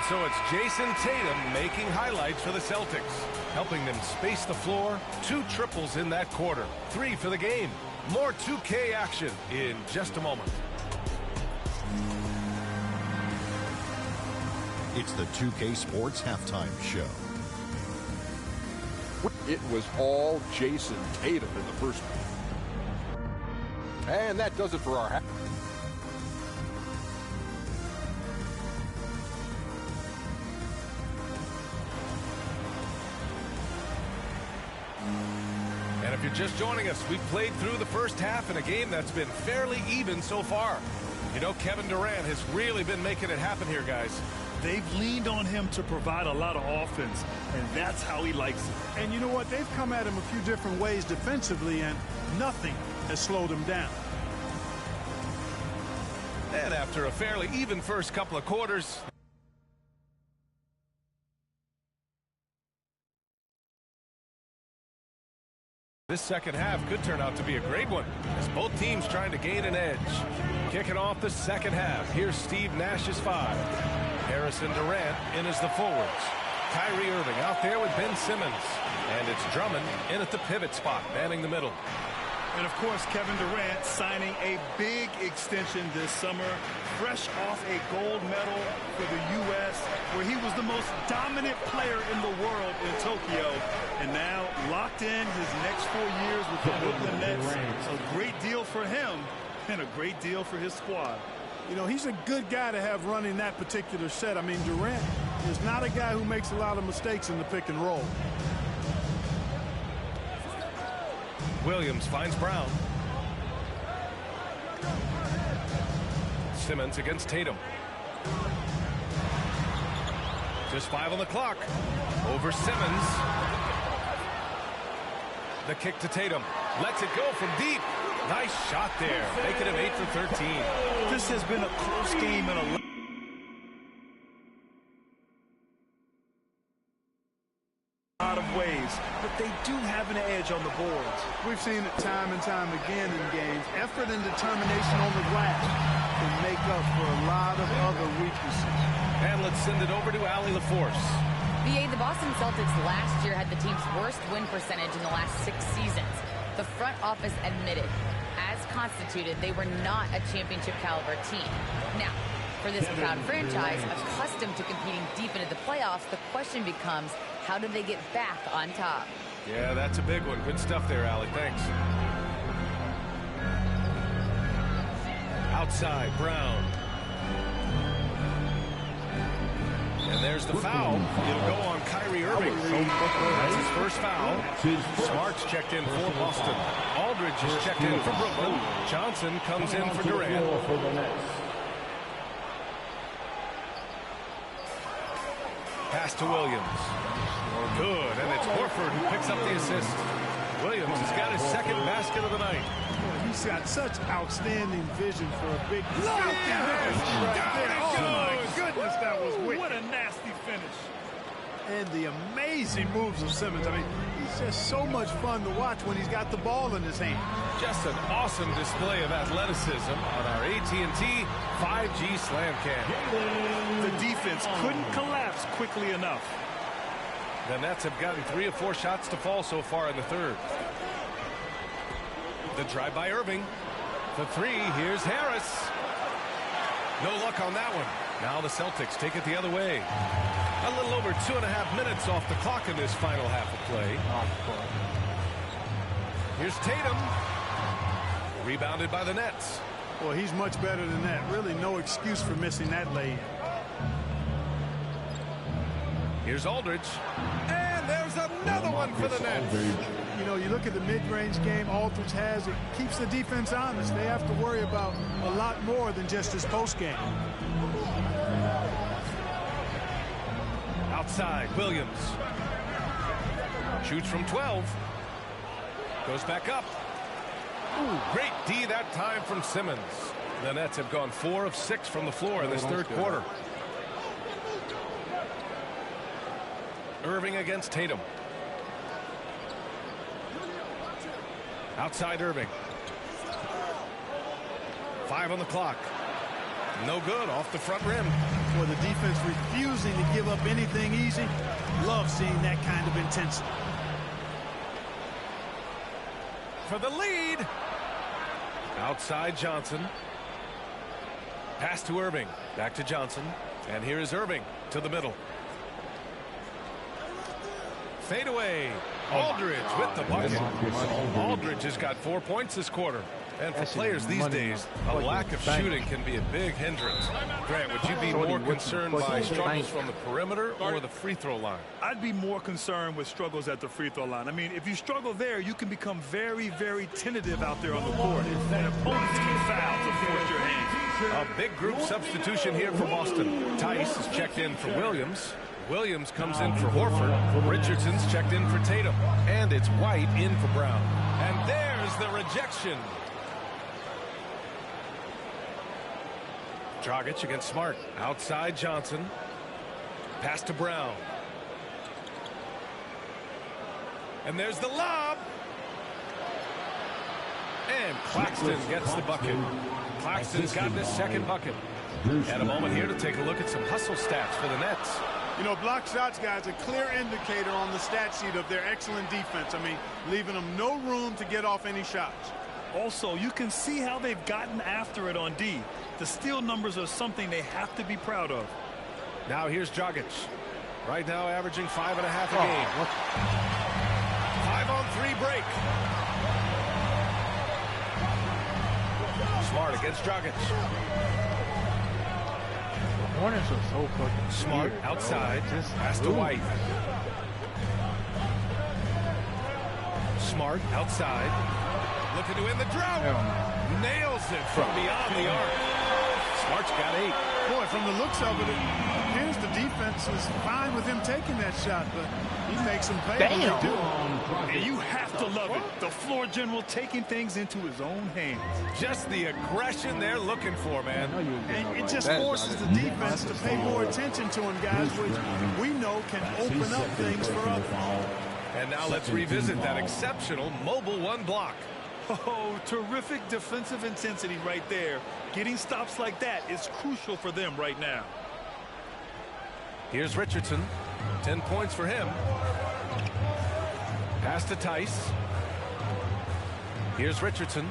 And so it's Jason Tatum making highlights for the Celtics, helping them space the floor. 2 triples in that quarter. 3 for the game. More 2K action in just a moment. It's the 2K Sports Halftime Show. It was all Jason Tatum in the first. And that does it for our half. And if you're just joining us, we've played through the first half in a game that's been fairly even so far. You know, Kevin Durant has really been making it happen here, guys. They've leaned on him to provide a lot of offense, and that's how he likes it. And you know what? They've come at him a few different ways defensively, and nothing has slowed him down. And after a fairly even first couple of quarters, this second half could turn out to be a great one, as both teams trying to gain an edge. Kicking off the second half, here's Steve Nash's 5. Harrison Durant in as the forwards. Kyrie Irving out there with Ben Simmons. And it's Drummond in at the pivot spot, manning the middle. And, of course, Kevin Durant signing a big extension this summer, fresh off a gold medal for the U.S., where he was the most dominant player in the world in Tokyo. And now locked in his next 4 years with the Brooklyn Nets. A great deal for him and a great deal for his squad. You know, he's a good guy to have running that particular set. I mean, Durant is not a guy who makes a lot of mistakes in the pick and roll. Williams finds Brown. Simmons against Tatum. Just 5 on the clock. Over Simmons. The kick to Tatum. Lets it go from deep. Nice shot there. Making him 8 for 13. This has been a close game in a lot of ways, but they do have an edge on the boards. We've seen it time and time again in games. Effort and determination on the glass can make up for a lot of other weaknesses. And let's send it over to Allie LaForce. The Boston Celtics last year had the team's worst win percentage in the last 6 seasons. The front office admitted, as constituted, they were not a championship caliber team. Now, for this proud franchise, accustomed to competing deep into the playoffs, the question becomes, how do they get back on top? Yeah, that's a big one. Good stuff there, Allie. Thanks. Outside, Brown. And there's the foul. It'll go on Kyrie Irving. That's his first foul. Smart's checked in for Boston. Aldridge is checked in for Brooklyn. Johnson comes in for Durant. Pass to Williams. Good, and it's Horford who picks up the assist. Williams has got his second basket of the night. He's got such outstanding vision for a big... Look at this! Oh, my goodness, that was wicked. What a nasty finish. And the amazing moves of Simmons. I mean, he's just so much fun to watch when he's got the ball in his hand. Just an awesome display of athleticism on our AT&T 5G Slam Cam. The defense couldn't collapse quickly enough. The Nets have gotten 3 of 4 shots to fall so far in the third. The drive by Irving. The 3, here's Harris. No luck on that one. Now the Celtics take it the other way. A little over 2.5 minutes off the clock in this final half of play. Here's Tatum. Rebounded by the Nets. Well, he's much better than that. Really no excuse for missing that lay-in. Here's Aldridge. And there's another one for the Nets. You know, you look at the mid-range game Aldridge has, it keeps the defense honest. They have to worry about a lot more than just his post game. Outside, Williams. Shoots from 12. Goes back up. Ooh, great D that time from Simmons. The Nets have gone 4 of 6 from the floor in this third quarter. Irving against Tatum. Outside Irving. 5 on the clock. No good, off the front rim. for the defense refusing to give up anything easy. Love seeing that kind of intensity. For the lead. Outside Johnson. Pass to Irving. Back to Johnson. And here is Irving to the middle. Fade away. Aldridge with the bucket. Aldridge has got 4 points this quarter. And for players these days, a lack of shooting can be a big hindrance. Grant, would you be more concerned by struggles from the perimeter or the free throw line? I'd be more concerned with struggles at the free throw line. I mean, if you struggle there, you can become very, very tentative out there on the court. And opponents can foul to force your hand. A big group substitution here for Boston. Tice is checked in for Williams. Williams comes in for Horford. Richardson's checked in for Tatum. And it's White in for Brown. And there's the rejection. Dragic against Smart. Outside Johnson. Pass to Brown. And there's the lob. And Claxton gets the bucket. Claxton's got his second bucket. And a moment here to take a look at some hustle stats for the Nets. You know, block shots, guys, a clear indicator on the stat sheet of their excellent defense. I mean, leaving them no room to get off any shots. Also, you can see how they've gotten after it on D. The steal numbers are something they have to be proud of. Now here's Dragic. Right now averaging 5.5 a game. 5-on-3 break. Smart against Dragic. Hornets are so fucking Smart weird, outside. Pass to White. Smart outside. Looking to win the drought. Nails it from beyond the arc. Smart's got 8. Boy, from the looks of it, it appears the defense is fine with him taking that shot, but he makes them pay. Damn. And you have to love it. The floor general taking things into his own hands. Just the aggression they're looking for, man. And it just forces the defense to pay more attention to him, guys, which we know can open up things for others. And now let's revisit that exceptional mobile 1 block. Oh, terrific defensive intensity right there. Getting stops like that is crucial for them right now. Here's Richardson. 10 points for him. Pass to Tice. Here's Richardson.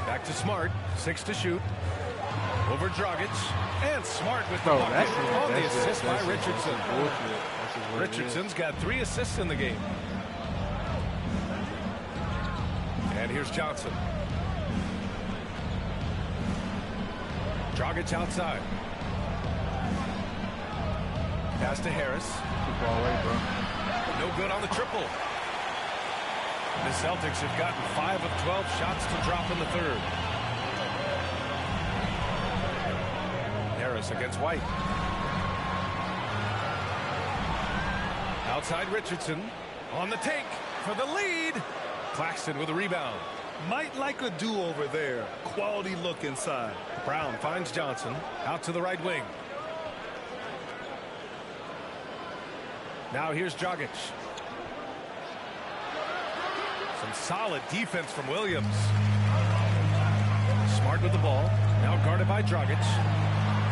Back to Smart. 6 to shoot. Over Dragic. And Smart with the bucket on the assist by Richardson. Richardson's got 3 assists in the game. And here's Johnson. Dragic outside. Pass to Harris. No good on the triple. The Celtics have gotten 5 of 12 shots to drop in the third. Harris against White. Outside Richardson. On the take for the lead. Claxton with a rebound. Might like a do-over there. Quality look inside. Brown finds Johnson. Out to the right wing. Now here's Dragic. Some solid defense from Williams. Smart with the ball. Now guarded by Dragic.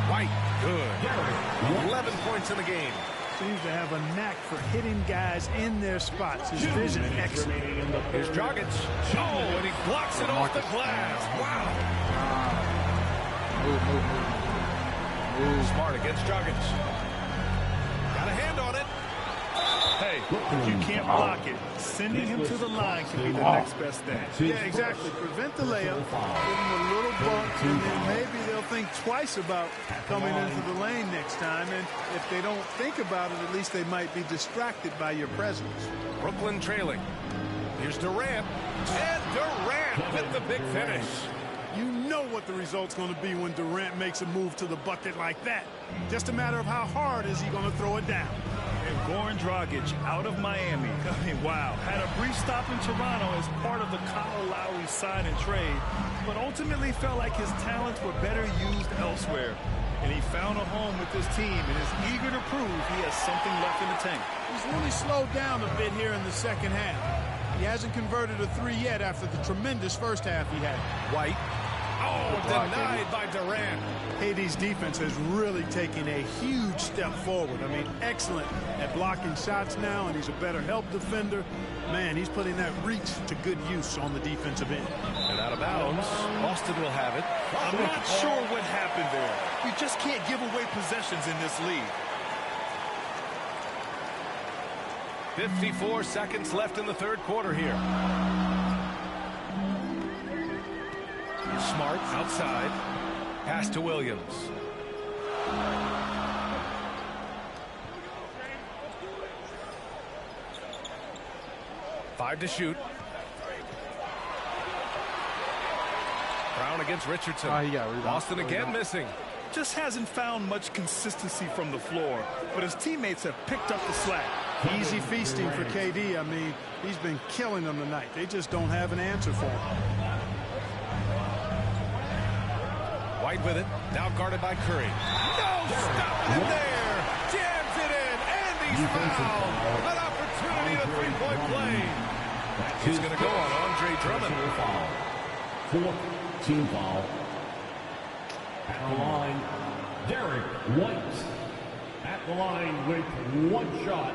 White. Good. 11 points in the game. Seems to have a knack for hitting guys in their spots. His vision excellent. Here's Dragic. Oh, and he blocks it off the glass. Wow. Smart against Dragic. Got a hand on it. Hey, if you can't block it, sending him to the line can be the next best thing. Yeah, exactly. Prevent the layup, give him a little bump, and then maybe they'll think twice about coming into the lane next time. And if they don't think about it, at least they might be distracted by your presence. Brooklyn trailing. Here's Durant. And Durant with the big finish. You know what the result's going to be when Durant makes a move to the bucket like that. Just a matter of how hard is he going to throw it down. And Goran Dragic out of Miami. I mean, wow. Had a brief stop in Toronto as part of the Kyle Lowry sign and trade, but ultimately felt like his talents were better used elsewhere. And he found a home with this team and is eager to prove he has something left in the tank. He's really slowed down a bit here in the second half. He hasn't converted a 3 yet after the tremendous first half he had. White. Oh, denied by Durant. KD's defense has really taken a huge step forward. I mean, excellent at blocking shots now, and he's a better help defender. Man, he's putting that reach to good use on the defensive end. And out of bounds, Boston will have it. I'm not sure what happened there. You just can't give away possessions in this league. 54 seconds left in the third quarter here. Smart outside. Pass to Williams. Five to shoot. Brown against Richardson. Boston again missing. Just hasn't found much consistency from the floor, but his teammates have picked up the slack. Easy feasting for KD. I mean, he's been killing them tonight. They just don't have an answer for him. White with it. Now guarded by Curry. No stopping it there. Jams it in. And he's fouled. An opportunity to three-point play. He's going to go on Andre Drummond. Fourth team foul. At the line, Derek White. At the line with one shot.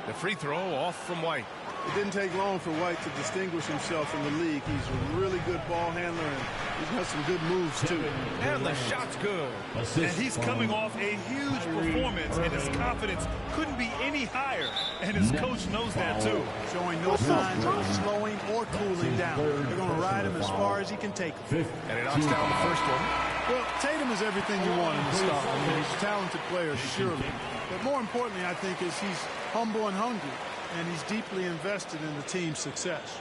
The free throw off from White. It didn't take long for White to distinguish himself in the league. He's a really good ball handler, and he's got some good moves, too. And the shot's good. And he's coming off a huge performance, and his confidence couldn't be any higher. And his coach knows that, too. Showing no signs of slowing or cooling down. They're going to ride him as far as he can take him. And he knocks down the first one. Well, Tatum is everything you want in the star. I mean, he's a talented player, surely. But more importantly, I think, is he's humble and hungry, and he's deeply invested in the team's success.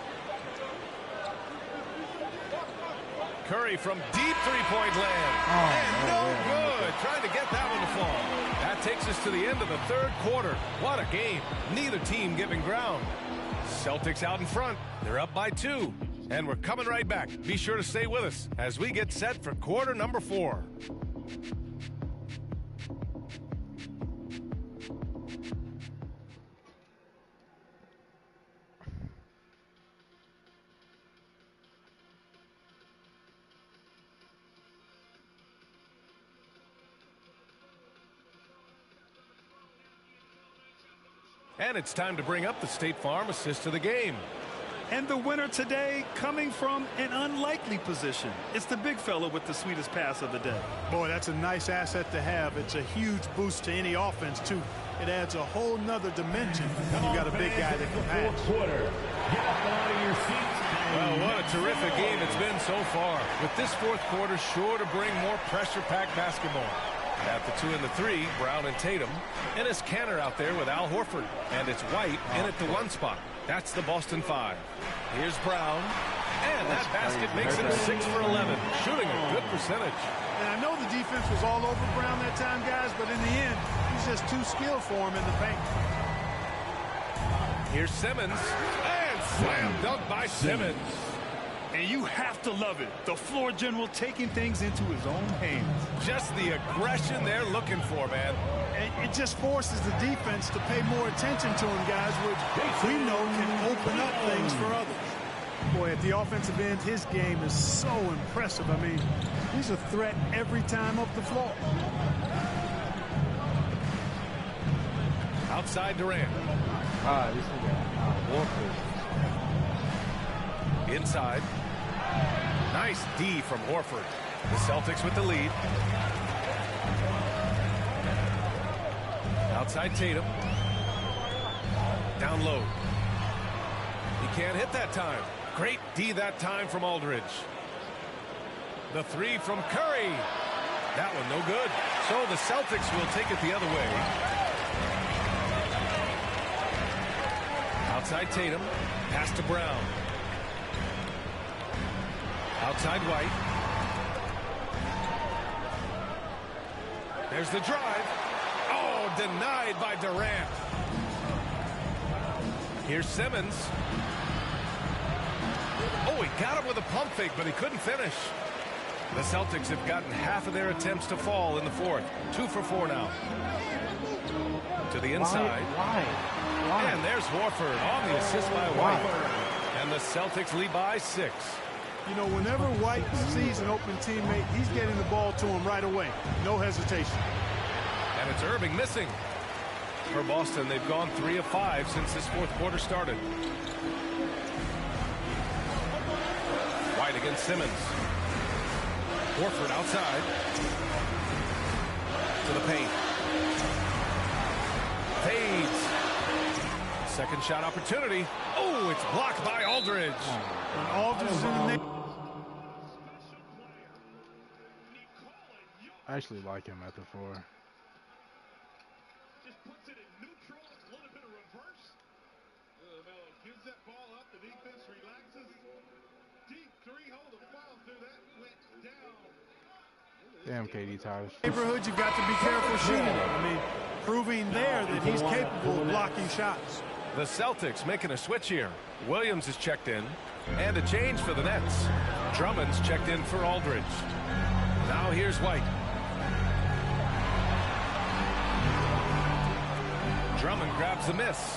Curry from deep three-point land. And no good. Trying to get that one to fall. That takes us to the end of the third quarter. What a game. Neither team giving ground. Celtics out in front. They're up by 2. And we're coming right back. Be sure to stay with us as we get set for quarter number 4. And it's time to bring up the State Farm assist of the game. And the winner today coming from an unlikely position. It's the big fella with the sweetest pass of the day. Boy, that's a nice asset to have. It's a huge boost to any offense, too. It adds a whole nother dimension when you got a big guy that can pass. Well, what a terrific game it's been so far. With this fourth quarter sure to bring more pressure-packed basketball. At the 2 and the 3, Brown and Tatum. And it's Canner out there with Al Horford. And it's White in at the 1 spot. That's the Boston 5. Here's Brown. And that basket makes it 6 for 11. Shooting a good percentage. And I know the defense was all over Brown that time, guys, but in the end, he's just too skilled for him in the paint. Here's Simmons. And slam dunk by Simmons. And you have to love it. The floor general taking things into his own hands. Just the aggression they're looking for, man. It just forces the defense to pay more attention to him, guys, which we know can open up things for others. Boy, at the offensive end, his game is so impressive. I mean, he's a threat every time up the floor. Outside Durant. Inside. Nice D from Horford. The Celtics with the lead. Outside Tatum. Down low. He can't hit that time. Great D that time from Aldridge. The 3 from Curry. That one no good. So the Celtics will take it the other way. Outside Tatum. Pass to Brown. Outside White. There's the drive. Oh, denied by Durant. Here's Simmons. Oh, he got him with a pump fake, but he couldn't finish. The Celtics have gotten half of their attempts to fall in the fourth. 2 for 4 now. To the inside. Why? And there's Horford on the assist by White. And the Celtics lead by 6. You know, whenever White sees an open teammate, he's getting the ball to him right away. No hesitation. And it's Irving missing. For Boston, they've gone 3 of 5 since this fourth quarter started. White against Simmons. Horford outside. To the paint. Fades. Second shot opportunity. Oh, it's blocked by Aldridge. And Aldridge is in the I actually like him at the 4. Just puts it in neutral, a little bit of reverse. Gives that ball up, the defense relaxes. Deep three-hole, the foul through that went down. Damn, KD Tires. neighborhood, you've got to be careful shooting. I mean, proving there that he's capable of blocking shots. The Celtics making a switch here. Williams is checked in. And a change for the Nets. Drummond's checked in for Aldridge. Now here's White. Drummond grabs the miss.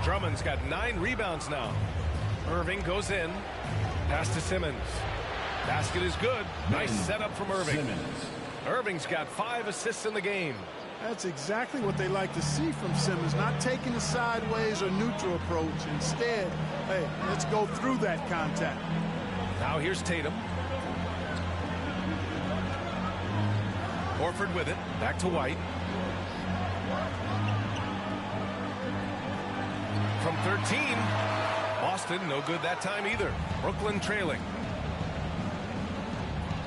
Drummond's got 9 rebounds now. Irving goes in. Pass to Simmons. Basket is good. Nice setup from Irving. Irving's got 5 assists in the game. That's exactly what they like to see from Simmons, not taking a sideways or neutral approach. Instead, hey, let's go through that contact. Now here's Tatum. Horford with it. Back to White. From 13. Boston, no good that time either. Brooklyn trailing.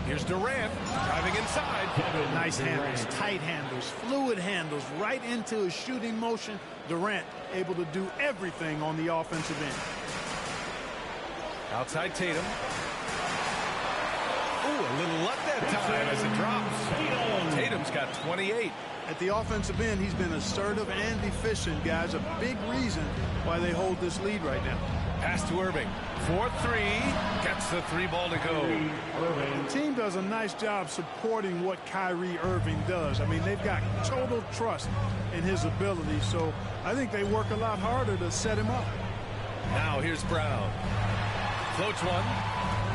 Here's Durant driving inside. Nice handles, tight handles, fluid handles, right into his shooting motion. Durant able to do everything on the offensive end. Outside Tatum. Ooh, a little luck that time as it drops. Tatum's got 28. At the offensive end, he's been assertive and efficient, guys. A big reason why they hold this lead right now. Pass to Irving. 4-3. Gets the 3 ball to go. The team does a nice job supporting what Kyrie Irving does. I mean, they've got total trust in his ability, so I think they work a lot harder to set him up. Now here's Brown. Floats one.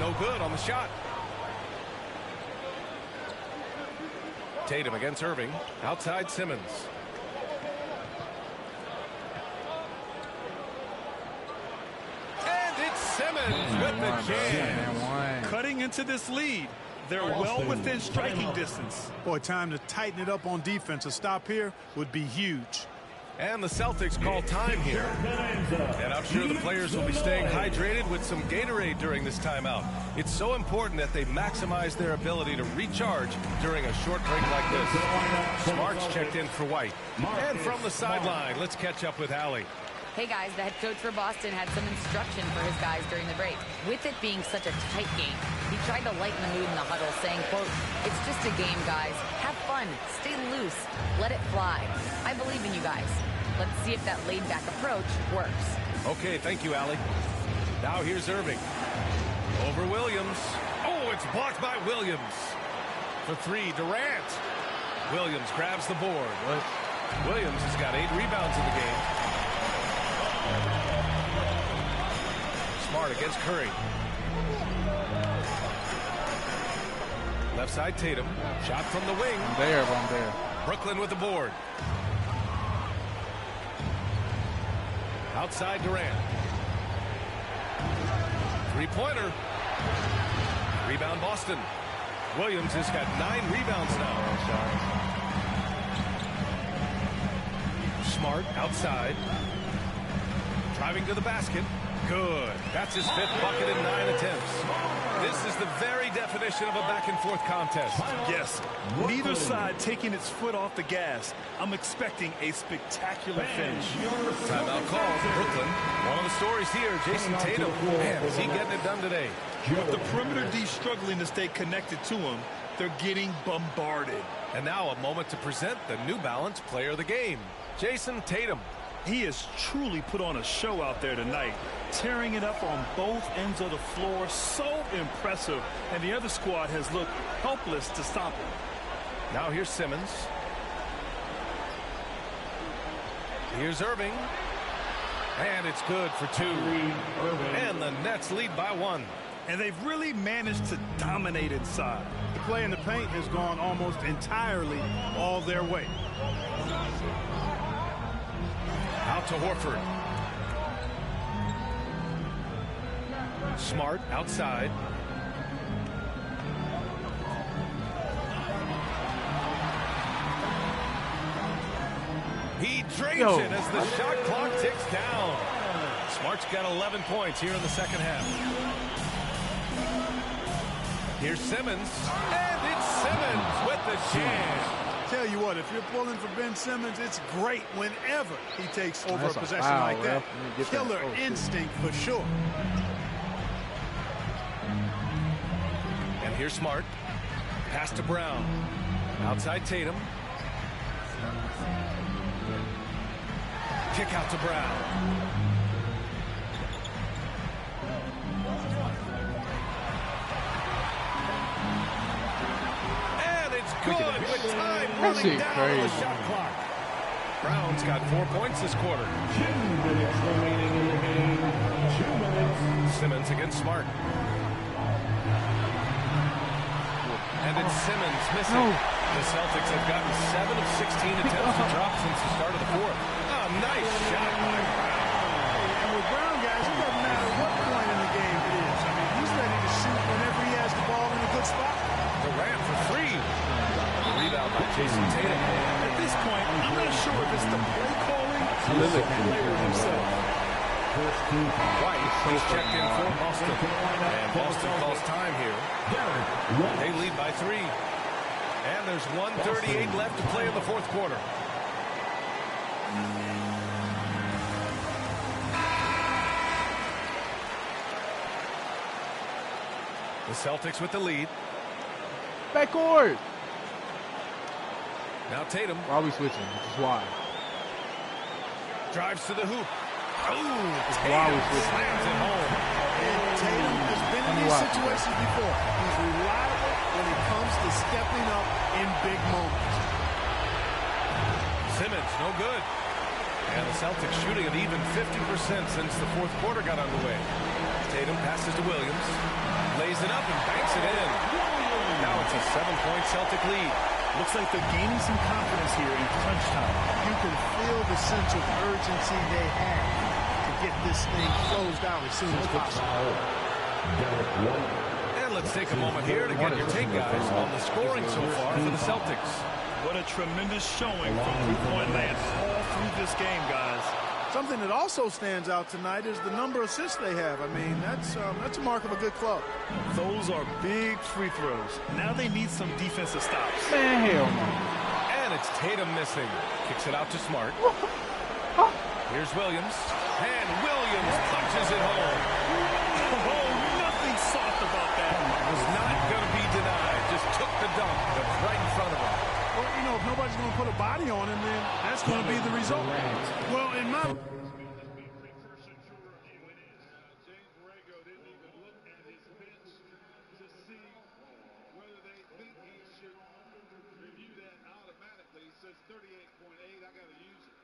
No good on the shot. Tatum against Irving. Outside Simmons. Simmons with the jam. Cutting into this lead. They're well within striking distance. Boy, time to tighten it up on defense. A stop here would be huge. And the Celtics call time here. And I'm sure the players will be staying hydrated with some Gatorade during this timeout. It's so important that they maximize their ability to recharge during a short break like this. Smart's checked in for White. And from the sideline, let's catch up with Allie. Hey guys, the head coach for Boston had some instruction for his guys during the break. With it being such a tight game, he tried to lighten the mood in the huddle, saying, quote, "It's just a game, guys. Have fun. Stay loose. Let it fly. I believe in you guys. Let's see if that laid-back approach works." Okay, thank you, Allie. Now here's Irving. Over Williams. Oh, it's blocked by Williams. For 3, Durant. Williams grabs the board. Williams has got 8 rebounds in the game. Smart against Curry. Left side Tatum. Shot from the wing. I'm there. Brooklyn with the board. Outside Durant. 3-pointer. Rebound Boston. Williams has got 9 rebounds now. Smart outside. Driving to the basket. Good. That's his 5th bucket in 9 attempts. This is the very definition of a back-and-forth contest. Yes, neither side taking its foot off the gas. I'm expecting a spectacular finish. Timeout call. Brooklyn. One of the stories here, Jason Tatum. Man, is he getting it done today? With the perimeter D struggling to stay connected to him, they're getting bombarded. And now a moment to present the New Balance Player of the Game, Jason Tatum. He has truly put on a show out there tonight, tearing it up on both ends of the floor. So impressive, and the other squad has looked helpless to stop him. Now here's Simmons. Here's Irving. And it's good for 2. And the Nets lead by 1. And they've really managed to dominate inside. The play in the paint has gone almost entirely all their way. Out to Horford. Smart outside. He drains it as the shot clock ticks down. Smart's got 11 points here in the second half. Here's Simmons, and it's Simmons with the jam. Tell you what, if you're pulling for Ben Simmons, it's great whenever he takes over a That's a possession foul, like that. ref. Killer instinct for sure. And here's Smart. Pass to Brown. Outside Tatum. Kick out to Brown. And it's good with time running down on the shot clock. Brown's got 4 points this quarter. 2 minutes remaining in the game. 2 minutes. Simmons against Smart. And it's Simmons missing. The Celtics have gotten 7 of 16 attempts to drop since the start of the fourth. Oh, nice shot by Brown. And with Brown, guys, it doesn't matter what point in the game it is. I mean, he's ready to shoot whenever he has the ball in a good spot. Durant for three. Rebound by Jason Tatum. At this point, I'm not sure if it's the play calling or the player himself. White, he's checked in for Boston. And Boston calls time here. They lead by 3. And there's 1:38 left to play in the fourth quarter. The Celtics with the lead. Backcourt. Now Tatum. Why are we switching? Which is why. Drives to the hoop. Ooh, Why we Tatum switching? slams it home. And Tatum has been in these situations before. He's reliable when it comes to stepping up in big moments. Simmons, no good. And the Celtics shooting at even 50% since the fourth quarter got underway. Tatum passes to Williams. Lays it up and banks it in. Now it's a 7-point Celtic lead. Looks like they're gaining some confidence here in crunch time. You can feel the sense of urgency they have to get this thing closed out as soon as possible. And let's take a moment here to get your take, guys, on the scoring so far for the Celtics. What a tremendous showing from three-point land all through this game, guys. Something that also stands out tonight is the number of assists they have. I mean, that's a mark of a good club. Those are big free throws. Now they need some defensive stops. Man, hell no. And it's Tatum missing. Kicks it out to Smart. Here's Williams. And Williams punches it home. Oh, nothing soft about that. Was not going to be denied. Just took the dunk. That's right in front of him. Well, you know, if nobody's going to put a body on him, then that's going to be the result. Well, in my... James Borrego didn't even look at his bench to see whether they think he should review that automatically. He says 38.8, I got to use it.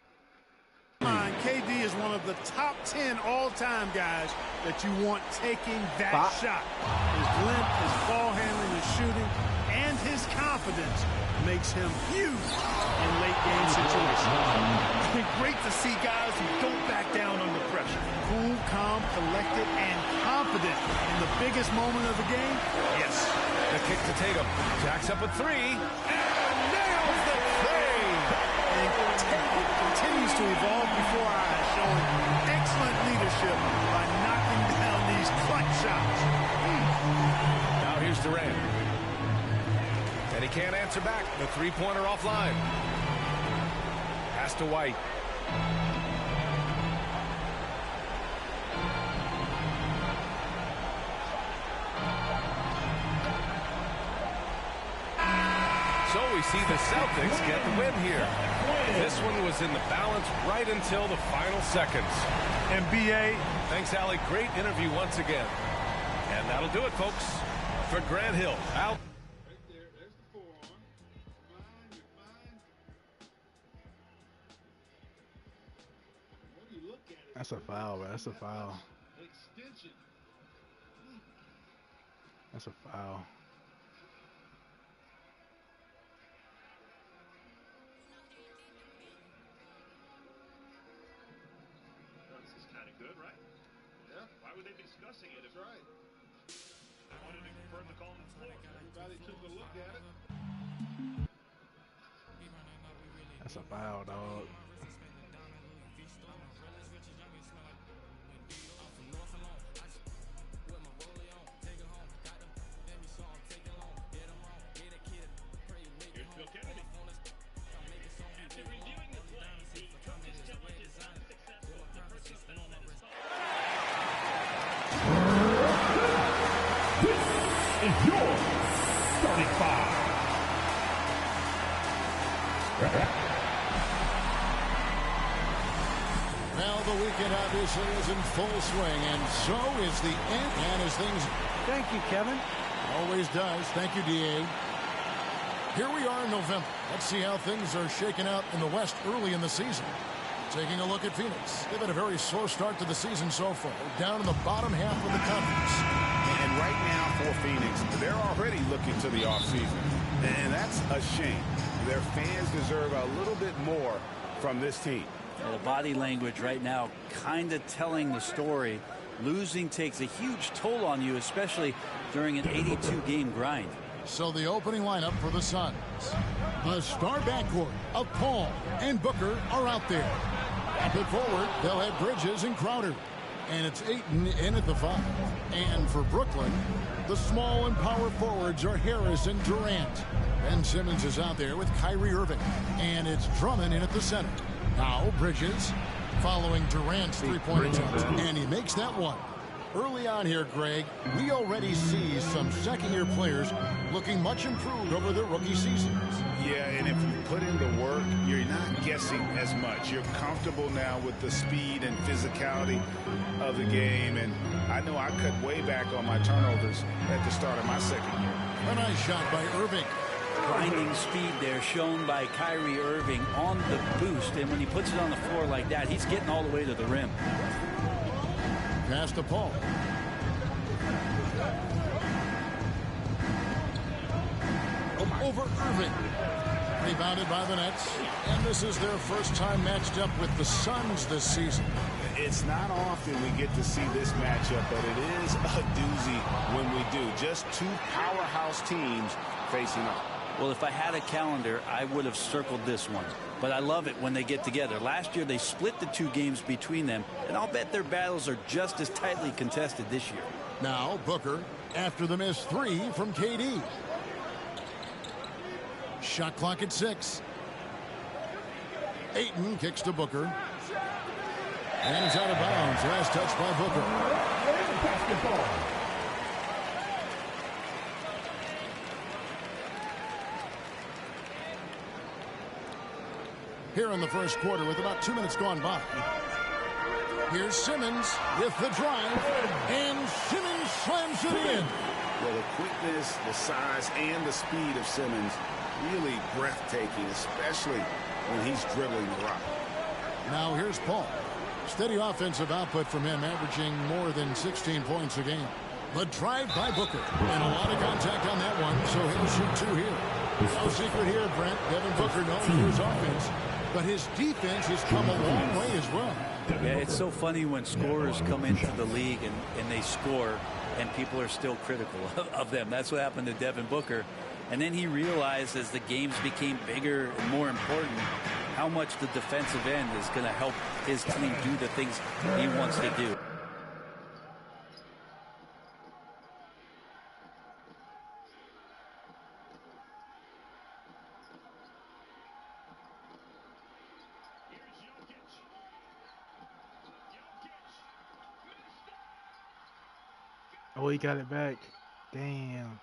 KD is one of the top 10 all-time guys that you want taking that shot. His length, his ball handling, his shooting, and his confidence makes him huge in late-game situations. Great to see guys who don't back down under pressure. Cool, calm, collected, and confident in the biggest moment of the game. Yes. The kick to Tatum. Jacks up with 3. And nails the three. And Tatum continues to evolve before our eyes, showing excellent leadership by knocking down these clutch shots. Now here's Durant. And he can't answer back. The three-pointer offline. Pass to White. So we see the Celtics get the win here. This one was in the balance right until the final seconds. And B.A. Thanks, Allie. Great interview once again. And that'll do it, folks. For Grant Hill, out. There's the forearm. You're fine. When you look at it, That's a foul, bro. That's a foul. extension. That's a foul. This is kind of good, right? Yeah. Why would they be discussing it? That's right. I wanted to confirm the call on the floor. Everybody took a look at it. That's a foul, dog. Here's Bill Kennedy. After reviewing the play, the coaches tell it is unsuccessful. The person suspended is This is your starting five. Now the weekend obviously is in full swing, and so is the end. And as things Thank you, Kevin. always does. Thank you, DA. Here we are in November. Let's see how things are shaking out in the West early in the season. Taking a look at Phoenix. They've had a very slow start to the season so far. Down in the bottom half of the conference. And right now for Phoenix, they're already looking to the offseason. And that's a shame. Their fans deserve a little bit more from this team. The body language right now kind of telling the story. Losing takes a huge toll on you, especially during an 82-game grind. So the opening lineup for the Suns. The star backcourt of Paul and Booker are out there. Up and forward, they'll have Bridges and Crowder. And it's Ayton in at the 5. And for Brooklyn, the small and power forwards are Harris and Durant. Ben Simmons is out there with Kyrie Irving. And it's Drummond in at the center. Now Bridges following Durant's three-point attempt. And he makes that one. Early on here, Greg, we already see some second-year players looking much improved over their rookie seasons. Yeah, and if you put in the work, you're not guessing as much. You're comfortable now with the speed and physicality of the game. And I know I cut way back on my turnovers at the start of my second year. A nice shot by Irving. Grinding speed there shown by Kyrie Irving on the boost. And when he puts it on the floor like that, he's getting all the way to the rim. Pass to Paul. Over Irving. Rebounded by the Nets. And this is their first time matched up with the Suns this season. It's not often we get to see this matchup, but it is a doozy when we do. Just two powerhouse teams facing off. Well, if I had a calendar, I would have circled this one. But I love it when they get together. Last year, they split the two games between them, and I'll bet their battles are just as tightly contested this year. Now Booker after the missed 3 from KD. Shot clock at 6. Ayton kicks to Booker. And it's out of bounds. Last touch by Booker. basketball. Here in the first quarter with about 2 minutes gone by. Here's Simmons with the drive, and Simmons slams it in. Well, the quickness, the size, and the speed of Simmons really breathtaking, especially when he's dribbling the rock. Now here's Paul. Steady offensive output from him, averaging more than 16 points a game. The drive by Booker, and a lot of contact on that one, so he'll shoot 2 here. No secret here, Brent. Devin Booker known for his offense, but his defense has come a long way as well. Yeah, it's so funny when scorers come into the league and they score, and people are still critical of them. That's what happened to Devin Booker. And then he realized as the games became bigger and more important, how much the defensive end is going to help his team do the things he wants to do. Oh, he got it back. Damn.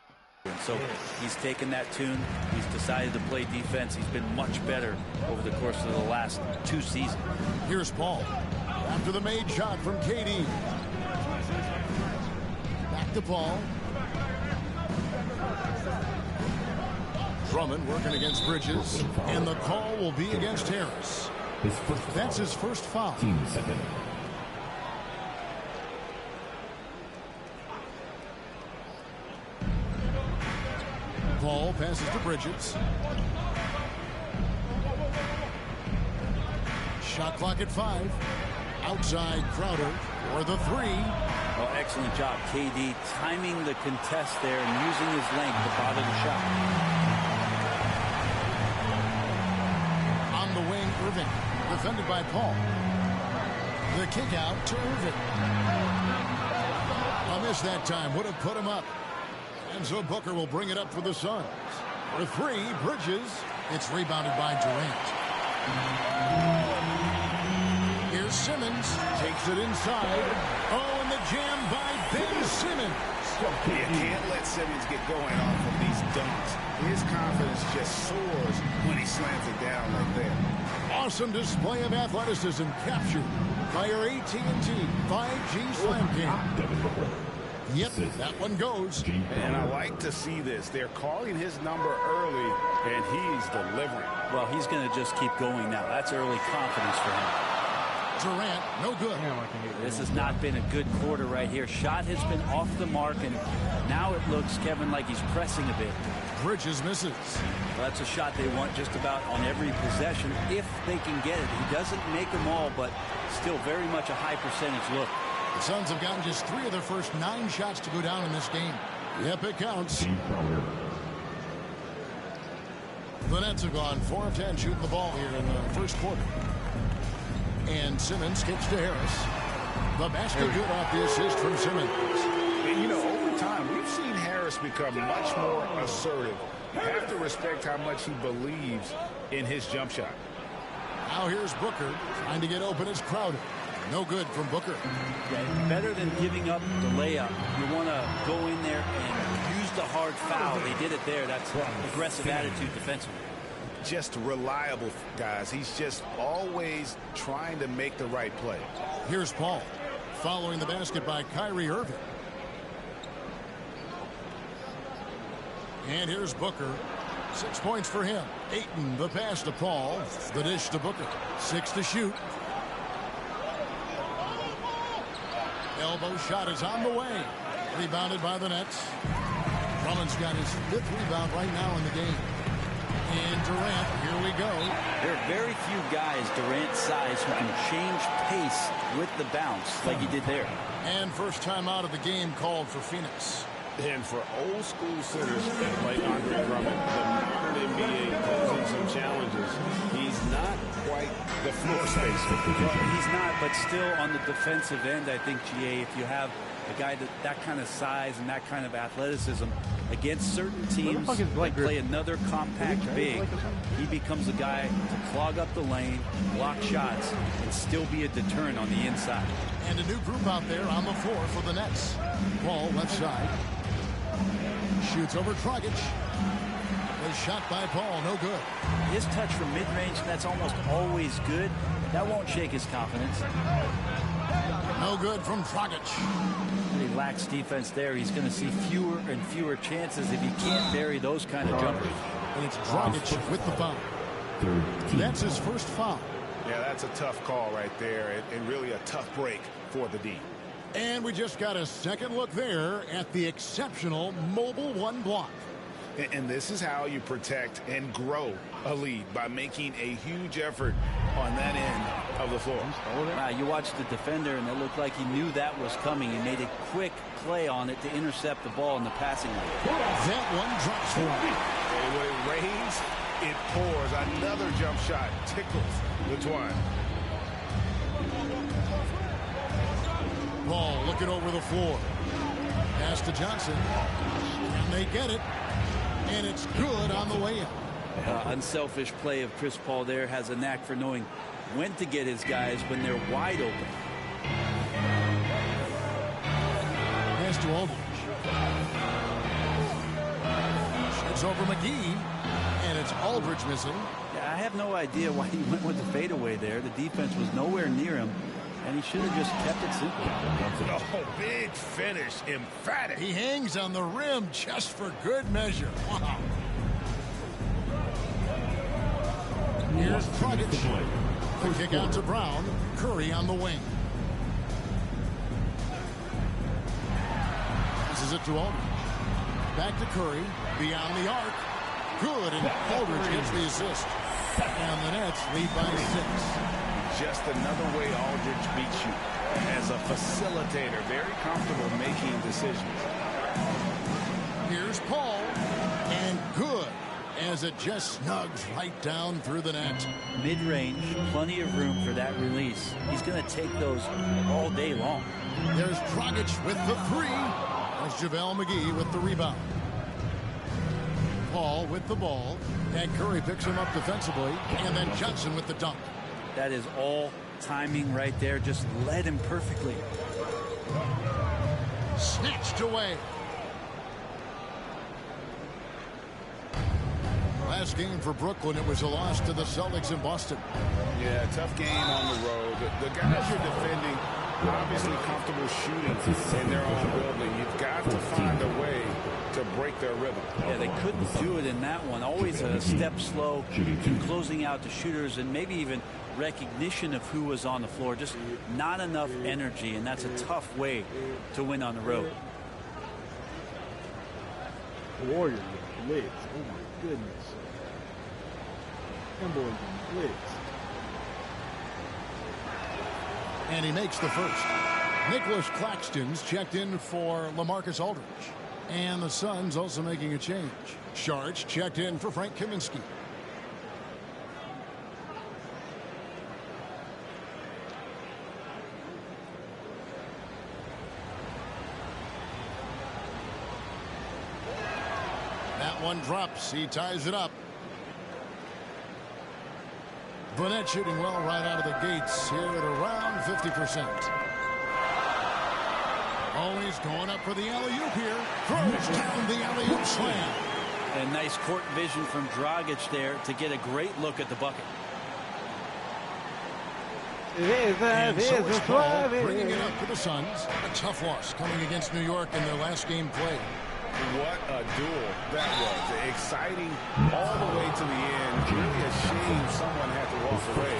So he's taken that tune. He's decided to play defense. He's been much better over the course of the last 2 seasons. Here's Paul after the made shot from KD. Back to Paul. Drummond working against Bridges, and the call will be against Harris. That's his first foul. Team second. passes to Bridges. Shot clock at 5. Outside Crowder for the 3. Well, excellent job, KD, timing the contest there and using his length to bother the shot. On the wing, Irving, defended by Paul. The kick out to Irving. A miss that time would have put him up. And so Booker will bring it up for the Suns. For 3, Bridges. It's rebounded by Durant. Here's Simmons. Takes it inside. Oh, and the jam by Ben Simmons. You can't let Simmons get going off of these dunks. His confidence just soars when he slams it down like that. Awesome display of athleticism captured by our AT&T 5G Slam Cam. Yep, that one goes. And I like to see this. They're calling his number early, and he's delivering. Well, he's going to just keep going now. That's early confidence for him. Durant, no good. This has not been a good quarter right here. Shot has been off the mark, and now it looks, Kevin, like he's pressing a bit. Bridges misses. Well, that's a shot they want just about on every possession if they can get it. He doesn't make them all, but still very much a high percentage look. The Suns have gotten just 3 of their first 9 shots to go down in this game. Yep, it counts. The Nets have gone 4 of 10 shooting the ball here in the first quarter. And Simmons kicks to Harris. The basket good off the assist from Simmons. And, you know, over time, we've seen Harris become much more assertive. You have to respect how much he believes in his jump shot. Now here's Booker trying to get open as Crowder. No good from Booker. Yeah, better than giving up the layup. You want to go in there and use the hard foul. They did it there. That's aggressive attitude defensively. Just reliable, guys. He's just always trying to make the right play. Here's Paul following the basket by Kyrie Irving. And here's Booker. 6 points for him. Ayton, the pass to Paul. The dish to Booker. 6 to shoot. Elbow shot is on the way. Rebounded by the Nets. Drummond's got his 5th rebound right now in the game. And Durant, here we go. There are very few guys Durant's size who can change pace with the bounce like he did there. And first time out of the game called for Phoenix. And for old school centers like Andre Drummond, the modern NBA posing some challenges. He's not quite the floor spacer. Well, he's not, but still on the defensive end, I think, GA, if you have a guy that kind of size and that kind of athleticism against certain teams that play another compact big, he becomes a guy to clog up the lane, block shots, and still be a deterrent on the inside. And a new group out there on the floor for the Nets. Ball left side. Shoots over Dragic. The shot by Paul, no good. His touch from mid-range, that's almost always good. That won't shake his confidence. No good from Dragic. He lacks defense there. He's going to see fewer and fewer chances if he can't bury those kind of jumpers. And it's Dragic with the foul. That's his first foul. Yeah, that's a tough call right there, and really a tough break for the D. And we just got a second look there at the exceptional Mobile One block. And this is how you protect and grow a lead, by making a huge effort on that end of the floor. Wow, you watched the defender, and it looked like he knew that was coming. He made a quick play on it to intercept the ball in the passing lane. That one drops for him. And when it rains, it pours. Another jump shot tickles the twine. Ball looking over the floor. Pass to Johnson. And they get it. And it's good on the way in. Unselfish play of Chris Paul there. Has a knack for knowing when to get his guys when they're wide open. Pass to Aldridge. Shoots over McGee. And it's Aldridge missing. Yeah, I have no idea why he went with the fadeaway there. The defense was nowhere near him. And he should have just kept it simple. Oh, big finish. Emphatic. He hangs on the rim just for good measure. Wow. Here's Dragic. The kick out to Brown. Curry on the wing. This is it to Aldridge. Back to Curry. Beyond the arc. good, and Aldridge gets the assist. And the Nets lead by 6. Just another way Aldridge beats you. As a facilitator, very comfortable making decisions. Here's Paul, and good, as it just snugs right down through the net. Mid-range, plenty of room for that release. He's going to take those all day long. There's Dragic with the 3. There's JaVale McGee with the rebound. Paul with the ball, and Curry picks him up defensively, and then Johnson with the dunk. That is all timing right there. Just led him perfectly. Snatched away. Last game for Brooklyn, it was a loss to the Celtics in Boston. Yeah, tough game on the road. The guys you're defending obviously comfortable shooting in their own building. You've got to find a way to break their rhythm. Yeah, they couldn't do it in that one. Always a step slow in closing out the shooters, and maybe even recognition of who was on the floor. Just not enough energy, and that's a tough way to win on the road. Warriors blitz. Oh my goodness. Them boys blitz. And he makes the first. Nicholas Claxton's checked in for LaMarcus Aldridge. And the Suns also making a change. Sharch checked in for Frank Kaminsky. That one drops. He ties it up. Burnett shooting well right out of the gates here at around 50%. Always going up for the alley-oop here. Throws down the alley-oop slam. And nice court vision from Dragic there to get a great look at the bucket. And so it's Paul bringing it up for the Suns. A tough loss coming against New York in their last game played. What a duel that was. Exciting all the way to the end. Really a shame someone had to walk away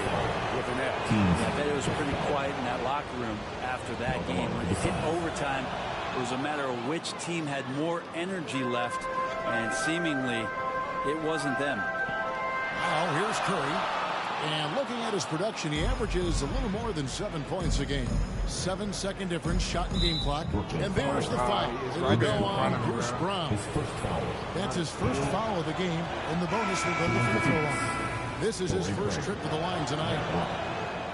with an F. I bet it was pretty quiet in that locker room after that game. When it hit overtime, it was a matter of which team had more energy left, and seemingly it wasn't them. Now here's Curry. And looking at his production, he averages a little more than 7 points a game. 7-second difference shot in game clock. And there's the foul. It'll go on Bruce Brown. That's his first foul of the game, and the bonus will go to the free throw line. This is his first trip to the line tonight.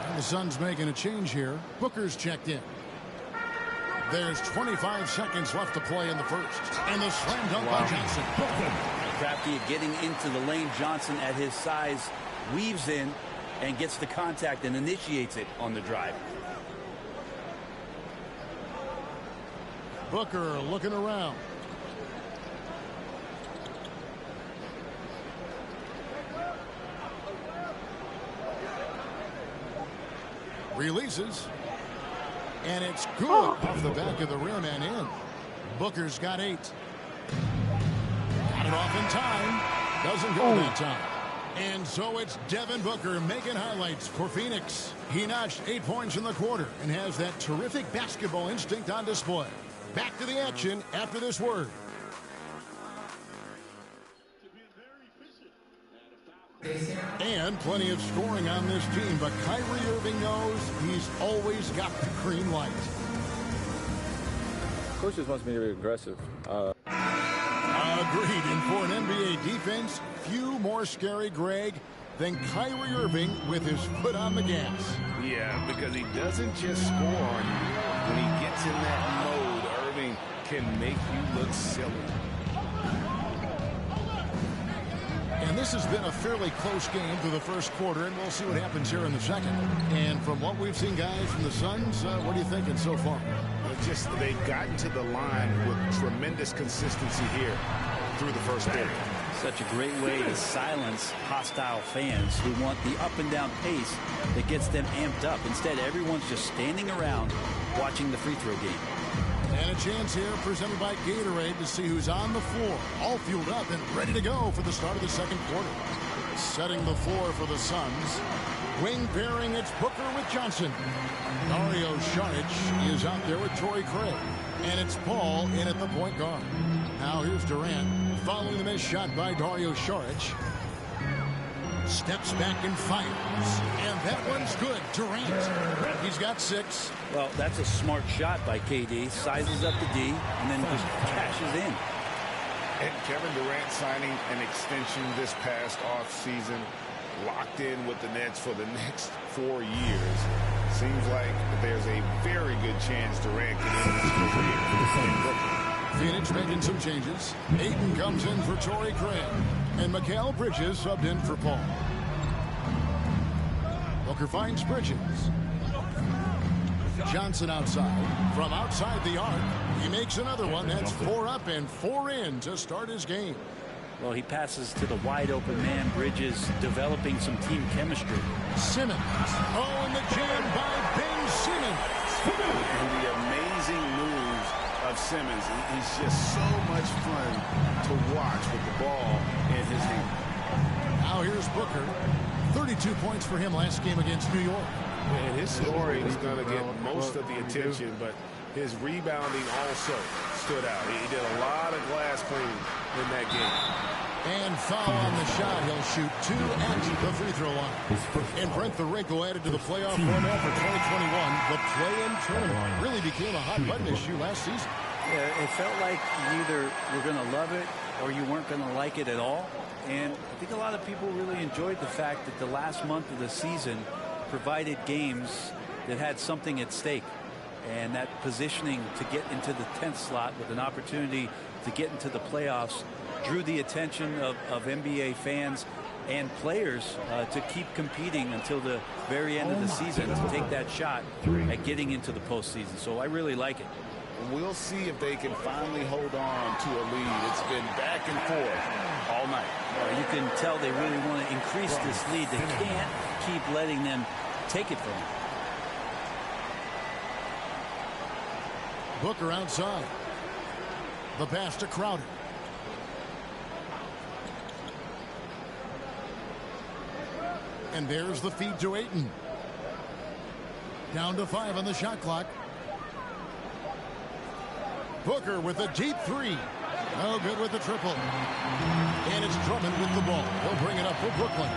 And the Suns making a change here. Booker's checked in. There's 25 seconds left to play in the first. And the slam dunk by Johnson. Crafty getting into the lane. Johnson at his size weaves in and gets the contact and initiates it on the drive. Booker looking around. Releases. And it's good off the back of the rim and in. Booker's got 8. Got it off in time. Doesn't go that time. And so it's Devin Booker making highlights for Phoenix. He notched 8 points in the quarter and has that terrific basketball instinct on display. Back to the action after this word. And plenty of scoring on this team, but Kyrie Irving knows he's always got the green light. Coach just wants me to be aggressive. Agreed. And for an NBA defense, few more scary, Greg, than Kyrie Irving with his foot on the gas. Yeah, because he doesn't just score on you. When he gets in that mode, Irving can make you look silly. And this has been a fairly close game through the first quarter, and we'll see what happens here in the second. And from what we've seen, guys, from the Suns, what are you thinking so far? They've gotten to the line with tremendous consistency here through the first quarter. Such a great way to silence hostile fans who want the up and down pace that gets them amped up. Instead, everyone's just standing around watching the free throw game. And a chance here presented by Gatorade to see who's on the floor, all fueled up and ready to go for the start of the second quarter. Setting the floor for the Suns. Wing pairing, it's Booker with Johnson. Dario Saric is out there with Torrey Craig. And it's Paul in at the point guard. Now here's Durant following the missed shot by Dario Saric. Steps back and fires. And that one's good. Durant. He's got 6. Well, that's a smart shot by KD. Sizes up the D and then just cashes in. And Kevin Durant signing an extension this past offseason, locked in with the Nets for the next 4 years. Seems like there's a very good chance Durant could end his career. Phoenix making some changes. Ayton comes in for Torrey Craig. And Mikal Bridges subbed in for Paul. Booker finds Bridges. Johnson outside. From outside the arc, he makes another one. That's 4 up and 4 in to start his game. Well, he passes to the wide open man. Bridges developing some team chemistry. Simmons. Oh, and the jam by Ben Simmons. And the amazing moves of Simmons. He's just so much fun to watch with the ball in his hand. Now here's Booker. 32 points for him last game against New York. And his scoring is going to get most of the attention, but his rebounding also stood out. He did a lot of glass cleaning in that game. And foul on the shot. He'll shoot 2 at the free throw line. And Brent Thoreko added to the playoff format for 2021. The play-in tournament really became a hot-button issue last season. Yeah, it felt like you either were going to love it or you weren't going to like it at all. And I think a lot of people really enjoyed the fact that the last month of the season provided games that had something at stake. And that positioning to get into the 10th slot with an opportunity to get into the playoffs drew the attention of NBA fans and players to keep competing until the very end of the season to take that shot at getting into the postseason. So I really like it. We'll see if they can finally hold on to a lead. It's been back and forth all night. You can tell they really want to increase this lead. They can't keep letting them take it from them. Booker outside. The pass to Crowder. And there's the feed to Ayton. Down to 5 on the shot clock. Booker with a deep 3. No good with the triple. And it's Drummond with the ball. He'll bring it up for Brooklyn.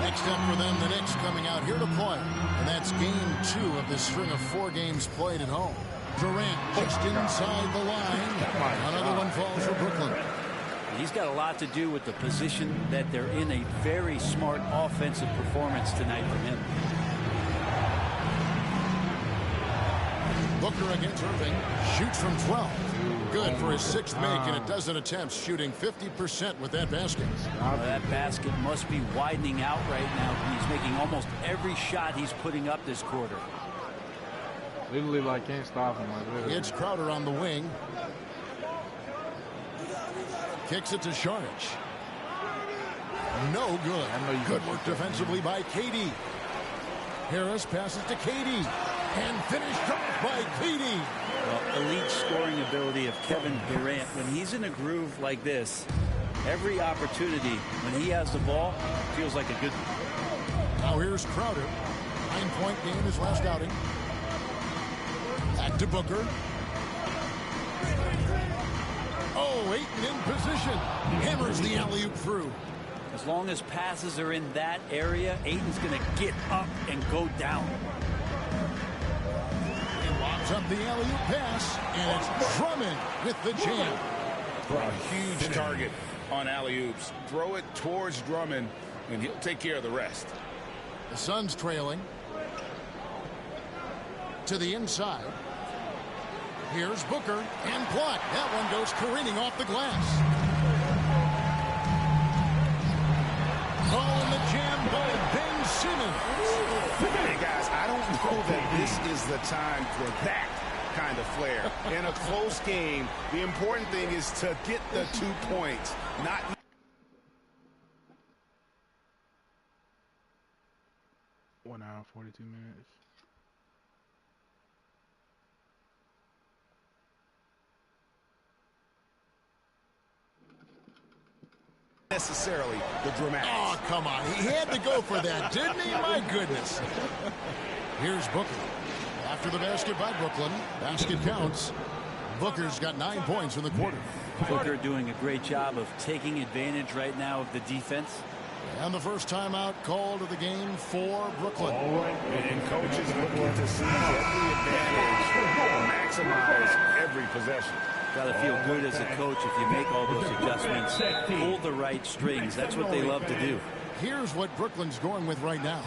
Next up for them, the Knicks coming out here to play. And that's game 2 of this string of 4 games played at home. Durant just inside the line. Another one falls for Brooklyn. He's got a lot to do with the position that they're in. A very smart offensive performance tonight from him. Booker against Irving. Shoots from 12. Good for his 6th make and a dozen attempts, shooting 50% with that basket. That basket must be widening out right now. He's making almost every shot he's putting up this quarter. Literally, like, can't stop him. Like, it's Crowder on the wing. Kicks it to Saric. No good. Good work defensively by KD. Harris passes to KD. And finished off by KD. Well, elite scoring ability of Kevin Durant. When he's in a groove like this, every opportunity when he has the ball feels like a good one. Now here's Crowder. 9-point game his last outing. Back to Booker. Oh, Ayton in position. Hammers the alley-oop through. As long as passes are in that area, Ayton's going to get up and go down. He lobs up the alley-oop pass, and it's Drummond with the jam. A huge target on alley-oops. Throw it towards Drummond, and he'll take care of the rest. The Suns trailing. To the inside. Here's Booker, and blocked. That one goes careening off the glass. Oh, and the jam by Ben Simmons. Hey, guys, I don't know that this is the time for that kind of flair. In a close game, the important thing is to get the 2 points, not... One hour, 42 minutes. necessarily the dramatic. Oh, come on. He had to go for that, didn't he? My goodness. Here's Booker. After the basket by Brooklyn. Basket counts. Booker's got 9 points in the quarter. Booker doing a great job of taking advantage right now of the defense. And the first timeout called of the game for Brooklyn. And coaches looking to seize every advantage, maximize every possession. Got to feel good as a coach if you make all those adjustments, pull the right strings. That's what they love to do. Here's what Brooklyn's going with right now.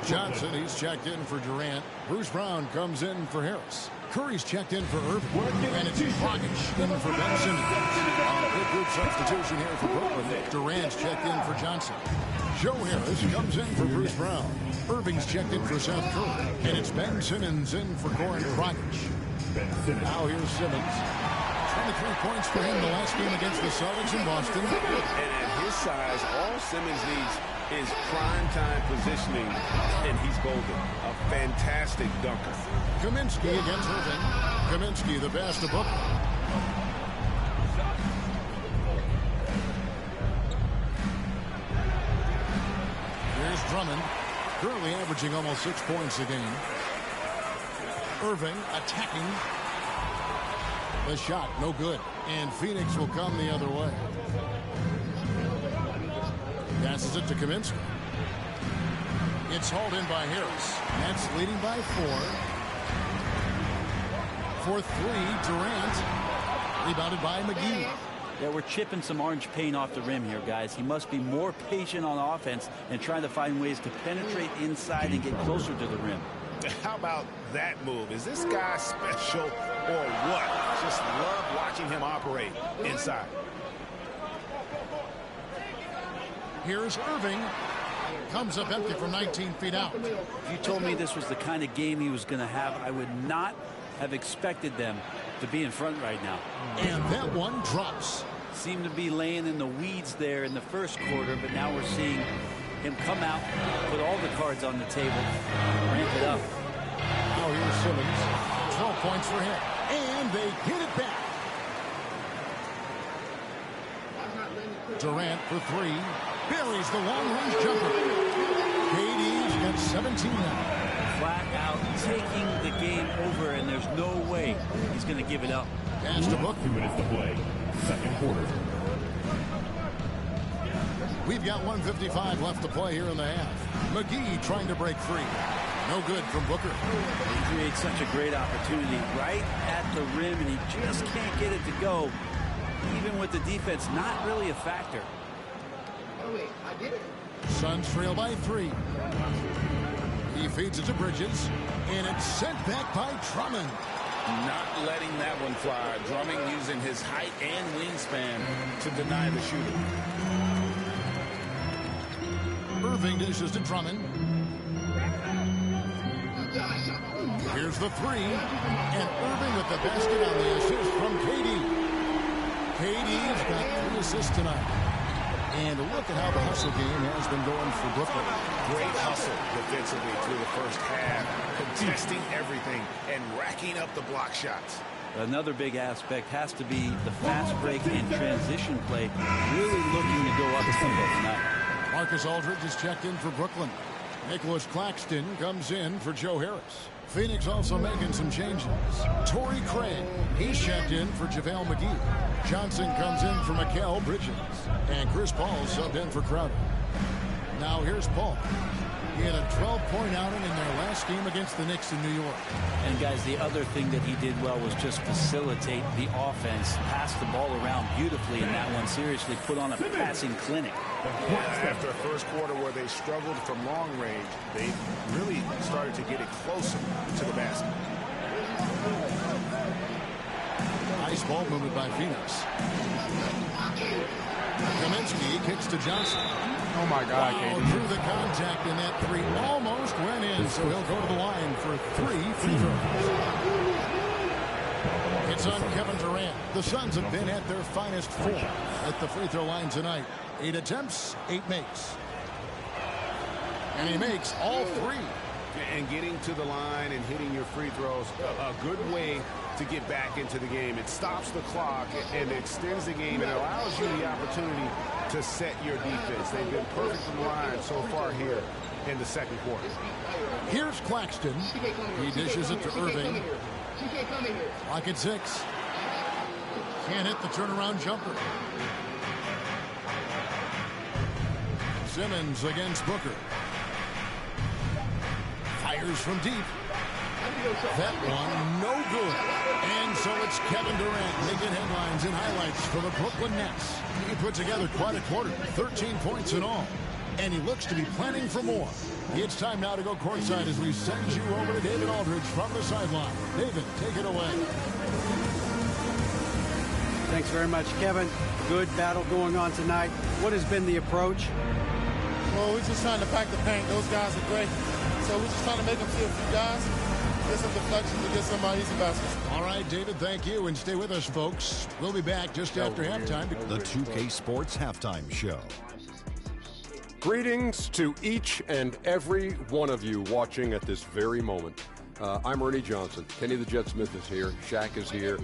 Johnson, he's checked in for Durant. Bruce Brown comes in for Harris. Curry's checked in for Irving. And it's Dragic in for Ben Simmons. A good substitution here for Brooklyn. Durant's checked in for Johnson. Joe Harris comes in for Bruce Brown. Irving's checked in for Seth Curry. And it's Ben Simmons in for Goran Dragic. Now here's Simmons. 23 points for him the last game against the Celtics in Boston. And at his size, all Simmons needs is prime time positioning, and he's golden. A fantastic dunker. Kaminsky against Irving. Kaminsky the pass to Booker. Here's Drummond, currently averaging almost 6 points a game. Irving attacking. The shot, no good. And Phoenix will come the other way. Passes it to Kaminsky. It's hauled in by Harris. Nets leading by 4. For 3, Durant. Rebounded by McGee. Yeah, we're chipping some orange paint off the rim here, guys. He must be more patient on offense and trying to find ways to penetrate inside and get closer to the rim. How about that move? Is this guy special or what? Just love watching him operate inside. Here's Irving. Comes up empty from 19 feet out. If you told me this was the kind of game he was going to have, I would not have expected them to be in front right now. And that one drops. Seemed to be laying in the weeds there in the first quarter, but now we're seeing him come out, put all the cards on the table, ramp it up. Now here's Simmons. 12 points for him. And they get it back. Durant for 3. Buries the long-range jumper. KD's got 17 now. Flat out taking the game over, and there's no way he's going to give it up. Pass to Booker. 2 minutes to play. Second quarter. We've got 1:55 left to play here in the half. McGee trying to break free. No good from Booker. He creates such a great opportunity right at the rim, and he just can't get it to go. Even with the defense not really a factor. Suns trail by 3. He feeds it to Bridges, and it's sent back by Drummond. Not letting that one fly. Drummond using his height and wingspan to deny the shooter. Irving dishes to Drummond. Here's the 3, and Irving with the basket on the assist from KD. KD's got 3 assists tonight. And look at how the hustle game has been going for Brooklyn. Great hustle defensively through the first half, contesting everything and racking up the block shots. Another big aspect has to be the fast break and transition play, really looking to go up tempo tonight. Marcus Aldridge is checked in for Brooklyn. Nicholas Claxton comes in for Joe Harris. Phoenix also making some changes. Torrey Craig, he's checked in for JaVale McGee. Johnson comes in for Mikal Bridges. And Chris Paul subbed in for Crowder. Now here's Paul. He had a 12-point outing in their last game against the Knicks in New York. And guys, the other thing that he did well was just facilitate the offense, pass the ball around beautifully in that one, seriously put on a passing clinic. After a first quarter where they struggled from long range, they really started to get it closer to the basket. Nice ball movement by Phoenix. Kaminsky kicks to Johnson. Oh my God, wow, KD. through the contact, and that 3 almost went in, so he'll go to the line for 3 free throws. It's on Kevin Durant. The Suns have been at their finest 4 at the free throw line tonight. 8 attempts, 8 makes. And he makes all 3. And getting to the line and hitting your free throws, a good way to get back into the game. It stops the clock and extends the game and allows you the opportunity to set your defense. They've been perfect from the line so far here in the second quarter. Here's Claxton. He dishes it to Irving. Clock at 6. Can't hit the turnaround jumper. Simmons against Booker. Fires from deep. That one, no good. And so it's Kevin Durant making headlines and highlights for the Brooklyn Nets. He put together quite a quarter, 13 points in all. And he looks to be planning for more. It's time now to go courtside as we send you over to David Aldridge from the sideline. David, take it away. Thanks very much, Kevin. Good battle going on tonight. What has been the approach? Well, we're just trying to pack the paint. Those guys are great. So we're just trying to make them see a few guys, get some deflections, and get some easy baskets. All right, David, thank you. And stay with us, folks. We'll be back just after halftime. The 2K Sports Halftime Show. Greetings to each and every one of you watching at this very moment. I'm Ernie Johnson. Kenny the Jet Smith is here. Shaq is here.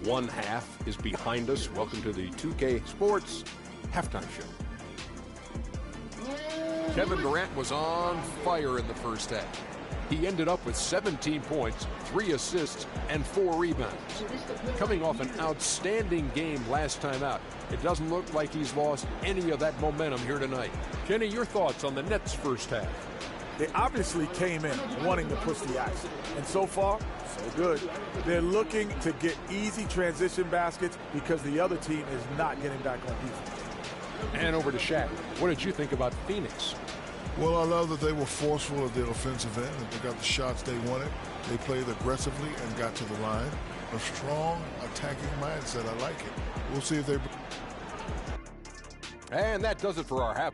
One half is behind us. Welcome to the 2K Sports Halftime Show. Kevin Durant was on fire in the first half. He ended up with 17 points, 3 assists, and 4 rebounds. Coming off an outstanding game last time out, it doesn't look like he's lost any of that momentum here tonight. Kenny, your thoughts on the Nets' first half? They obviously came in wanting to push the action. And so far, so good. They're looking to get easy transition baskets because the other team is not getting back on defense. And over to Shaq. What did you think about Phoenix? Well, I love that they were forceful at their offensive end, and they got the shots they wanted. They played aggressively and got to the line. A strong attacking mindset. I like it. We'll see if they... And that does it for our half.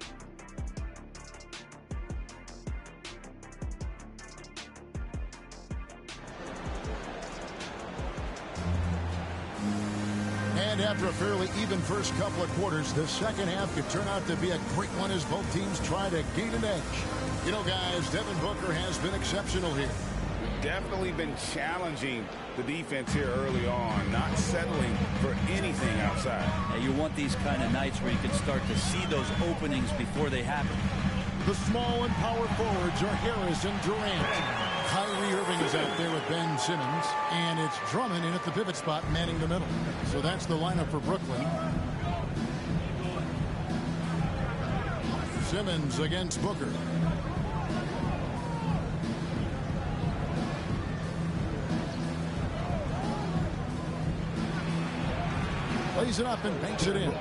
And after a fairly even first couple of quarters, the second half could turn out to be a great one as both teams try to gain an edge. You know, guys, Devin Booker has been exceptional here. Definitely been challenging the defense here early on, not settling for anything outside. Yeah, you want these kind of nights where you can start to see those openings before they happen. The small and power forwards are Harris and Durant. Kyrie Irving is out there with Ben Simmons, and it's Drummond in at the pivot spot manning the middle. So that's the lineup for Brooklyn. Simmons against Booker. Plays it up and banks it in.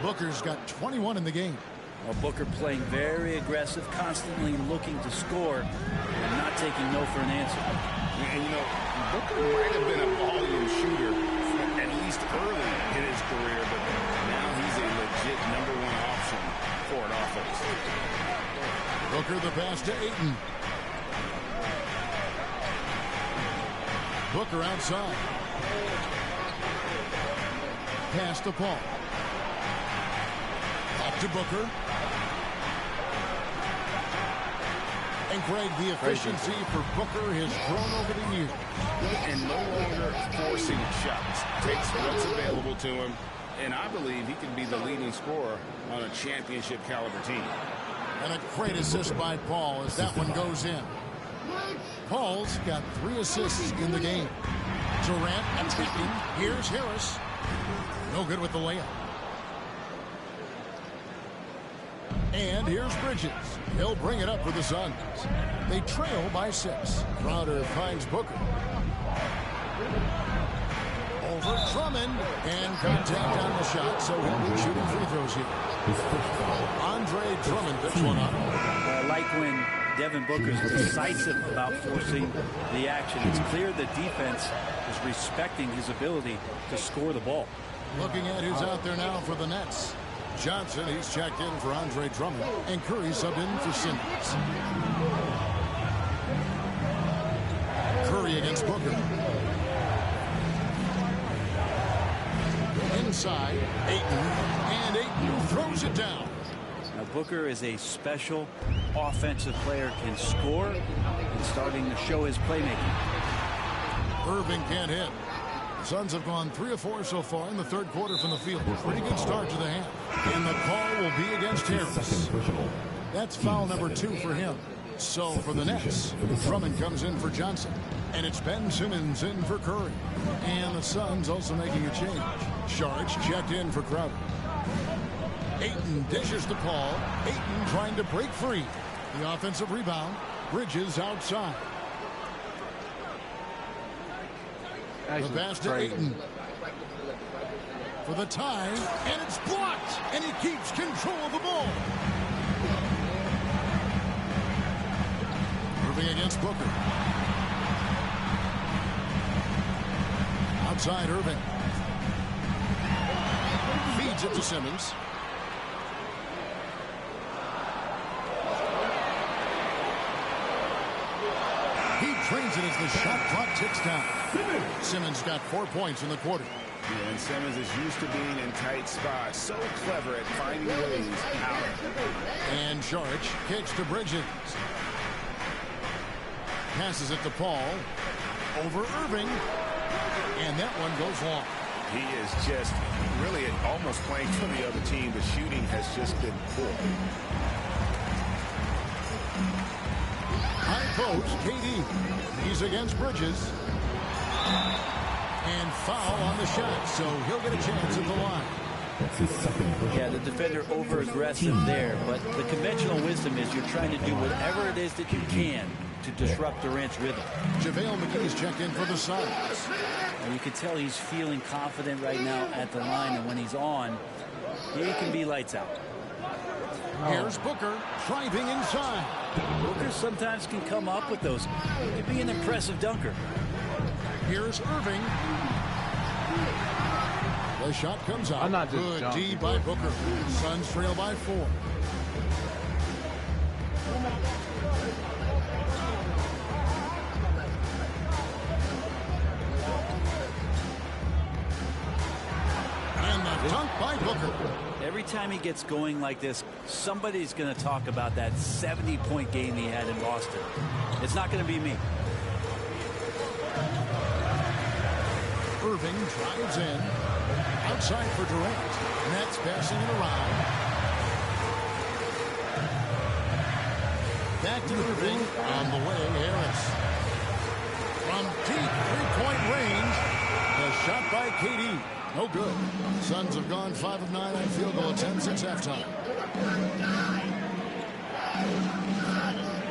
Booker's got 21 in the game. Well, Booker playing very aggressive, constantly looking to score and not taking no for an answer. And, you know, Booker might have been a volume shooter at least early in his career, but now he's a legit #1 option for an offense. Booker the pass to Ayton. Booker outside. Pass to Paul. Up to Booker. And Greg, the efficiency for Booker has grown over the years. And no longer forcing shots. Takes what's available to him. And I believe he can be the leading scorer on a championship caliber team. And a great assist by Paul as that one goes in. Paul's got 3 assists in the game. Durant attacking. Here's Harris. No good with the layup. And here's Bridges. He'll bring it up for the Suns. They trail by 6. Crowder finds Booker. Over Drummond. And contact on the shot, so he'll be shooting free throws here. Andre Drummond picks one up. I like when Devin Booker's decisive about forcing the action. It's clear the defense is respecting his ability to score the ball. Looking at who's out there now for the Nets. Johnson, he's checked in for Andre Drummond, and Curry subbed in for Simmons. Curry against Booker. Inside, Ayton, and Ayton throws it down. Now Booker is a special offensive player, can score, and starting to show his playmaking. Irving can't hit. Suns have gone 3 of 4 so far in the third quarter from the field. Pretty good start to the half. And the call will be against Harris. That's foul number 2 for him. So for the Nets, Drummond comes in for Johnson. And it's Ben Simmons in for Curry. And the Suns also making a change. Sharks checked in for Crowder. Ayton dishes to Paul. Ayton trying to break free. The offensive rebound. Bridges outside. The pass to Ayton. For the tie. And it's blocked. And he keeps control of the ball. Moving against Booker. Outside Irving. Feeds it to Simmons. He trains it as the shot clock ticks down. Simmons got 4 points in the quarter. Yeah, and Simmons is used to being in tight spots. So clever at finding ways out. And Sharch kicks to Bridges. Passes it to Paul. Over Irving. And that one goes long. He is just really almost playing for the other team. The shooting has just been poor. High post, KD. He's against Bridges. And foul on the shot, so he'll get a chance at the line. Yeah, the defender over-aggressive there, but the conventional wisdom is you're trying to do whatever it is that you can to disrupt Durant's rhythm. JaVale McGee's checked in for the Suns. And you can tell he's feeling confident right now at the line, and when he's on, he can be lights out. Here's Booker driving inside. Booker sometimes can come up with those. He can be an impressive dunker. Here's Irving. The shot comes out. Good D by Booker. Suns trail by 4. And the dunk by Booker. Every time he gets going like this, somebody's going to talk about that 70-point game he had in Boston. It's not going to be me. Irving drives in. Outside for Durant. Nets passing it around. Back to Irving. On the way, Harris. From deep three-point range. The shot by KD. No good. Suns have gone 5 of 9 on field goal attempts since halftime.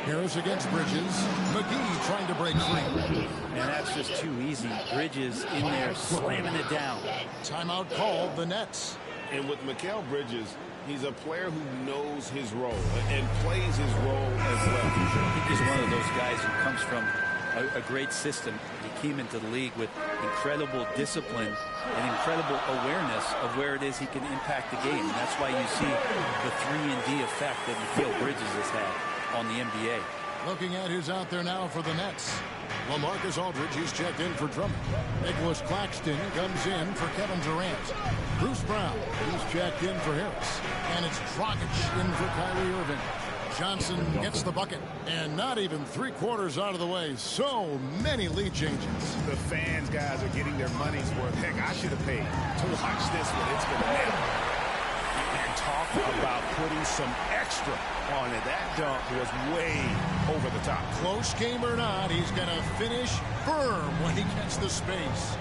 Harris against Bridges. McGee trying to break free. And that's just too easy. Bridges in there slamming it down. Timeout called the Nets. And with Mikal Bridges, he's a player who knows his role and plays his role as well. I think he's one of those guys who comes from a great system. He came into the league with incredible discipline and incredible awareness of where it is he can impact the game. And that's why you see the 3-and-D effect that Mikal Bridges has had on the NBA. Looking at who's out there now for the Nets. LaMarcus Aldridge, he's checked in for Drummond. Nicholas Claxton comes in for Kevin Durant. Bruce Brown, he's checked in for Harris. And it's Dragic in for Kyrie Irving. Johnson gets the bucket. And not even 3/4 out of the way. So many lead changes. The fans, guys, are getting their money's worth. Heck, I should have paid to watch this one. It's been amazing. And talk about putting some extra on it. That dunk was way over the top. Close game or not, he's going to finish firm when he gets the space.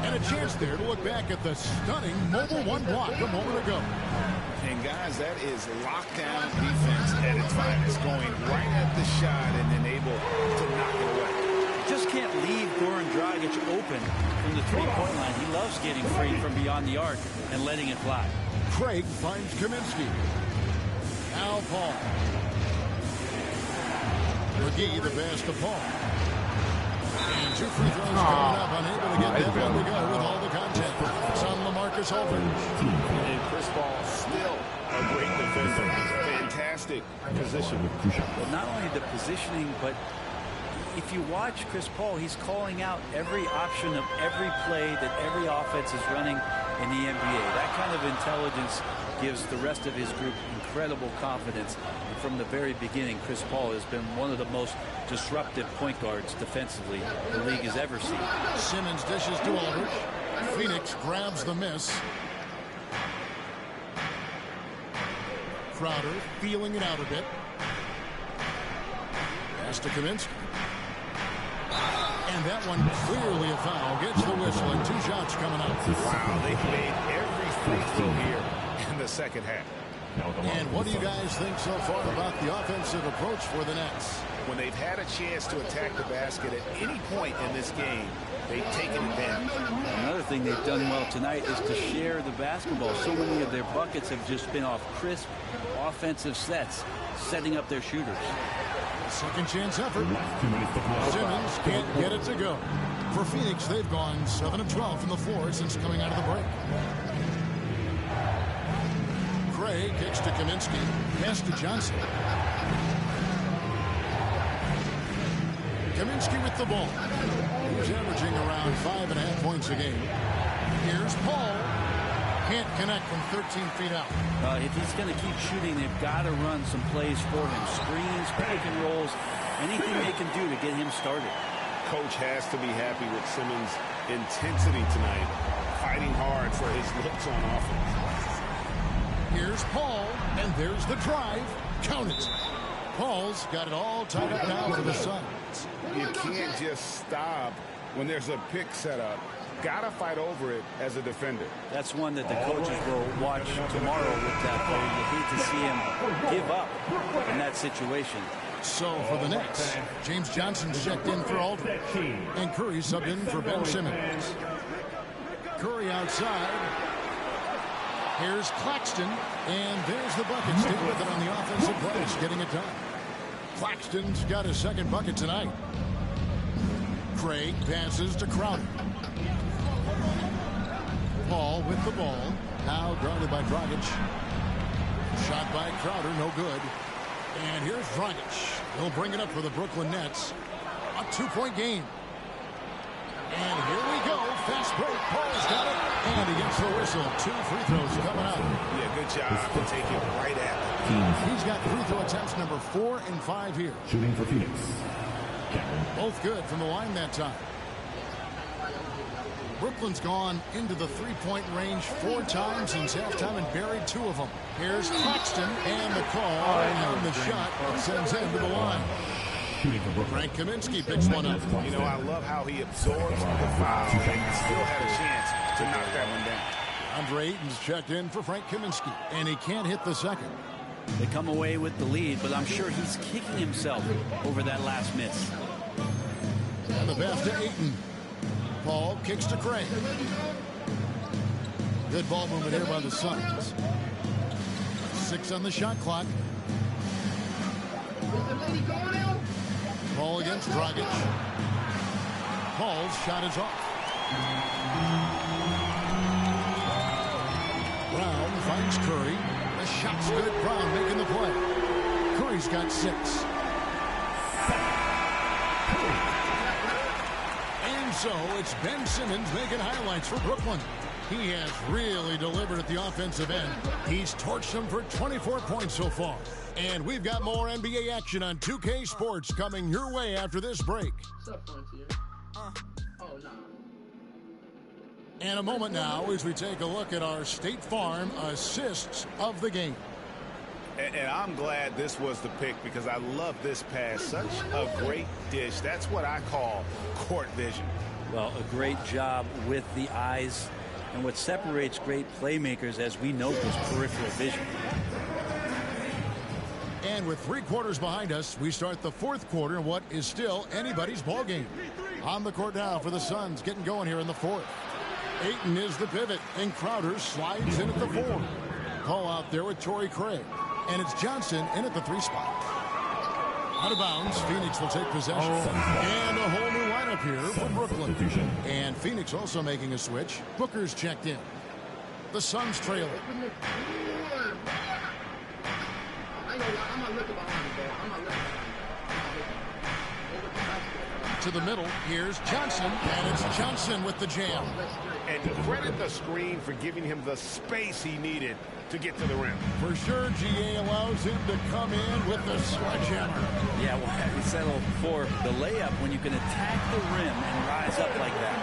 And a chance there to look back at the stunning mobile one block a moment ago. And guys, that is lockdown defense at its finest, going right at the shot and then able to knock it away. Just can't leave Goran Dragic open from the three-point line. He loves getting free from beyond the arc and letting it fly. Craig finds Kaminsky. Now Paul. McGee the pass to Paul. And 2 free throws coming up. Unable to get that one to go with all the contact. Some LaMarcus Aldridge. And Chris Paul still a great defender. Fantastic position. Well, not only the positioning, but if you watch Chris Paul, he's calling out every option of every play that every offense is running in the NBA. That kind of intelligence gives the rest of his group incredible confidence. And from the very beginning, Chris Paul has been one of the most disruptive point guards defensively the league has ever seen. Simmons dishes to Aldridge. Phoenix grabs the miss. Crowder feeling it out a bit. pass to Kaminsky. And that one clearly a foul. Gets the whistle and 2 shots coming up. Wow, they've made every free throw here in the second half. And what do you guys think so far about the offensive approach for the Nets? When they've had a chance to attack the basket at any point in this game, they've taken advantage. Another thing they've done well tonight is to share the basketball. So many of their buckets have just been off crisp offensive sets, setting up their shooters. Second chance effort. Simmons can't get it to go. For Phoenix, they've gone 7 of 12 from the floor since coming out of the break. Gray kicks to Kaminsky. Pass to Johnson. Kaminsky with the ball. He's averaging around 5.5 points a game. Here's Paul. Can't connect from 13 feet out. If he's going to keep shooting, they've got to run some plays for him. Screens, pick and rolls, anything they can do to get him started. Coach has to be happy with Simmons' intensity tonight, fighting hard for his looks on offense. Here's Paul, and there's the drive. Count it. Paul's got it all tied up now for the Suns. You can't just stop when there's a pick set up. Gotta fight over it as a defender. That's one that the coaches will watch tomorrow with that play. You hate to see him give up in that situation. So for the Nets, James Johnson's checked in for Aldridge, and Curry subbed in for Ben Simmons. Curry outside. Here's Claxton, and there's the bucket. Stick with it on the offensive glass, getting it done. Claxton's got his second bucket tonight. Craig passes to Crowder. Paul with the ball. Now guarded by Dragic. Shot by Crowder, no good. And here's Dragic. He'll bring it up for the Brooklyn Nets. A 2-point game. And here we go. Fast break. Paul's got it. And he gets the whistle. 2 free throws coming up. Yeah, good job to take it right at him. He's got free throw attempts number 4 and 5 here. Shooting for Phoenix. Both good from the line that time. Brooklyn's gone into the 3-point range 4 times since halftime and buried 2 of them. Here's Claxton and the call on the shot that sends him to the line. Frank Kaminsky picks one up. You know, I love how he absorbs the foul and still had a chance to knock that one down. Andre Ayton's checked in for Frank Kaminsky, and he can't hit the second. They come away with the lead, but I'm sure he's kicking himself over that last miss. And the pass to Ayton. Paul kicks to Craig. Good ball movement here by the Suns. 6 on the shot clock. Paul against Dragic. Paul's shot is off. Brown finds Curry. The shot's good. Brown making the play. Curry's got 6. And so it's Ben Simmons making highlights for Brooklyn. He has really delivered at the offensive end. He's torched them for 24 points so far. And we've got more NBA action on 2K Sports coming your way after this break. What's up, Frontier? Oh, no. And a moment now as we take a look at our State Farm assists of the game. And I'm glad this was the pick because I love this pass. Such a great dish. That's what I call court vision. Well, a great job with the eyes. And what separates great playmakers, as we know, is peripheral vision. And with 3 quarters behind us, we start the 4th quarter in what is still anybody's ball game. On the court now for the Suns, getting going here in the 4th. Ayton is the pivot, and Crowder slides in at the 4. Call out there with Torrey Craig. And it's Johnson in at the 3 spot. Out of bounds, Phoenix will take possession. And a whole new lineup here for Brooklyn. And Phoenix also making a switch. Booker's checked in. The Suns trail it. To the middle, here's Johnson, and it's Johnson with the jam. And credit the screen for giving him the space he needed to get to the rim. For sure, GA allows him to come in with the sledgehammer. Yeah, well, we settled for the layup when you can attack the rim and rise up like that.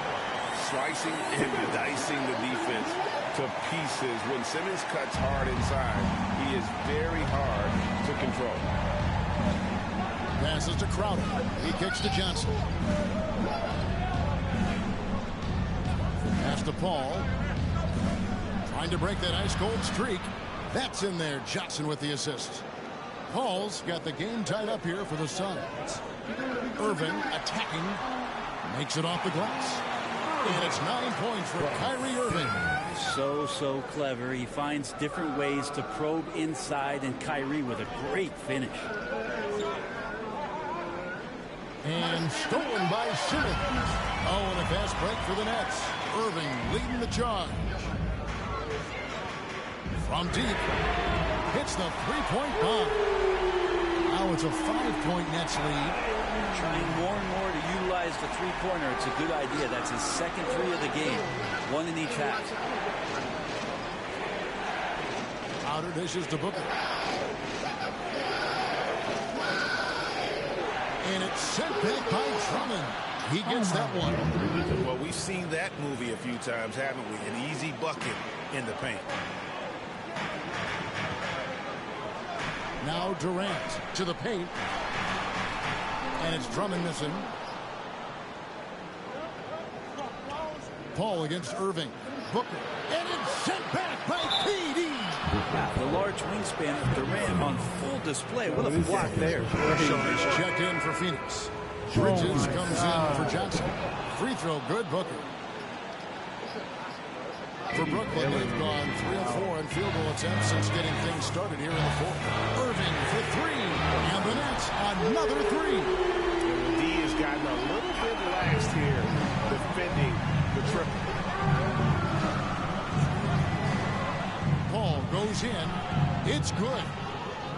Slicing and dicing the defense to pieces. When Simmons cuts hard inside, he is very hard to control. Passes to Crowder. He kicks to Johnson. Pass to Paul. Trying to break that ice-cold streak. That's in there. Johnson with the assist. Paul's got the game tied up here for the Suns. Irving attacking. Makes it off the glass. And it's 9 points for Kyrie Irving. So clever. He finds different ways to probe inside, and Kyrie with a great finish. And stolen by Simmons. Oh, and a fast break for the Nets. Irving leading the charge. From deep. Hits the three-point bomb. Now it's a 5-point Nets lead. Trying more and more to utilize the three-pointer. It's a good idea. That's his second three of the game. One in each half. Outer dishes to Booker. And it's sent back by Drummond. He gets that one. Well, we've seen that movie a few times, haven't we? An easy bucket in the paint. Now Durant to the paint. And it's Drummond missing. Paul against Irving. Booker. And it's sent back by KD. The large wingspan of Durant on full display. What a block there. Show's checked in for Phoenix. Bridges comes in for Johnson. Free throw good, Booker. For Brooklyn, they've gone 3 of 4 in field goal attempts since getting things started here in the fourth. Irving for 3. And the Nets, another 3. D has gotten a little bit lax here defending the triple. Paul goes in. It's good.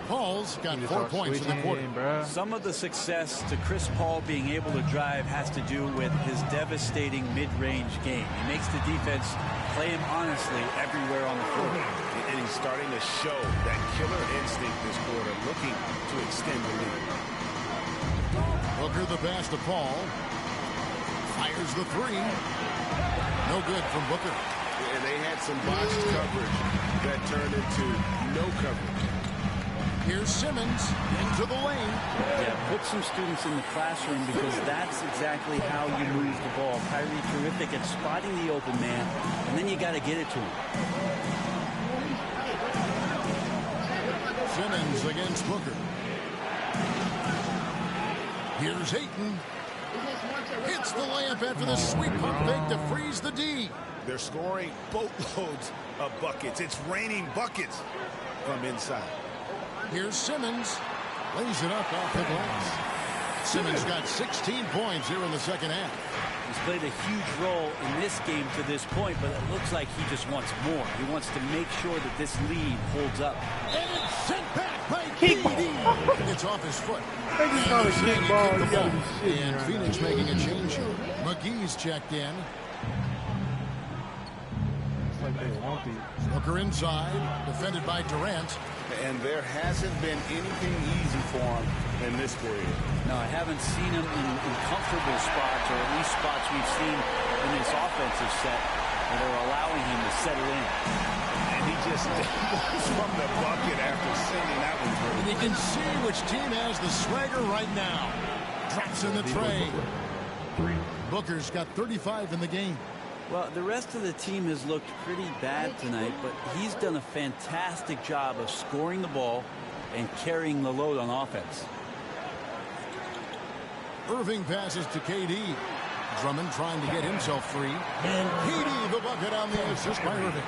Paul's got 4 points in the quarter. Some of the success to Chris Paul being able to drive has to do with his devastating mid-range game. He makes the defense play him honestly everywhere on the floor. And he's starting to show that killer instinct this quarter, looking to extend the lead. Booker the pass to Paul. Fires the 3. No good from Booker. And they had some botched coverage that turned into no coverage. Here's Simmons into the lane. Yeah, put some students in the classroom because that's exactly how you move the ball. Kyrie terrific at spotting the open man, and then you got to get it to him. Simmons against Booker. Here's Ayton. Hits the layup after the sweet pump fake to freeze the D. They're scoring boatloads of buckets. It's raining buckets from inside. Here's Simmons. Lays it up off the glass. Simmons got 16 points here in the second half. He's played a huge role in this game to this point, but it looks like he just wants more. He wants to make sure that this lead holds up. And it's sent back by KD. It's off his foot. And Phoenix making a change here. McGee's checked in. Booker inside, defended by Durant. And there hasn't been anything easy for him in this period. No, I haven't seen him in comfortable spots, or at least spots we've seen in this offensive set that are allowing him to settle in. And he just goes from the bucket after sending that one through. And you can see which team has the swagger right now. Drops in the tray. Booker's got 35 in the game. Well, the rest of the team has looked pretty bad tonight, but he's done a fantastic job of scoring the ball and carrying the load on offense. Irving passes to KD. Drummond trying to get himself free. And KD the bucket on the assist by Irving.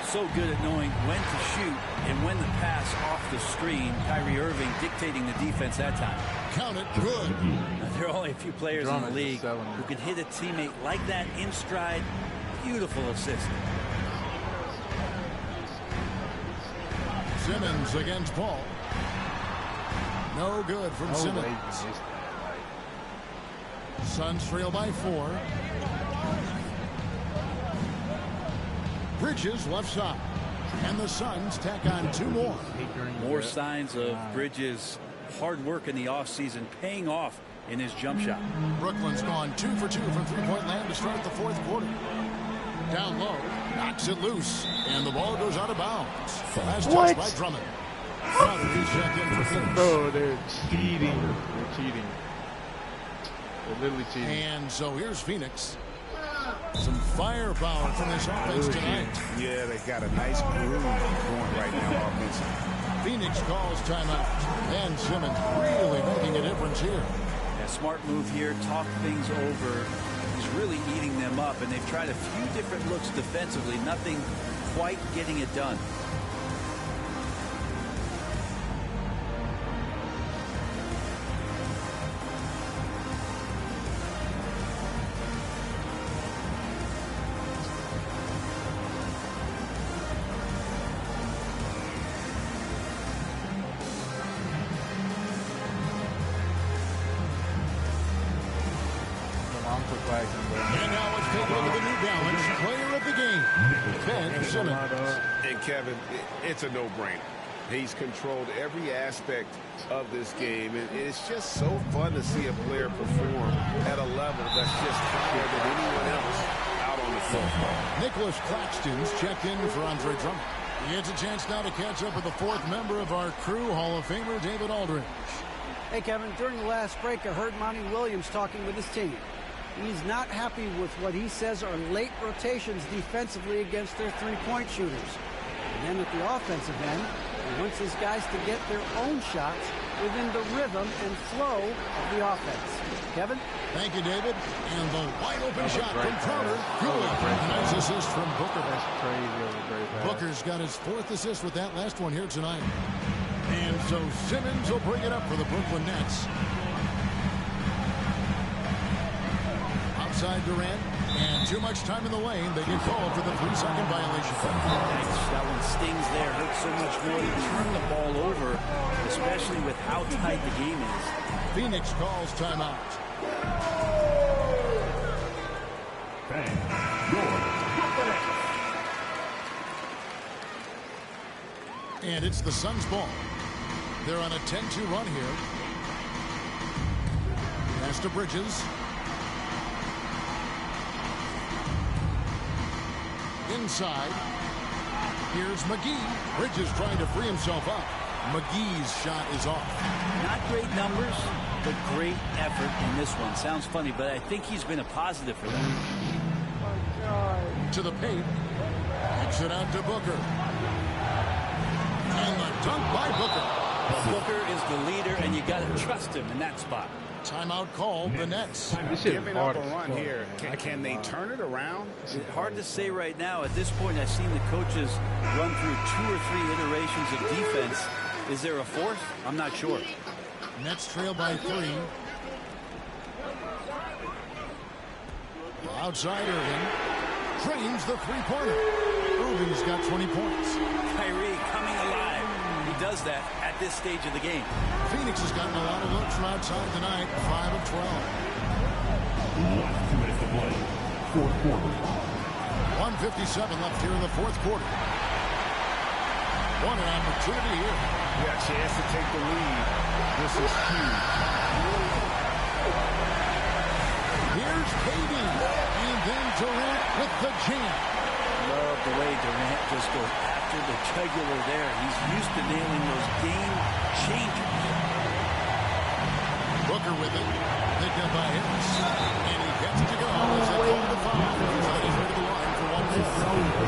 So good at knowing when to shoot and when to pass off the screen. Kyrie Irving dictating the defense that time. Count it good. Now, there are only a few players in the league who can hit a teammate like that in stride. Beautiful assist. Simmons against Paul. No good from Simmons. Suns trail by 4. Bridges left side. And the Suns tack on 2 more. More signs of Bridges' hard work in the offseason paying off in his jump shot. Brooklyn's gone 2 for 2 from three-point land to start the fourth quarter. Down low, knocks it loose, and the ball goes out of bounds. Last touch by Drummond. Crowder, he's checked in for Phoenix. Bro, they're cheating. They're cheating. They're literally cheating. And so here's Phoenix. Some firepower from this offense tonight. Yeah, they got a nice groove going right now offensively. Phoenix calls timeout. And Simmons really making a difference here. Yeah, smart move here. Talk things over. He's really eating them up, and they've tried a few different looks defensively. Nothing quite getting it done. And now let's take a look at the New Balance player of the game, Ben Simmons. And Kevin, it's a no-brainer. He's controlled every aspect of this game, and it's just so fun to see a player perform at a level that's just higher than anyone else out on the floor. Nicholas Claxton's checked in for Andre Drummond. He gets a chance now to catch up with the fourth member of our crew, Hall of Famer David Aldridge. Hey, Kevin, during the last break, I heard Monty Williams talking with his team. He's not happy with what he says are late rotations defensively against their three-point shooters. And then at the offensive end, he wants his guys to get their own shots within the rhythm and flow of the offense. Kevin? Thank you, David. And the wide-open shot from Crowder. Good. Nice assist from Booker. That's crazy. Booker's got his fourth assist with that last one here tonight. And so Simmons will bring it up for the Brooklyn Nets. Outside Durant, and too much time in the lane. They get called for the 3-second violation. That one stings there. Hurts so much more to turn the ball over, especially with how tight the game is. Phoenix calls timeout. And it's the Suns' ball. They're on a 10-2 run here. Pass to Bridges. Inside. Here's McGee. Bridges trying to free himself up. McGee's shot is off. Not great numbers, but great effort in this one. Sounds funny, but I think he's been a positive for them. To the paint. Kicks it out to Booker. And the dunk by Booker. Booker is the leader, and you got to trust him in that spot. Timeout called the Nets. Giving up a run here. Can they turn it around? It's hard to say right now. At this point, I've seen the coaches run through 2 or 3 iterations of defense. Is there a fourth? I'm not sure. Nets trail by 3. Outside Irving. Drains the three-pointer. Irving's got 20 points. Kyrie coming alive. He does that at this stage of the game. Phoenix has gotten a lot of looks from outside tonight. 5 of 12. 2 minutes to play. Fourth quarter. 1:57 left here in the fourth quarter. What an opportunity here. Yeah, chance to take the lead. This is huge. Here's KD. And then Durant with the jam. Love the way Durant just goes after the jugular there. He's used to nailing those game changers. Booker with it. Picked up by Harris. And he gets it to go as they call the foul. He's headed to the line for 1 more.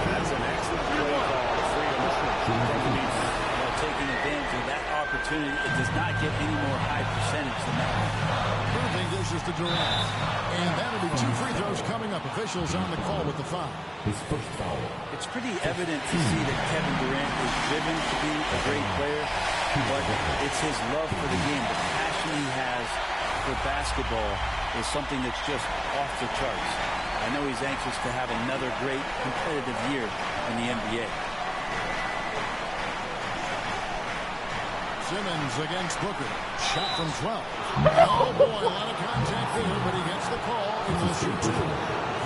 That's an excellent play call to free him. Taking advantage of that opportunity. It does not get any more high percentage than that. Irving dishes to Durant. And that'll be 2 free throws coming up. Officials on the call with the foul. His first foul. It's pretty evident to see that Kevin Durant is driven to be a great player, but it's his love for the game. The passion he has for basketball is something that's just off the charts. I know he's anxious to have another great competitive year in the NBA. Simmons against Booker. Shot from 12. Oh, boy, a lot of contact there, but he gets the call and will shoot 2.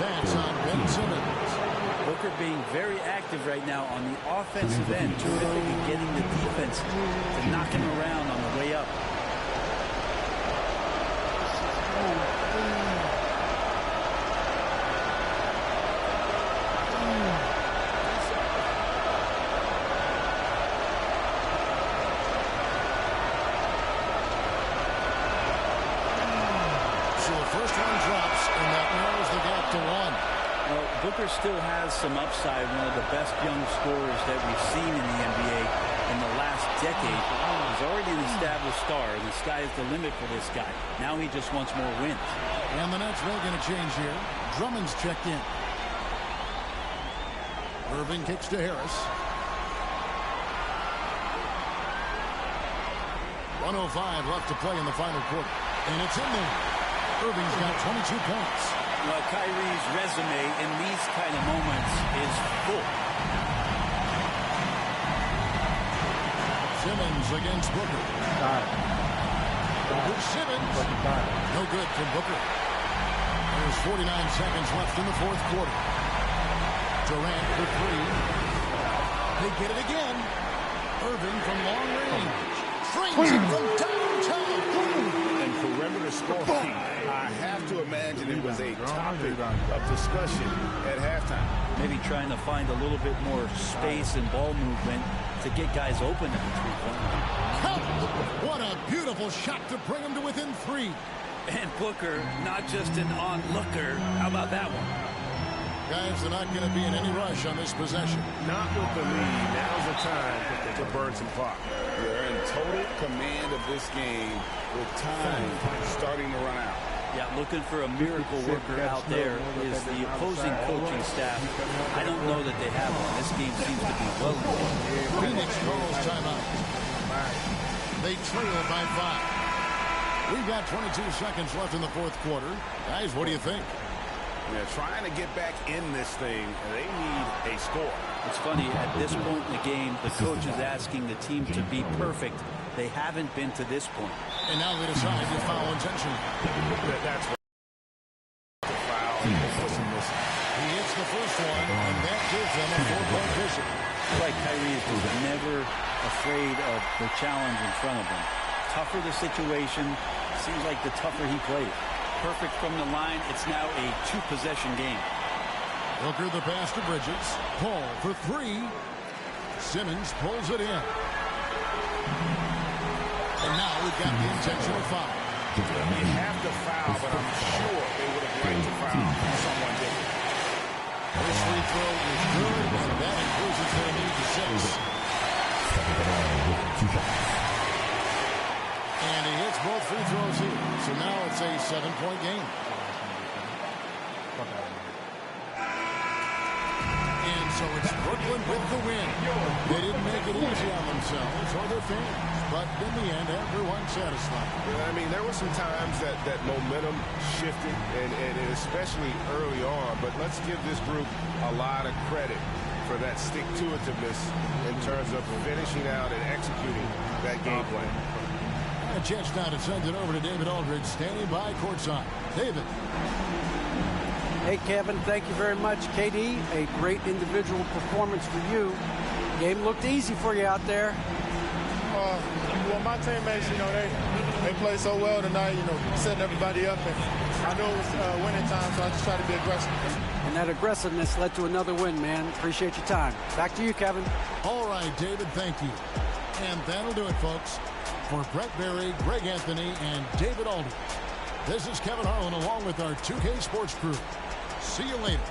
That's on Ben Simmons. Booker being very active right now on the offensive end. Terrific at getting the defense to knock him around on the way up. first one drops, and that narrows the gap to 1. Well, Booker still has some upside, one of the best young scorers that we've seen in the NBA in the last decade. He's already an established star, and the sky is the limit for this guy. Now he just wants more wins. And the Nets making a change here. Drummond's checked in. Irving kicks to Harris. 1:05 left to play in the final quarter. And it's in there. Irving's got 22 points. Well, Kyrie's resume in these kind of moments is full. Simmons against Booker. Here's Simmons. No good from Booker. There's 49 seconds left in the fourth quarter. Durant for 3. They get it again. Irving from long range. Frames it from downtown. And perimeter scoring, I have to imagine it was a topic of discussion at halftime. Maybe trying to find a little bit more space and ball movement to get guys open at the three-point line. What a beautiful shot to bring him to within 3. And Booker, not just an onlooker. How about that one? Guys, they're not going to be in any rush on this possession. Not with the lead. Now's the time to burn some clock. They're in total command of this game with time starting to run out. Yeah, looking for a miracle worker out there is the opposing coaching staff. I don't know that they have one. This game seems to be well. Phoenix calls timeout. They trail by 5. We've got 22 seconds left in the fourth quarter. Guys, what do you think? They're trying to get back in this thing. They need a score. It's funny, at this point in the game, the coach is asking the team to be perfect. They haven't been to this point. And now they decide to foul intentionally. That's what the foul. He hits the first one, and that gives them a 4-point vision. Like Kyrie is just never afraid of the challenge in front of him. Tougher the situation, seems like the tougher he plays. Perfect from the line. It's now a 2-possession game. Booker the pass to Bridges. Paul for 3. Simmons pulls it in. And now we've got the intentional foul. You have to foul, but I'm sure they would have liked to foul someone different. This free throw is good, and that increases their lead to 6. And he hits both free throws here. So now it's a 7-point game. And so it's Brooklyn with the win. They didn't make it easy on themselves or their fans. But in the end, everyone's satisfied. Yeah, I mean, there were some times that momentum shifted, and especially early on. But let's give this group a lot of credit for that stick-to-itiveness in terms of finishing out and executing that game plan. A chance now to send it over to David Aldridge, standing by courtside. David. Hey, Kevin, thank you very much. KD, a great individual performance for you. Game looked easy for you out there. Well, my teammates, they played so well tonight, setting everybody up. And I know it was winning time, so I just tried to be aggressive. And that aggressiveness led to another win, man. Appreciate your time. Back to you, Kevin. All right, David, thank you. And that'll do it, folks. For Brett Berry, Greg Anthony, and David Aldridge, this is Kevin Harlan along with our 2K Sports crew. See you later.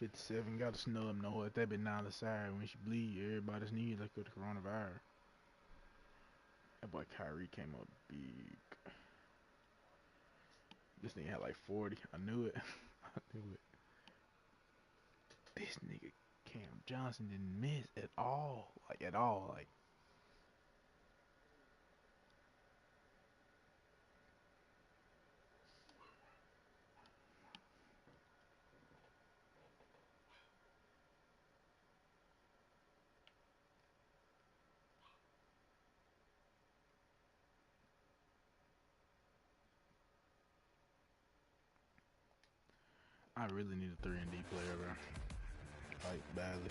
.357, got to snub know it. That been not the side when she bleed, everybody sneeze like with the coronavirus. That boy Kyrie came up big. This nigga had like 40. I knew it. I knew it. This nigga Cam Johnson didn't miss at all. Like at all. Like. I really need a 3-and-D player, bro. Like, badly.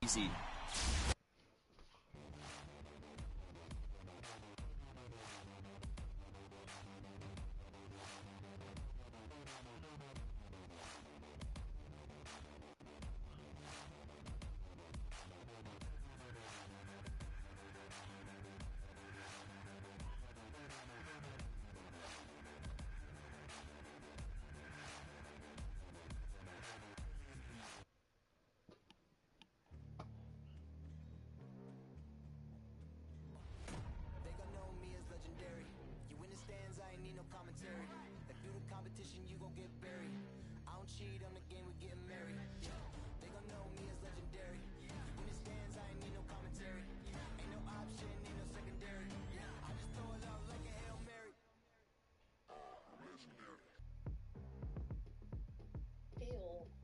Easy.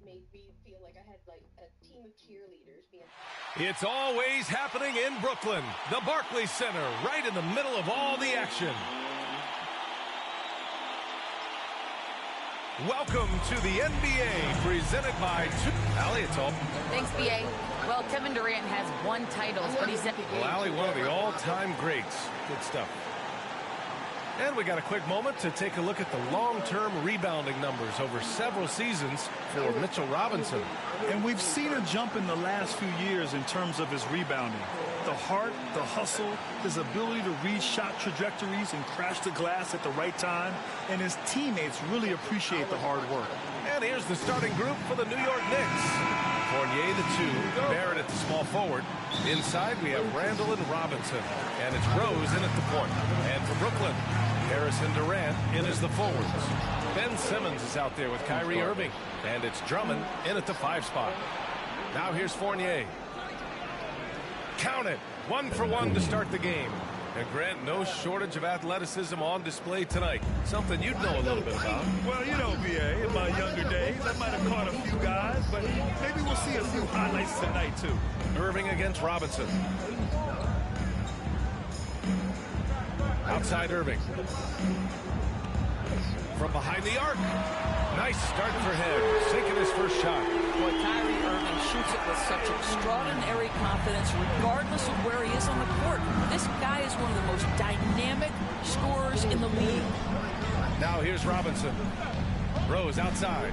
Made me feel like I had like a team of cheerleaders being. It's always happening in Brooklyn. The Barclays Center, right in the middle of all the action. Welcome to the NBA, presented by Allie, it's all. Thanks, B.A. Well, Kevin Durant has won titles, but he's... Well, Allie, one of the all-time greats. Good stuff. And we got a quick moment to take a look at the long-term rebounding numbers over several seasons for Mitchell Robinson. And we've seen a jump in the last few years in terms of his rebounding. The heart, the hustle, his ability to read shot trajectories and crash the glass at the right time, and his teammates really appreciate the hard work. And here's the starting group for the New York Knicks. Fournier, the 2, Barrett at the small forward. Inside, we have Randall and Robinson. And it's Rose in at the point. And for Brooklyn, Harrison Durant in as the forwards. Ben Simmons is out there with Kyrie Irving. And it's Drummond in at the 5 spot. Now here's Fournier. Count it. 1 for 1 to start the game. And Grant, no shortage of athleticism on display tonight. Something you'd know a little bit about. Well, you know, B.A., in my younger days, I might have caught a few guys, but maybe we'll see a few highlights tonight, too. Irving against Robinson. Outside Irving. From behind the arc. Nice start for him. Sinking his first shot. Boy, Kyrie Irving shoots it with such extraordinary confidence, regardless of where he is on the court. This guy is one of the most dynamic scorers in the league. Now here's Robinson. Rose outside.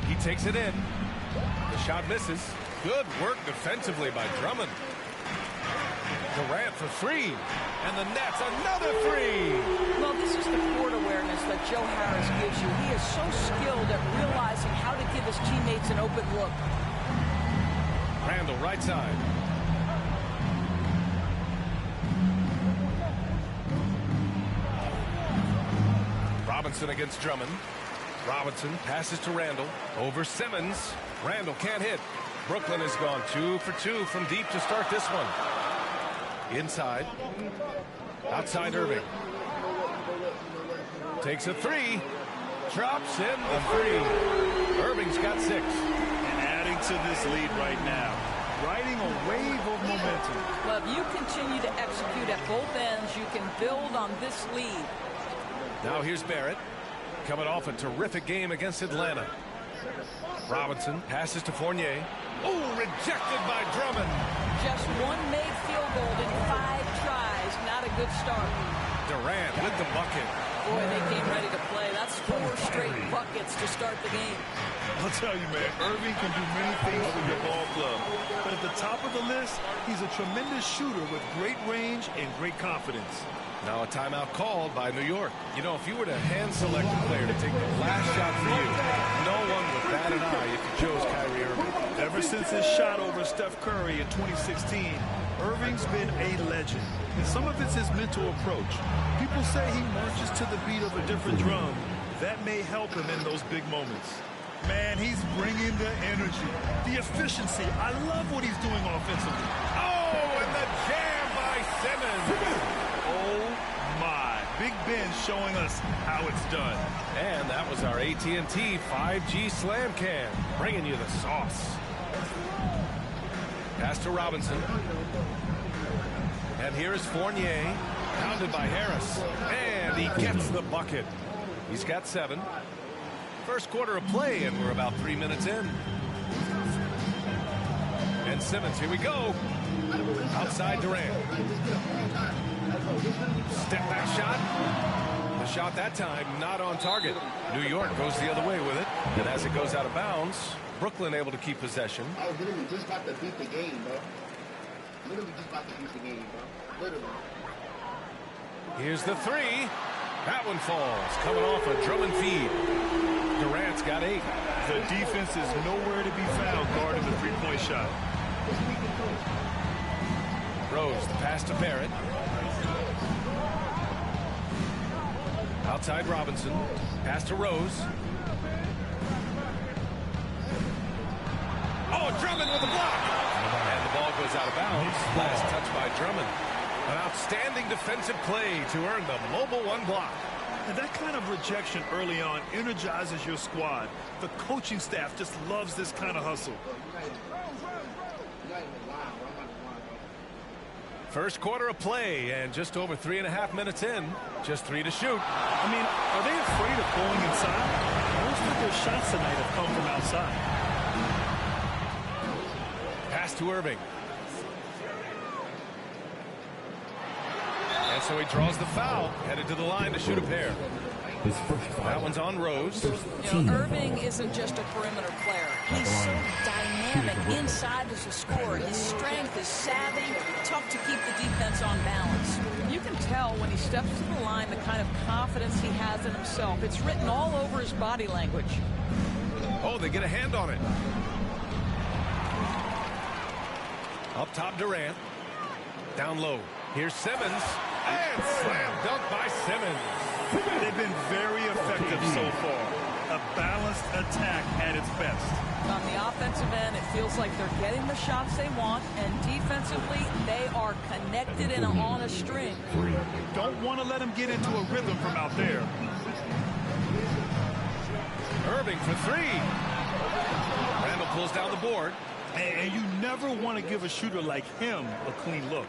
He takes it in. The shot misses. Good work defensively by Drummond. Durant for 3. And the Nets, another 3. Well, this is the court awareness that Joe Harris gives you. He is so skilled at realizing how to give his teammates an open look. Randall, right side. Robinson against Drummond. Robinson passes to Randall. Over Simmons. Randall can't hit. Brooklyn has gone 2 for 2 from deep to start this one. Inside. Outside Irving. Takes a 3. Drops in the 3. Irving's got 6. And adding to this lead right now. Riding a wave of momentum. Well, if you continue to execute at both ends, you can build on this lead. Now here's Barrett. coming off a terrific game against Atlanta. Robinson passes to Fournier. Oh, rejected by Drummond. Just one made field goal in 5 tries. Not a good start. Durant with the bucket. Boy, they came ready to play. That's 4 straight buckets to start the game. I'll tell you, man, Irving can do many things with your ball club. But at the top of the list, he's a tremendous shooter with great range and great confidence. Now a timeout called by New York. You know, if you were to hand select a player to take the last shot for you, no one would bat an eye if you chose Kyrie Irving. Ever since his shot over Steph Curry in 2016, Irving's been a legend. And some of it's his mental approach. People say he marches to the beat of a different drum. That may help him in those big moments. Man, he's bringing the energy, the efficiency. I love what he's doing offensively. Oh, and the jam by Simmons. Oh, my. Big Ben showing us how it's done. And that was our AT&T 5G Slam Cam, bringing you the sauce. Pass to Robinson. And here is Fournier, pounded by Harris. And he gets the bucket. He's got 7. First quarter of play, and we're about 3 minutes in. And Simmons, here we go. Outside Durant. Step back shot. The shot that time not on target. New York goes the other way with it. And as it goes out of bounds, Brooklyn able to keep possession. I was literally just about to beat the game, bro. Literally just about to beat the game, bro. Literally. Here's the 3. That one falls. Coming off a Drummond feed. Durant's got 8. The defense is nowhere to be found guarding the three-point shot. Rose, the pass to Barrett. Outside Robinson. Pass to Rose. Oh, Drummond with a block. And the ball goes out of bounds. Last touch by Drummond. An outstanding defensive play to earn the mobile 1 block. And that kind of rejection early on energizes your squad. The coaching staff just loves this kind of hustle. First quarter of play, and just over 3.5 minutes in. Just 3 to shoot. I mean, are they afraid of going inside? Most of their shots tonight have come from outside. Pass to Irving. And so he draws the foul, headed to the line to shoot a pair. That one's on Rose. You know, Irving isn't just a perimeter player. He's so dynamic inside as a scorer. His strength is savvy, tough to keep the defense on balance. You can tell when he steps to the line the kind of confidence he has in himself. It's written all over his body language. Oh, they get a hand on it. Up top, Durant. Down low. Here's Simmons. And slam dunk by Simmons. They've been very effective so far. A balanced attack at its best. On the offensive end, it feels like they're getting the shots they want, and defensively, they are connected and on a string. Don't want to let them get into a rhythm from out there. Irving for 3. Randall pulls down the board. And you never want to give a shooter like him a clean look.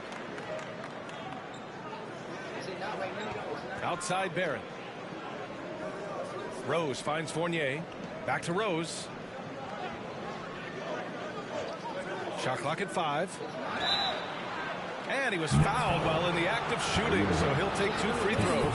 Outside Barrett. Rose finds Fournier. Back to Rose. Shot clock at 5. And he was fouled while in the act of shooting, so he'll take 2 free throws.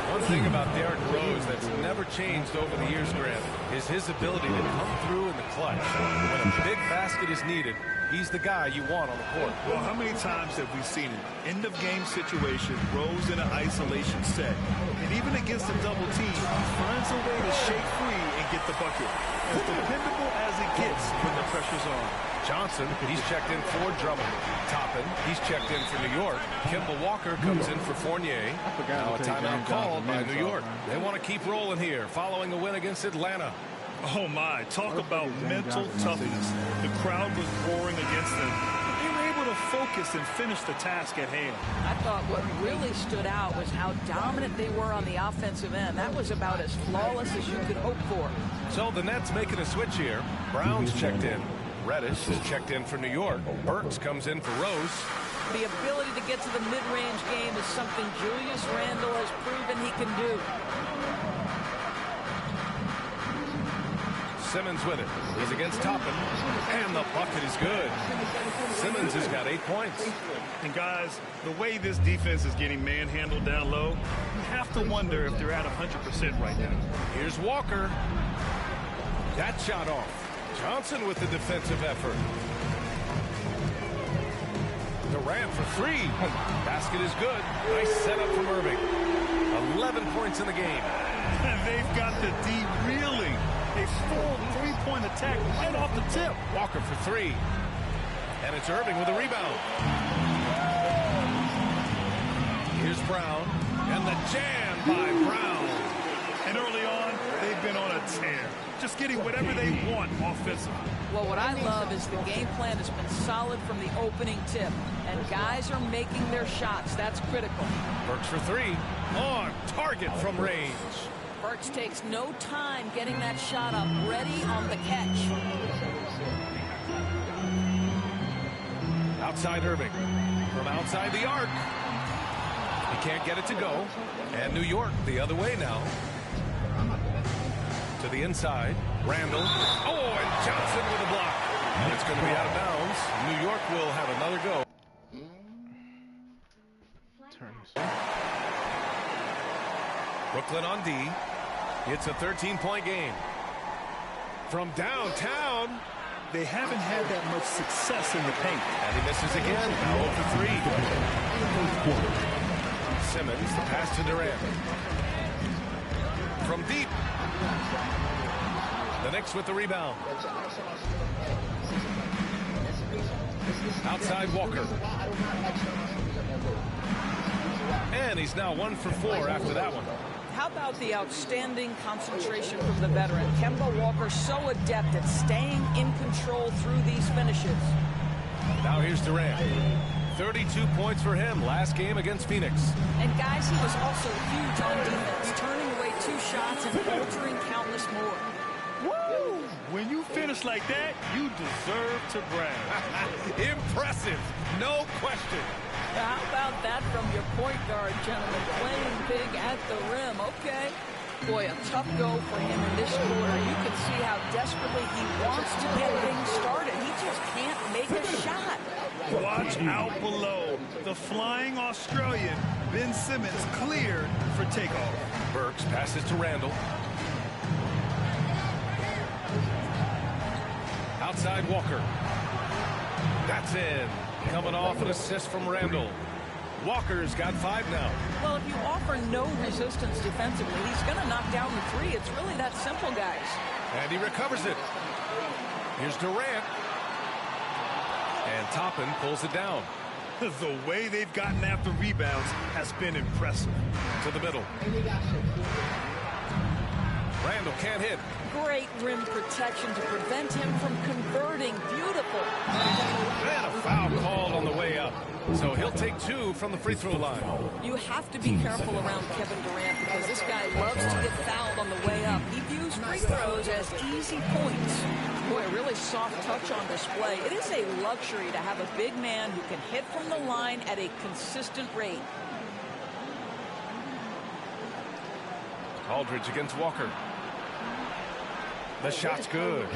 One thing about Derrick Rose that's never changed over the years, Grant, is his ability to come through in the clutch. When a big basket is needed, he's the guy you want on the court. Well, how many times have we seen it? End of game situation, Rose in an isolation set. And even against a double team, he finds a way to shake free and get the bucket. As dependable as it gets when the pressure's on. Johnson, he's checked in for Drummond. Toppin, he's checked in for New York. Kemba Walker comes in for Fournier. Now a timeout called by New York. They want to keep rolling here following a win against Atlanta. Oh, my. Talk about mental toughness. The crowd was roaring against them. They were able to focus and finish the task at hand. I thought what really stood out was how dominant they were on the offensive end. That was about as flawless as you could hope for. So the Nets making a switch here. Brown's checked in. Reddish is checked in for New York. Burks comes in for Rose. The ability to get to the mid-range game is something Julius Randle has proven he can do. Simmons with it. He's against Toppin. And the bucket is good. Simmons has got 8 points. And guys, the way this defense is getting manhandled down low, you have to wonder if they're at 100% right now. Here's Walker. That shot off. Johnson with the defensive effort. Durant for 3. Basket is good. Nice setup from Irving. 11 points in the game. They've got the D reeling. A full three-point attack right off the tip. Walker for 3. And it's Irving with a rebound. Here's Brown. And the jam by Brown. And early on, they've been on a tear. Just getting whatever they want offensively. Well, what I love is the game plan has been solid from the opening tip. And guys are making their shots. That's critical. Burks for 3. On target from range. Burks takes no time getting that shot up, ready on the catch. Outside Irving. From outside the arc. He can't get it to go. And New York the other way now. To the inside. Randall. Oh, and Johnson with a block. And it's going to be out of bounds. New York will have another go. Brooklyn on D. It's a 13-point game. From downtown. They haven't had that much success in the paint. And he misses again. Now 0 for 3. Simmons, the pass to Durant. From deep. The Knicks with the rebound. Outside Walker. And he's now 1 for 4 after that one. How about the outstanding concentration from the veteran? Kemba Walker so adept at staying in control through these finishes. Now here's Durant. 32 points for him last game against Phoenix. And guys, he was also huge on defense, turning away 2 shots and altering countless more. Woo! When you finish like that, you deserve to brag. Impressive, no question. How about that from your point guard, gentlemen? Playing big at the rim. Okay. Boy, a tough go for him in this quarter. You can see how desperately he wants to get things started. He just can't make a shot. Watch out below. The flying Australian, Ben Simmons, cleared for takeoff. Burks passes to Randall. Outside Walker. That's in. Coming off an assist from Randall. Walker's got 5 now. Well, if you offer no resistance defensively, he's going to knock down the 3. It's really that simple, guys. And he recovers it. Here's Durant. And Toppin pulls it down. The way they've gotten after rebounds has been impressive. To the middle. Randall can't hit. Great rim protection to prevent him from converting. Beautiful. And a foul called on the way up. So he'll take 2 from the free throw line. You have to be careful around Kevin Durant because this guy loves to get fouled on the way up. He views free throws as easy points. Boy, a really soft touch on display. It is a luxury to have a big man who can hit from the line at a consistent rate. Aldridge against Walker. The shot's good.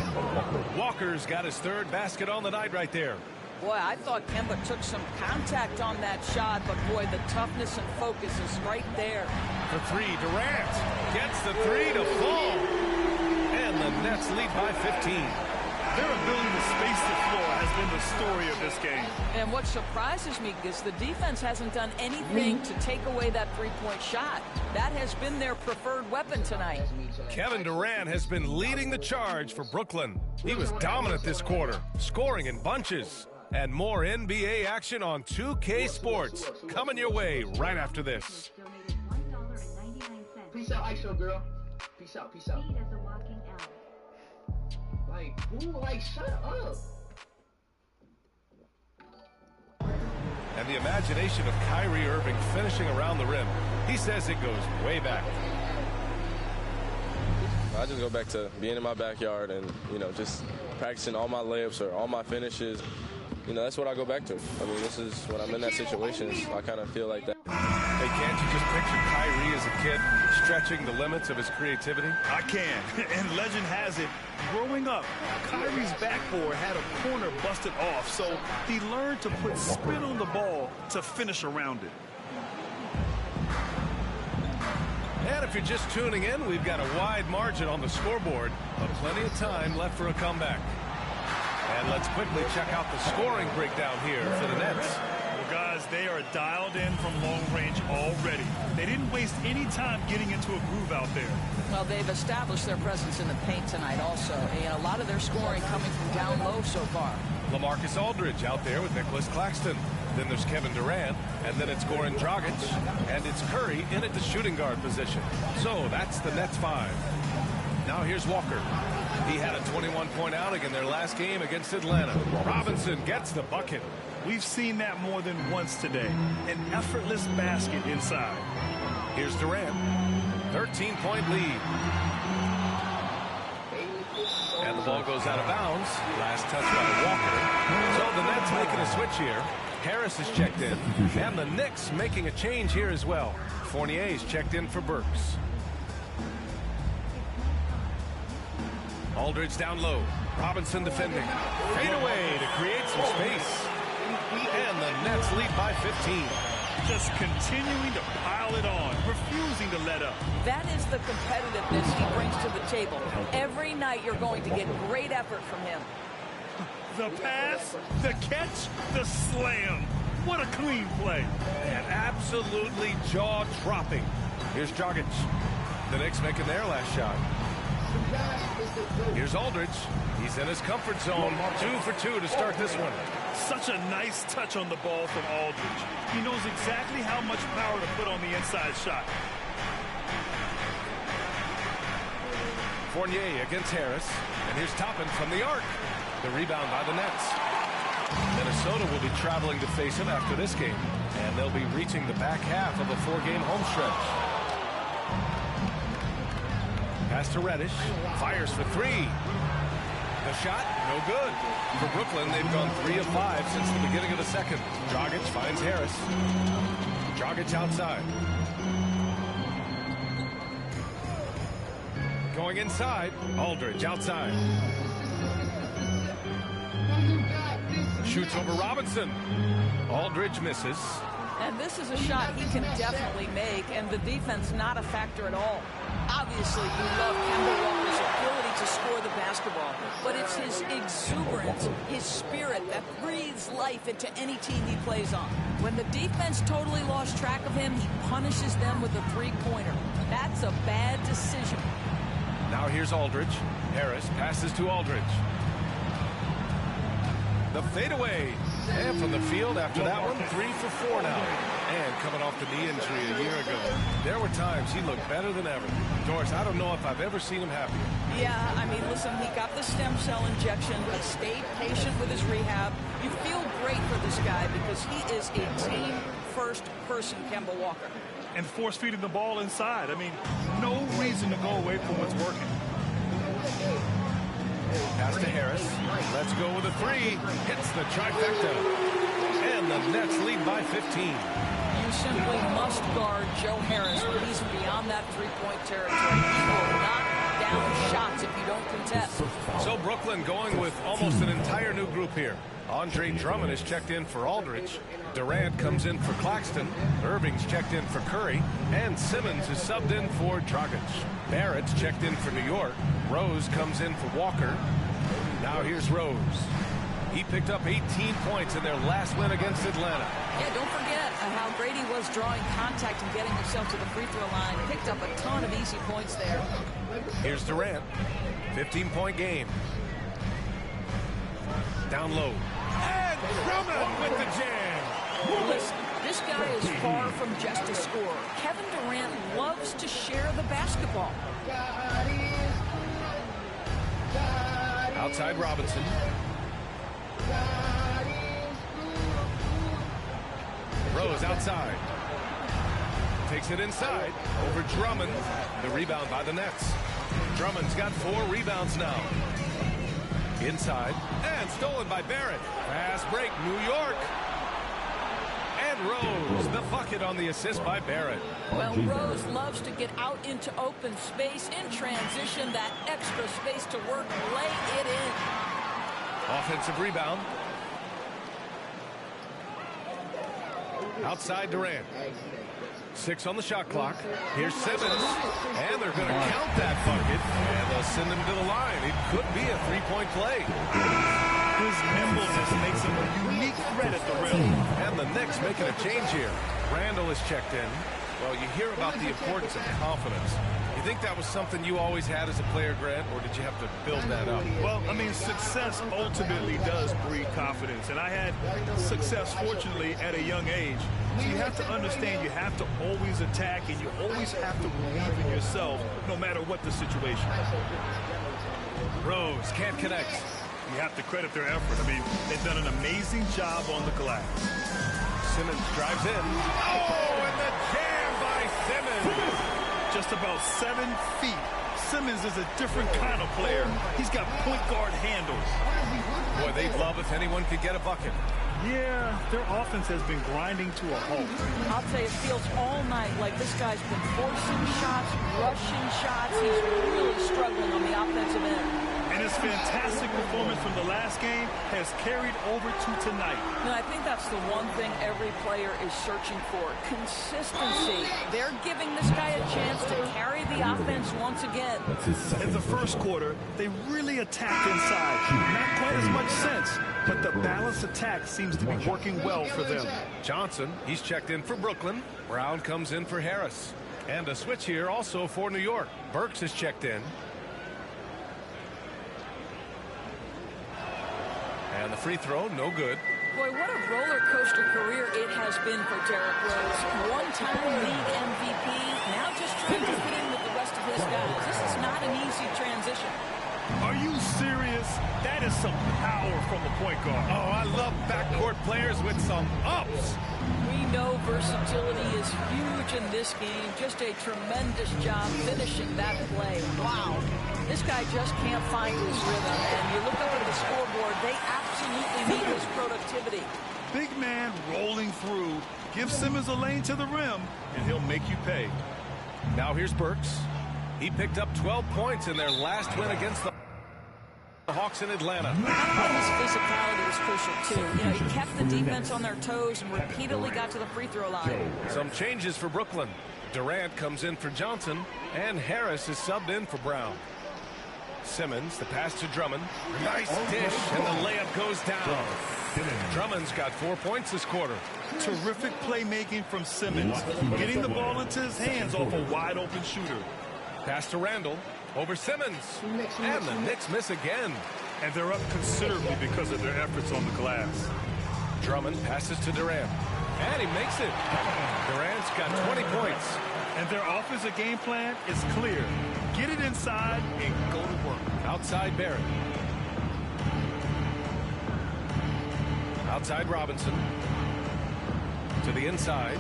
Walker's got his 3rd basket on the night right there. Boy, I thought Kemba took some contact on that shot, but boy, the toughness and focus is right there. For 3, Durant gets the 3 to fall. And the Nets lead by 15. Their ability to space the floor has been the story of this game. And what surprises me is the defense hasn't done anything to take away that 3-point shot. That has been their preferred weapon tonight. Kevin Durant has been leading the charge for Brooklyn. He was dominant this quarter, scoring in bunches. And more NBA action on 2K Sports coming your way right after this. Peace out, ISO girl. Peace out, peace out. Like, who? Like, shut up. And the imagination of Kyrie Irving finishing around the rim. He says it goes way back. I just go back to being in my backyard and, just practicing all my layups or all my finishes. That's what I go back to. I mean, this is when I'm in that situation, I kind of feel like that. Hey, can't you just picture Kyrie as a kid stretching the limits of his creativity? I can. And legend has it, growing up, Kyrie's backboard had a corner busted off, so he learned to put spin on the ball to finish around it. And if you're just tuning in, we've got a wide margin on the scoreboard, but plenty of time left for a comeback. And let's quickly check out the scoring breakdown here for the Nets. Well, guys, they are dialed in from long range already. They didn't waste any time getting into a groove out there. Well, they've established their presence in the paint tonight also. And a lot of their scoring coming from down low so far. LaMarcus Aldridge out there with Nicholas Claxton. Then there's Kevin Durant, and then it's Goran Dragic, and it's Curry in at the shooting guard position. So that's the Nets 5. Now here's Walker. He had a 21-point outing in their last game against Atlanta. Robinson gets the bucket. We've seen that more than once today. An effortless basket inside. Here's Durant. 13-point lead. And the ball goes out of bounds. Last touch by Walker. So the Nets making a switch here. Harris is checked in. And the Knicks making a change here as well. Fournier's checked in for Burks. Aldridge down low. Robinson defending. Fade away to create some space. And the Nets lead by 15. Just continuing to pile it on, refusing to let up. That is the competitiveness he brings to the table. Every night you're going to get great effort from him. The pass, the catch, the slam. What a clean play. And absolutely jaw-dropping. Here's Dragic. The Knicks making their last shot. Here's Aldridge. He's in his comfort zone. 2 for 2 to start this one. Such a nice touch on the ball from Aldridge. He knows exactly how much power to put on the inside shot. Fournier against Harris. And here's Toppin from the arc. The rebound by the Nets. Minnesota will be traveling to face him after this game. And they'll be reaching the back half of a 4-game home stretch. Pass to Reddish. Fires for 3. The shot, no good. For Brooklyn, they've gone 3 of 5 since the beginning of the second. Dragic finds Harris. Dragic outside. Going inside. Aldridge outside. Shoots over Robinson. Aldridge misses. And this is a shot he can definitely make, and the defense not a factor at all. Obviously, you love Kemba Walker's ability to score the basketball, but it's his exuberance, his spirit that breathes life into any team he plays on. When the defense totally lost track of him, he punishes them with a three-pointer. That's a bad decision. Now here's Aldridge. Harris passes to Aldridge. The fadeaway. And from the field after that one, 3 for 4 now. And coming off the knee injury a year ago, there were times he looked better than ever. Doris, I don't know if I've ever seen him happier. Yeah, I mean, listen, he got the stem cell injection. He stayed patient with his rehab. You feel great for this guy because he is a team-first person, Kemba Walker. And force-feeding the ball inside. I mean, no reason to go away from what's working. Pass to Harris. Let's go with a 3. Hits the trifecta. And the Nets lead by 15. You simply must guard Joe Harris when he's beyond that three-point territory. He will knock down shots if you don't contest. So Brooklyn going with almost an entire new group here. Andre Drummond is checked in for Aldridge. Durant comes in for Claxton. Irving's checked in for Curry. And Simmons is subbed in for Dragic. Barrett's checked in for New York. Rose comes in for Walker. Now here's Rose. He picked up 18 points in their last win against Atlanta. Yeah, don't forget how great he was drawing contact and getting himself to the free throw line. Picked up a ton of easy points there. Here's Durant. 15-point game. Down low. And Drummond with the jam. Listen, this guy is far from just a scorer. Kevin Durant loves to share the basketball. Outside Robinson. Rose outside. Takes it inside. Over Drummond. The rebound by the Nets. Drummond's got 4 rebounds now. Inside. And stolen by Barrett. Fast break, New York. And Rose, the bucket on the assist by Barrett. Well, Rose loves to get out into open space in transition, that extra space to work, lay it in. Offensive rebound. Outside Durant. 6 on the shot clock. Here's Simmons. And they're going to count that bucket. And they'll send him to the line. It could be a three-point play. His nimbleness makes him a unique threat at the rim. And the Knicks making a change here. Randall is checked in. Well, you hear about the importance of confidence. You think that was something you always had as a player, Grant, or did you have to build that up? Well, I mean, success ultimately does breed confidence. And I had success, fortunately, at a young age. So you have to understand you have to always attack and you always have to believe in yourself no matter what the situation. Rose can't connect. You have to credit their effort. I mean, they've done an amazing job on the glass. Simmons drives in. Oh, and the jam by Simmons. Just about 7 feet. Simmons is a different kind of player. He's got point guard handles. Boy, they'd love if anyone could get a bucket. Yeah, their offense has been grinding to a halt. I'll tell you, it feels all night like this guy's been forcing shots, rushing shots. He's really struggling on the offensive end. And his fantastic performance from the last game has carried over to tonight. And I think that's the one thing every player is searching for, consistency. They're giving this guy a chance to carry the offense once again. In the first quarter, they really attacked inside. Not quite as much sense, but the balanced attack seems to be working well for them. Johnson, he's checked in for Brooklyn. Brown comes in for Harris. And a switch here also for New York. Burks is checked in. And the free throw, no good. Boy, what a roller coaster career it has been for Derrick Rose. One-time league MVP, now just trying to fit in with the rest of his guys. This is not an easy transition. Are you serious? That is some power from a point guard. Oh, I love backcourt players with some ups. We know versatility is huge in this game. Just a tremendous job finishing that play. Wow. This guy just can't find his rhythm. And you look up at the scoreboard, they absolutely need his productivity. Big man rolling through. Give Simmons a lane to the rim, and he'll make you pay. Now here's Burks. He picked up 12 points in their last win against the Hawks in Atlanta. And his physicality was crucial, too. You know, he kept the defense on their toes and repeatedly got to the free throw line. Some changes for Brooklyn. Durant comes in for Johnson, and Harris is subbed in for Brown. Simmons, the pass to Drummond. Nice dish, and the layup goes down. Drummond's got 4 points this quarter. Terrific playmaking from Simmons, getting the ball into his hands off a wide-open shooter. Pass to Randall, over Simmons, and the Knicks miss again. And they're up considerably because of their efforts on the glass. Drummond passes to Durant, and he makes it. Durant's got 20 points. And their offensive game plan is clear. Get it inside and go to work. Outside Barrett. Outside Robinson. To the inside.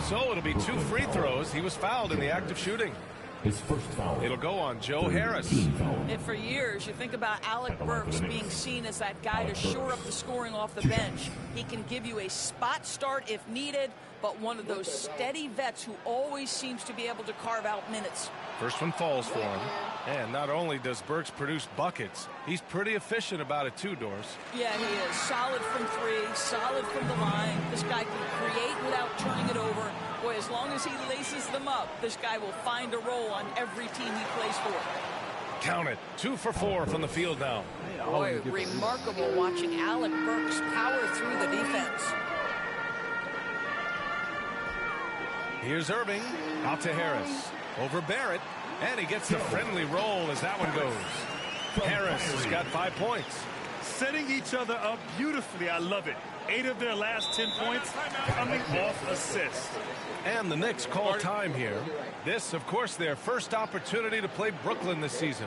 So it'll be 2 free throws. He was fouled in the act of shooting. His first foul. It'll go on Joe Harris. And for years, you think about Alec Burks being seen as that guy to shore up the scoring off the bench. He can give you a spot start if needed, but one of those steady vets who always seems to be able to carve out minutes. First one falls for him. And not only does Burks produce buckets, he's pretty efficient about it too, Doris. Yeah, he is. Solid from 3, solid from the line. This guy can create without turning it over. Boy, as long as he laces them up, this guy will find a role on every team he plays for. Count it. 2 for 4 from the field now. Boy, remarkable watching Alec Burks power through the defense. Here's Irving. Out to Harris. Over Barrett. And he gets the friendly roll as that one goes. Harris has got 5 points. Setting each other up beautifully. I love it. 8 of their last 10 points coming off assists. And the Knicks call time here. This, of course, their first opportunity to play Brooklyn this season.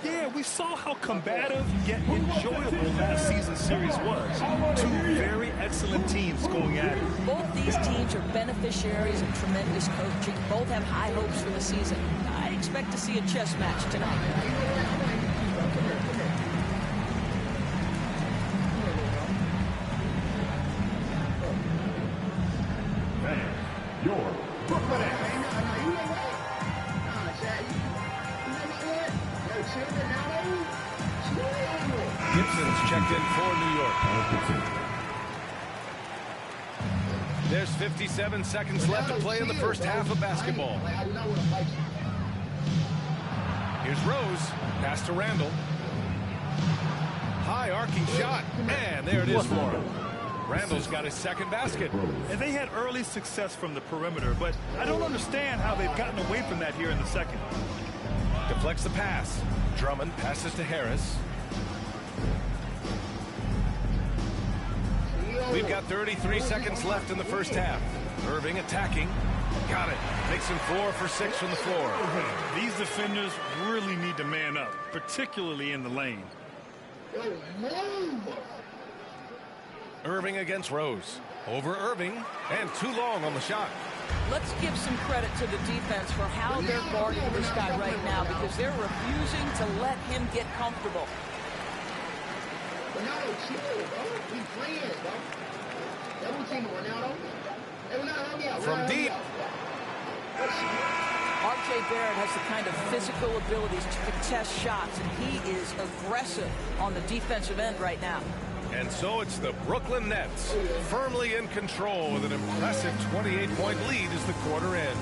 Yeah, we saw how combative yet enjoyable last season's series was. 2 very excellent teams going at it. Both these teams are beneficiaries of tremendous coaching. Both have high hopes for the season. I expect to see a chess match tonight. Gibson's checked in for New York. There's 57 seconds left to play in the first half of basketball. Here's Rose. Pass to Randall. High arcing shot. And there it is for him. Randall's got his second basket. And they had early success from the perimeter, but I don't understand how they've gotten away from that here in the second. Deflects the pass. Drummond passes to Harris. We've got 33 seconds left in the first half. Irving attacking. Got it. Makes him 4 for 6 from the floor. These defenders really need to man up, particularly in the lane. Irving against Rose. Over Irving, and too long on the shot. Let's give some credit to the defense for how they're guarding this guy right now, because they're refusing to let him get comfortable. Ronaldo, chill, bro. We playing, bro. Double team Ronaldo. Hey, Ronaldo, help me out. From deep. R.J. Barrett has the kind of physical abilities to contest shots, and he is aggressive on the defensive end right now. And so it's the Brooklyn Nets firmly in control with an impressive 28-point lead as the quarter ends.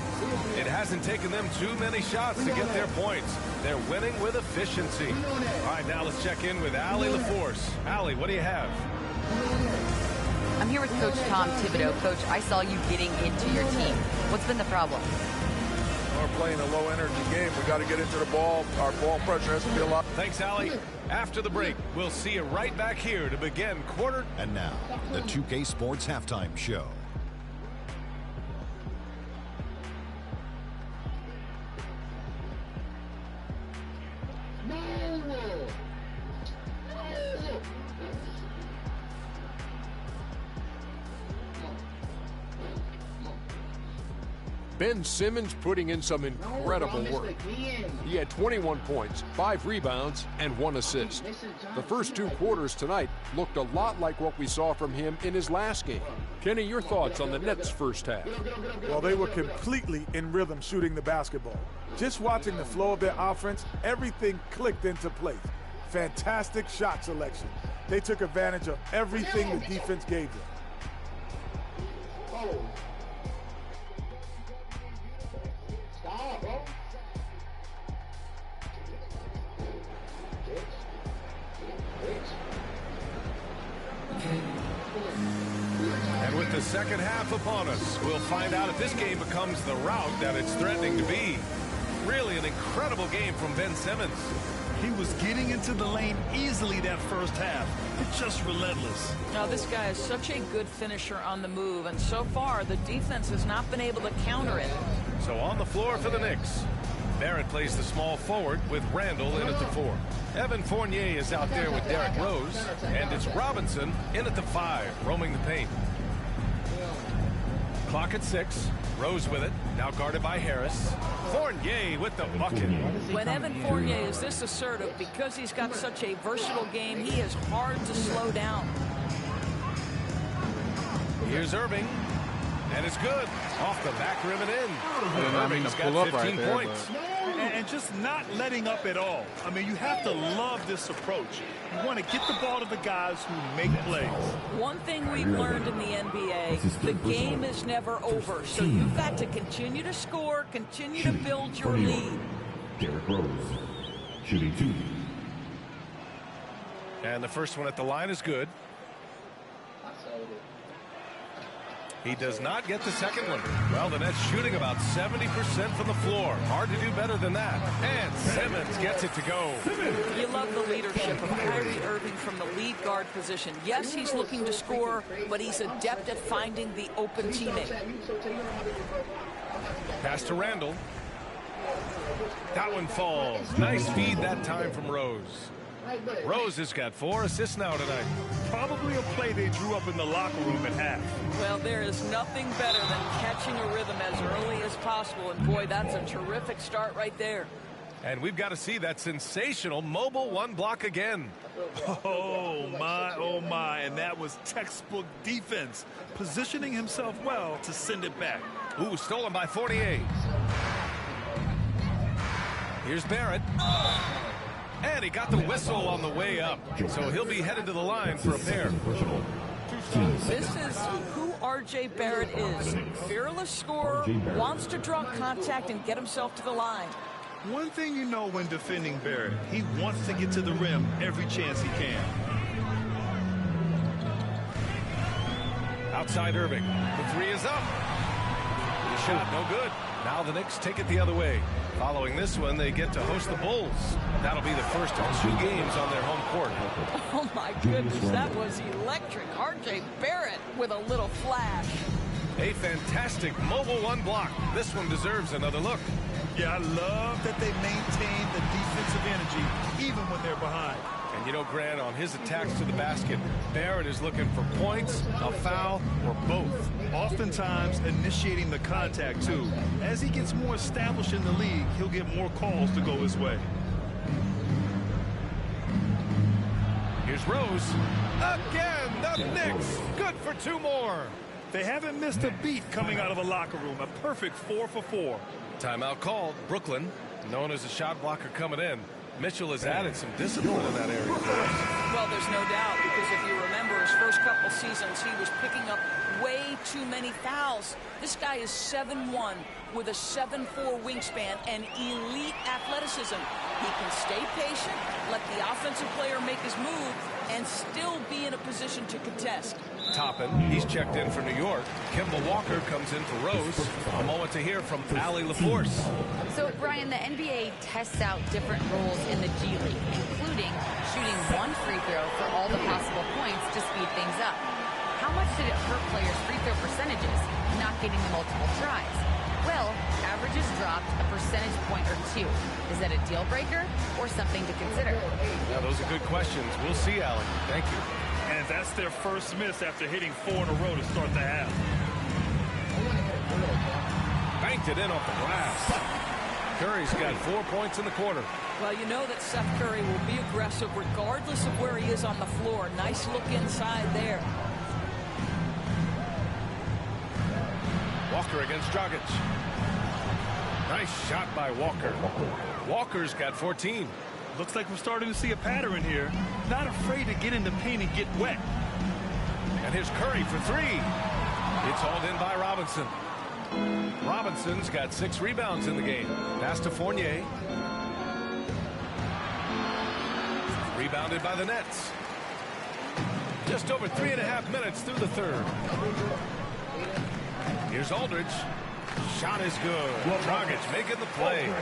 It hasn't taken them too many shots to get their points. They're winning with efficiency. All right, now let's check in with Allie LaForce. Allie, what do you have? I'm here with Coach Tom Thibodeau. Coach, I saw you getting into your team. What's been the problem? We're playing a low-energy game. We got to get into the ball. Our ball pressure has to be a lot. Thanks, Allie. After the break, we'll see you right back here to begin quarter. And now, the 2K Sports Halftime Show. Ben Simmons putting in some incredible work. He had 21 points, 5 rebounds, and 1 assist. The first 2 quarters tonight looked a lot like what we saw from him in his last game. Kenny, your thoughts on the Nets' first half? Well, they were completely in rhythm shooting the basketball. Just watching the flow of their offense, everything clicked into place. Fantastic shot selection. They took advantage of everything the defense gave them. And with the second half upon us, we'll find out if this game becomes the rout that it's threatening to be. Really an incredible game from Ben Simmons. He was getting into the lane easily that first half. It's just relentless. Now, this guy is such a good finisher on the move, and so far the defense has not been able to counter it. So on the floor for the Knicks, Barrett plays the small forward with Randall in at the 4. Evan Fournier is out there with Derrick Rose, and it's Robinson in at the 5, roaming the paint. Clock at 6. Rose with it, now guarded by Harris. Fournier with the bucket. When Evan Fournier is this assertive, because he's got such a versatile game, he is hard to slow down. Here's Irving, and it's good. Off the back rim and in. Irving's got 15 points. And just not letting up at all. I mean, you have to love this approach. You want to get the ball to the guys who make plays. One thing we've learned in the NBA, the game is never over. So you've got to continue to score, continue to build your lead. Derrick Rose, shooting 2. And the first one at the line is good. He does not get the second one. Well, the Nets shooting about 70% from the floor. Hard to do better than that. And Simmons gets it to go. You love the leadership of Kyrie Irving from the lead guard position. Yes, he's looking to score, but he's adept at finding the open teammate. Pass to Randall. That one falls. Nice feed that time from Rose. Rose has got 4 assists now tonight. Probably a play they drew up in the locker room at half. Well, there is nothing better than catching a rhythm as early as possible. And boy, that's a terrific start right there. And we've got to see that sensational mobile 1 block again. Oh my, and that was textbook defense. Positioning himself well to send it back. Ooh, stolen by 48. Here's Barrett. And he got the whistle on the way up. So he'll be headed to the line for a pair. This is who R.J. Barrett is. Fearless scorer, wants to draw contact and get himself to the line. One thing you know when defending Barrett, he wants to get to the rim every chance he can. Outside Irving. The three is up. The shot no good. Now the Knicks take it the other way. Following this one, they get to host the Bulls. That'll be the first of 2 games on their home court. Oh, my goodness, that was electric. R.J. Barrett with a little flash. A fantastic mobile one block. This one deserves another look. Yeah, I love that they maintain the defensive energy even when they're behind. And you know, Grant, on his attacks to the basket, Barrett is looking for points, a foul, or both. Oftentimes initiating the contact, too. As he gets more established in the league, he'll get more calls to go his way. Here's Rose. Again, the Knicks. Good for 2 more. They haven't missed a beat coming out of the locker room. A perfect 4 for 4. Timeout called. Brooklyn, known as a shot blocker coming in. Mitchell has added some discipline in that area. Well, there's no doubt, because if you remember his first couple seasons, he was picking up way too many fouls. This guy is 7'1" with a 7'4" wingspan and elite athleticism. He can stay patient, let the offensive player make his move, and still be in a position to contest. Toppin, he's checked in for New York. Kemba Walker comes in for Rose. A moment to hear from Allie LaForce. So, Brian, the NBA tests out different rules in the G League, including shooting 1 free throw for all the possible points to speed things up. How much did it hurt players' free throw percentages not getting the multiple tries? Well, averages dropped a percentage point or 2. Is that a deal breaker or something to consider? Yeah, those are good questions. We'll see, Allie. Thank you. And that's their first miss after hitting 4 in a row to start the half. Banked it in off the glass. Curry's got 4 points in the quarter. Well, you know that Seth Curry will be aggressive regardless of where he is on the floor. Nice look inside there. Walker against Dragic. Nice shot by Walker. Walker's got 14. Looks like we're starting to see a pattern here. Not afraid to get in the paint and get wet. And here's Curry for 3. It's hauled in by Robinson. Robinson's got 6 rebounds in the game. Pass to Fournier. Rebounded by the Nets. Just over 3.5 minutes through the third. Here's Aldridge. Shot is good. Dragic making the play.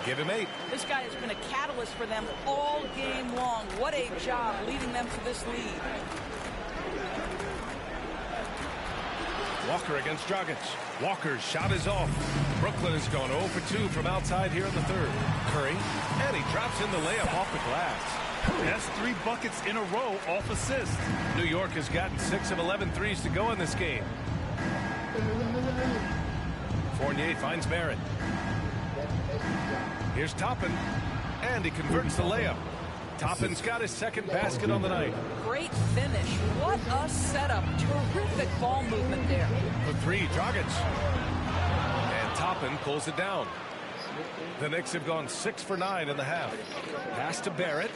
Give him 8. This guy has been a catalyst for them all game long. What a job leading them to this lead. Walker against Dragic. Walker's shot is off. Brooklyn has gone 0 for 2 from outside here in the third. Curry, and he drops in the layup off the glass. That's 3 buckets in a row off assist. New York has gotten 6 of 11 threes to go in this game. Fournier finds Barrett. Here's Toppin, and he converts the layup. Toppin's got his second basket on the night. Great finish. What a setup. Terrific ball movement there. For 3, Dragic. And Toppin pulls it down. The Knicks have gone 6 for 9 in the half. Pass to Barrett.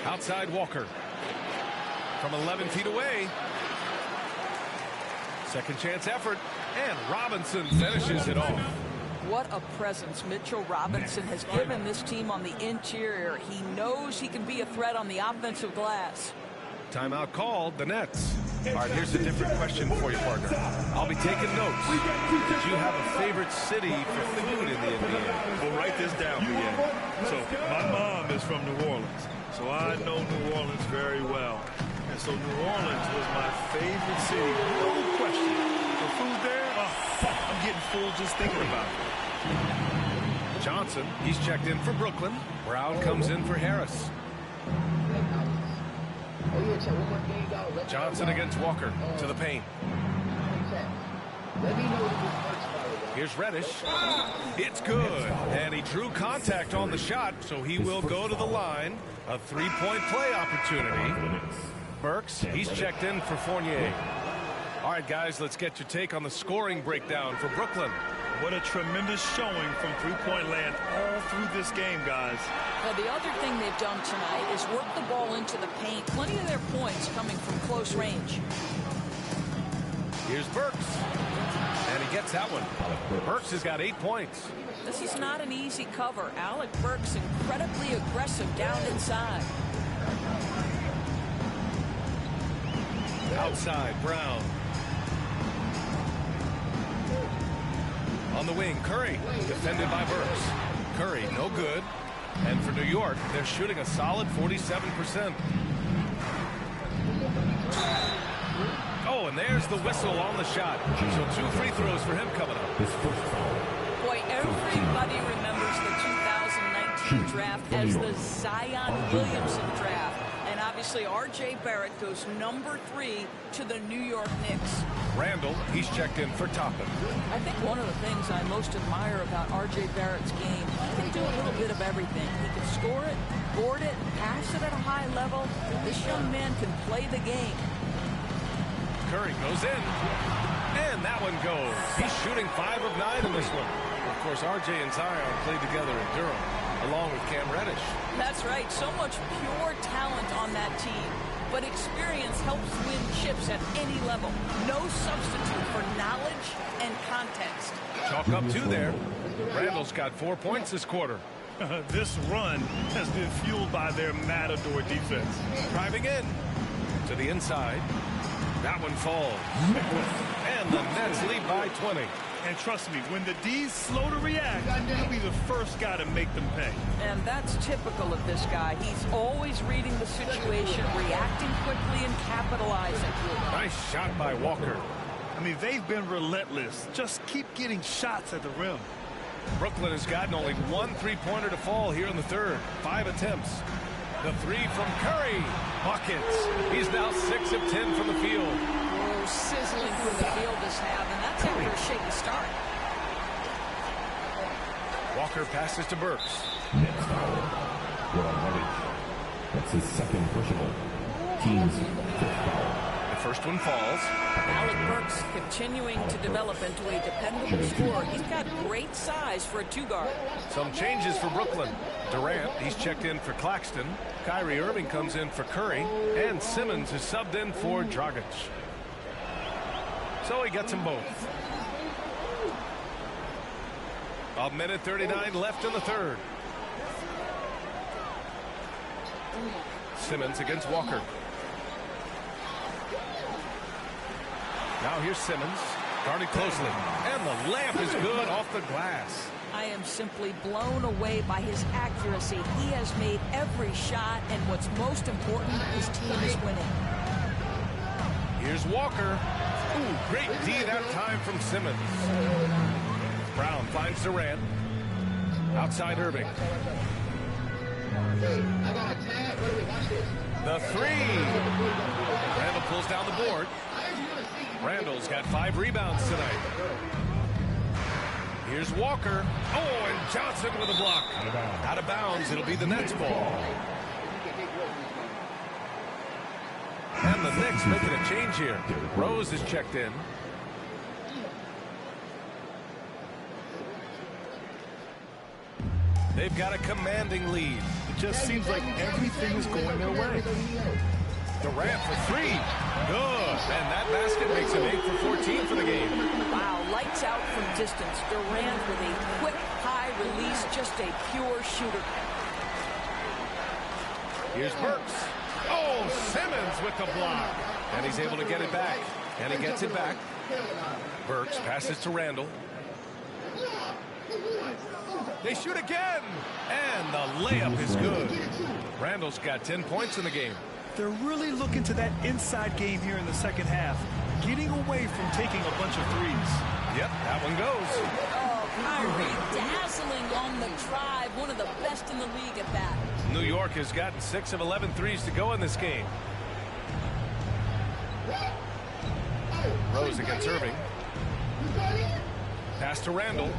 Outside Walker. From 11 feet away. Second chance effort. And Robinson finishes it off. What a presence Mitchell Robinson has given this team on the interior. He knows he can be a threat on the offensive glass. Timeout called, the Nets. All right, here's a different question for you, partner. I'll be taking notes. Did you have a favorite city for food in the NBA? Well, write this down, BA. So, my mom is from New Orleans, so I know New Orleans very well. And so New Orleans was my favorite city, no question. The food there, I'm getting full just thinking about it. Johnson, he's checked in for Brooklyn. Brown comes in for Harris. Johnson against Walker to the paint. Here's Reddish. It's good. And he drew contact on the shot, so he will go to the line. A 3-point play opportunity. Burks, he's checked in for Fournier. All right, guys, let's get your take on the scoring breakdown for Brooklyn. What a tremendous showing from three-point land all through this game, guys. Well, the other thing they've done tonight is work the ball into the paint. Plenty of their points coming from close range. Here's Burks. And he gets that one. Burks has got 8 points. This is not an easy cover. Alec Burks incredibly aggressive down inside. Outside, Brown. On the wing, Curry, defended by Burks. Curry, no good. And for New York, they're shooting a solid 47%. Oh, and there's the whistle on the shot. So 2 free throws for him coming up. Boy, everybody remembers the 2019 draft as the Zion Williamson draft. And obviously, R.J. Barrett goes number 3 to the New York Knicks. Randall, he's checked in for Toppin. I think one of the things I most admire about R.J. Barrett's game, he can do a little bit of everything. He can score it, board it, pass it at a high level. This young man can play the game. Curry goes in. And that one goes. He's shooting 5 of 9 in this one. Of course, R.J. and Zion played together in Durham, along with Cam Reddish. That's right. So much pure talent on that team. But experience helps win chips at any level. No substitute for knowledge and context. Chalk up 2 there. Randall's got 4 points this quarter. This run has been fueled by their Matador defense. Driving in to the inside. That one falls. And the Nets lead by 20. And trust me, when the D's slow to react, he'll be the first guy to make them pay. And that's typical of this guy. He's always reading the situation, reacting quickly, and capitalizing. Nice shot by Walker. I mean, they've been relentless. Just keep getting shots at the rim. Brooklyn has gotten only 1 3-pointer to fall here in the third. 5 attempts. The 3 from Curry. Buckets. He's now 6 of 10 from the field. Oh, sizzling from the field this half, and that's after a shaky start. Walker passes to Burks. Next foul. That's his second personal. Team's 5th foul. The first one falls. Alec Burks continuing to develop into a dependable scorer. He's got great size for a 2-guard. Some changes for Brooklyn. Durant, he's checked in for Claxton. Kyrie Irving comes in for Curry. And Simmons is subbed in for Dragic. So he gets them both. A minute 39 left in the third. Simmons against Walker. Now here's Simmons, guarded closely, and the layup is good off the glass. I am simply blown away by his accuracy. He has made every shot, and what's most important, his team is winning. Here's Walker. Ooh, great D that time from Simmons. Brown finds Durant. Outside Irving. The 3. Randall pulls down the board. Randall's got 5 rebounds tonight. Here's Walker. Oh, and Johnson with a block. Out of bounds. It'll be the Nets ball. And the Knicks making a change here. Rose is checked in. They've got a commanding lead. It just seems like everything is going their way. Durant for 3. Good. And that basket makes him 8 for 14 for the game. Wow, lights out from distance. Durant with a quick, high release, just a pure shooter. Here's Burks. Oh, Simmons with the block. And he's able to get it back. And he gets it back. Burks passes to Randall. They shoot again. And the layup is good. Randall's got 10 points in the game. They're really looking to that inside game here in the second half, getting away from taking a bunch of threes. Yep, that one goes. Oh, Kyrie dazzling on the drive. One of the best in the league at that. New York has gotten 6 of 11 threes to go in this game. Rose against Irving. Pass to Randall.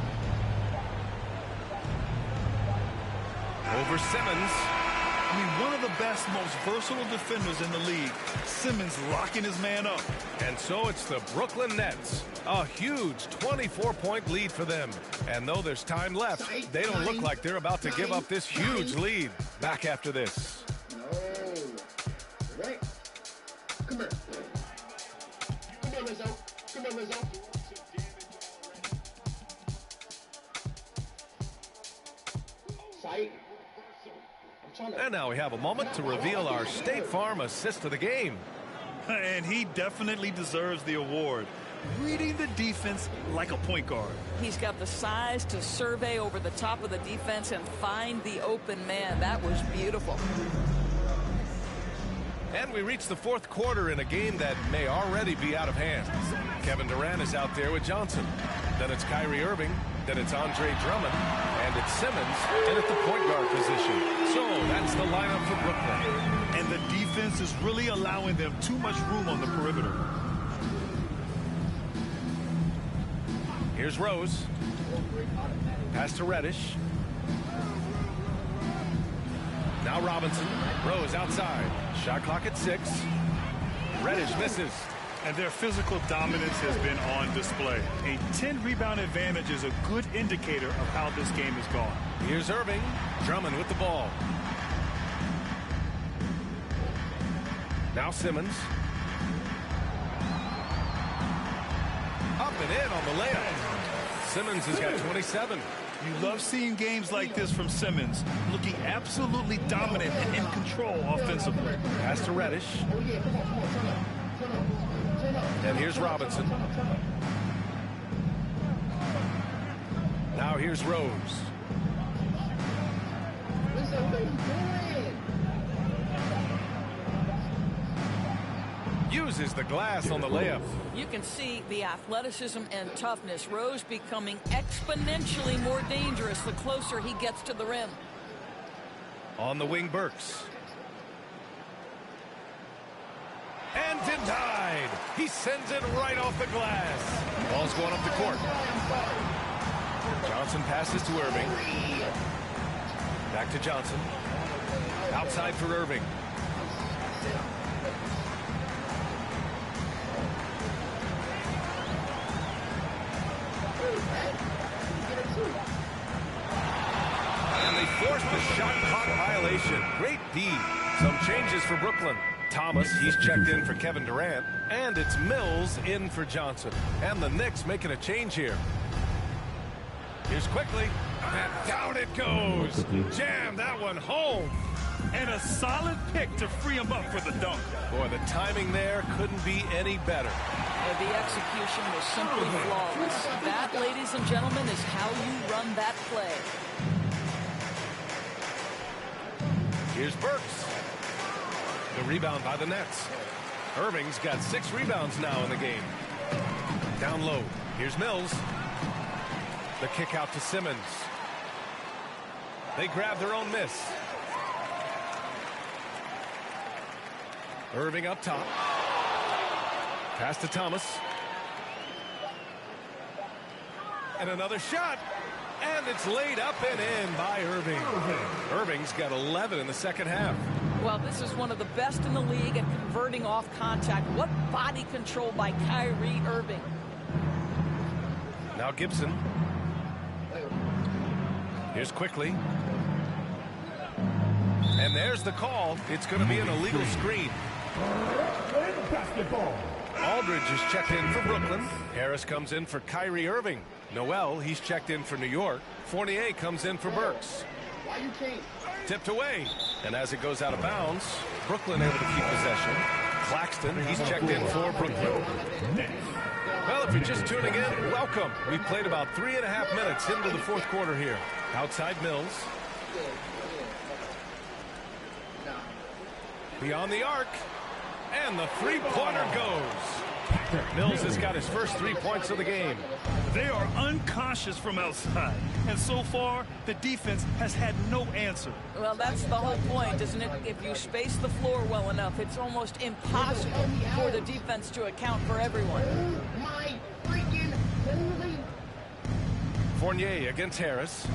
Over Simmons. I mean, one of the best, most versatile defenders in the league. Simmons locking his man up. And so it's the Brooklyn Nets. A huge 24-point lead for them. And though there's time left, they don't look like they're about to give up this huge lead. Back after this. No. Right. Come here. Come on, Rizzo. Come on, Rizzo. Sight. And now we have a moment to reveal our State Farm assist of the game. And he definitely deserves the award. Reading the defense like a point guard. He's got the size to survey over the top of the defense and find the open man. That was beautiful. And we reach the fourth quarter in a game that may already be out of hand. Kevin Durant is out there with Johnson. Then it's Kyrie Irving. Then it's Andre Drummond. And it's Simmons in at the point guard position. So that's the lineup for Brooklyn. And the defense is really allowing them too much room on the perimeter. Here's Rose. Pass to Reddish. Now Robinson. Rose outside. Shot clock at 6. Reddish misses. And their physical dominance has been on display. A 10-rebound advantage is a good indicator of how this game has gone. Here's Irving. Drummond with the ball. Now Simmons. Up and in on the layup. Simmons has got 27. You love seeing games like this from Simmons, looking absolutely dominant and in control offensively. Pass to Reddish. And here's Robinson. Now here's Rose. Uses the glass on the layup. You can see the athleticism and toughness. Rose becoming exponentially more dangerous the closer he gets to the rim. On the wing, Burks. And denied. He sends it right off the glass. Ball's going up the court. Johnson passes to Irving. Back to Johnson. Outside for Irving. And they forced the shot clock violation. Great D. Some changes for Brooklyn. Thomas, he's checked in for Kevin Durant. And it's Mills in for Johnson. And the Knicks making a change here. Here's Quickly. And down it goes. Jam that one home. And a solid pick to free him up for the dunk. Boy, the timing there couldn't be any better. The execution was simply flawless. That, ladies and gentlemen, is how you run that play. Here's Burks. The rebound by the Nets. Irving's got 6 rebounds now in the game. Down low. Here's Mills. The kick out to Simmons. They grab their own miss. Irving up top. Pass to Thomas. And another shot. And it's laid up and in by Irving. Irving's got 11 in the second half. Well, this is one of the best in the league at converting off contact. What body control by Kyrie Irving. Now Gibson. Here's Quickly. And there's the call. It's going to be an illegal screen. Aldridge is checked in for Brooklyn. Harris comes in for Kyrie Irving. Noel, he's checked in for New York. Fournier comes in for Burks. Tipped away. And as it goes out of bounds, Brooklyn able to keep possession. Claxton, he's checked in for Brooklyn. Well, if you're just tuning in, welcome. We've played about 3.5 minutes into the fourth quarter here. Outside Mills. Beyond the arc. And the three-pointer goes. Mills has got his first 3 points of the game. They are unconscious from outside. And so far, the defense has had no answer. Well, that's the whole point, isn't it? If you space the floor well enough, it's almost impossible for the defense to account for everyone. My freaking holy. Fournier against Harris.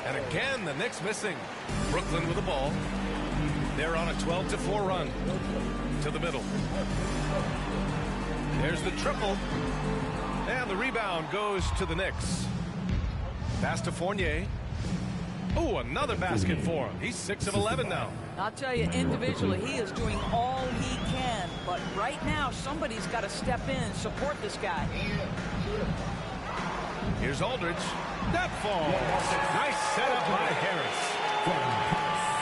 And again, the Knicks missing. Brooklyn with the ball. They're on a 12-4 run. To the middle. There's the triple. And the rebound goes to the Knicks. Pass to Fournier. Oh, another basket for him. He's 6 of 11 now. I'll tell you, individually, he is doing all he can. But right now, somebody's got to step in and support this guy. Here's Aldridge. That falls. Nice setup by Harris.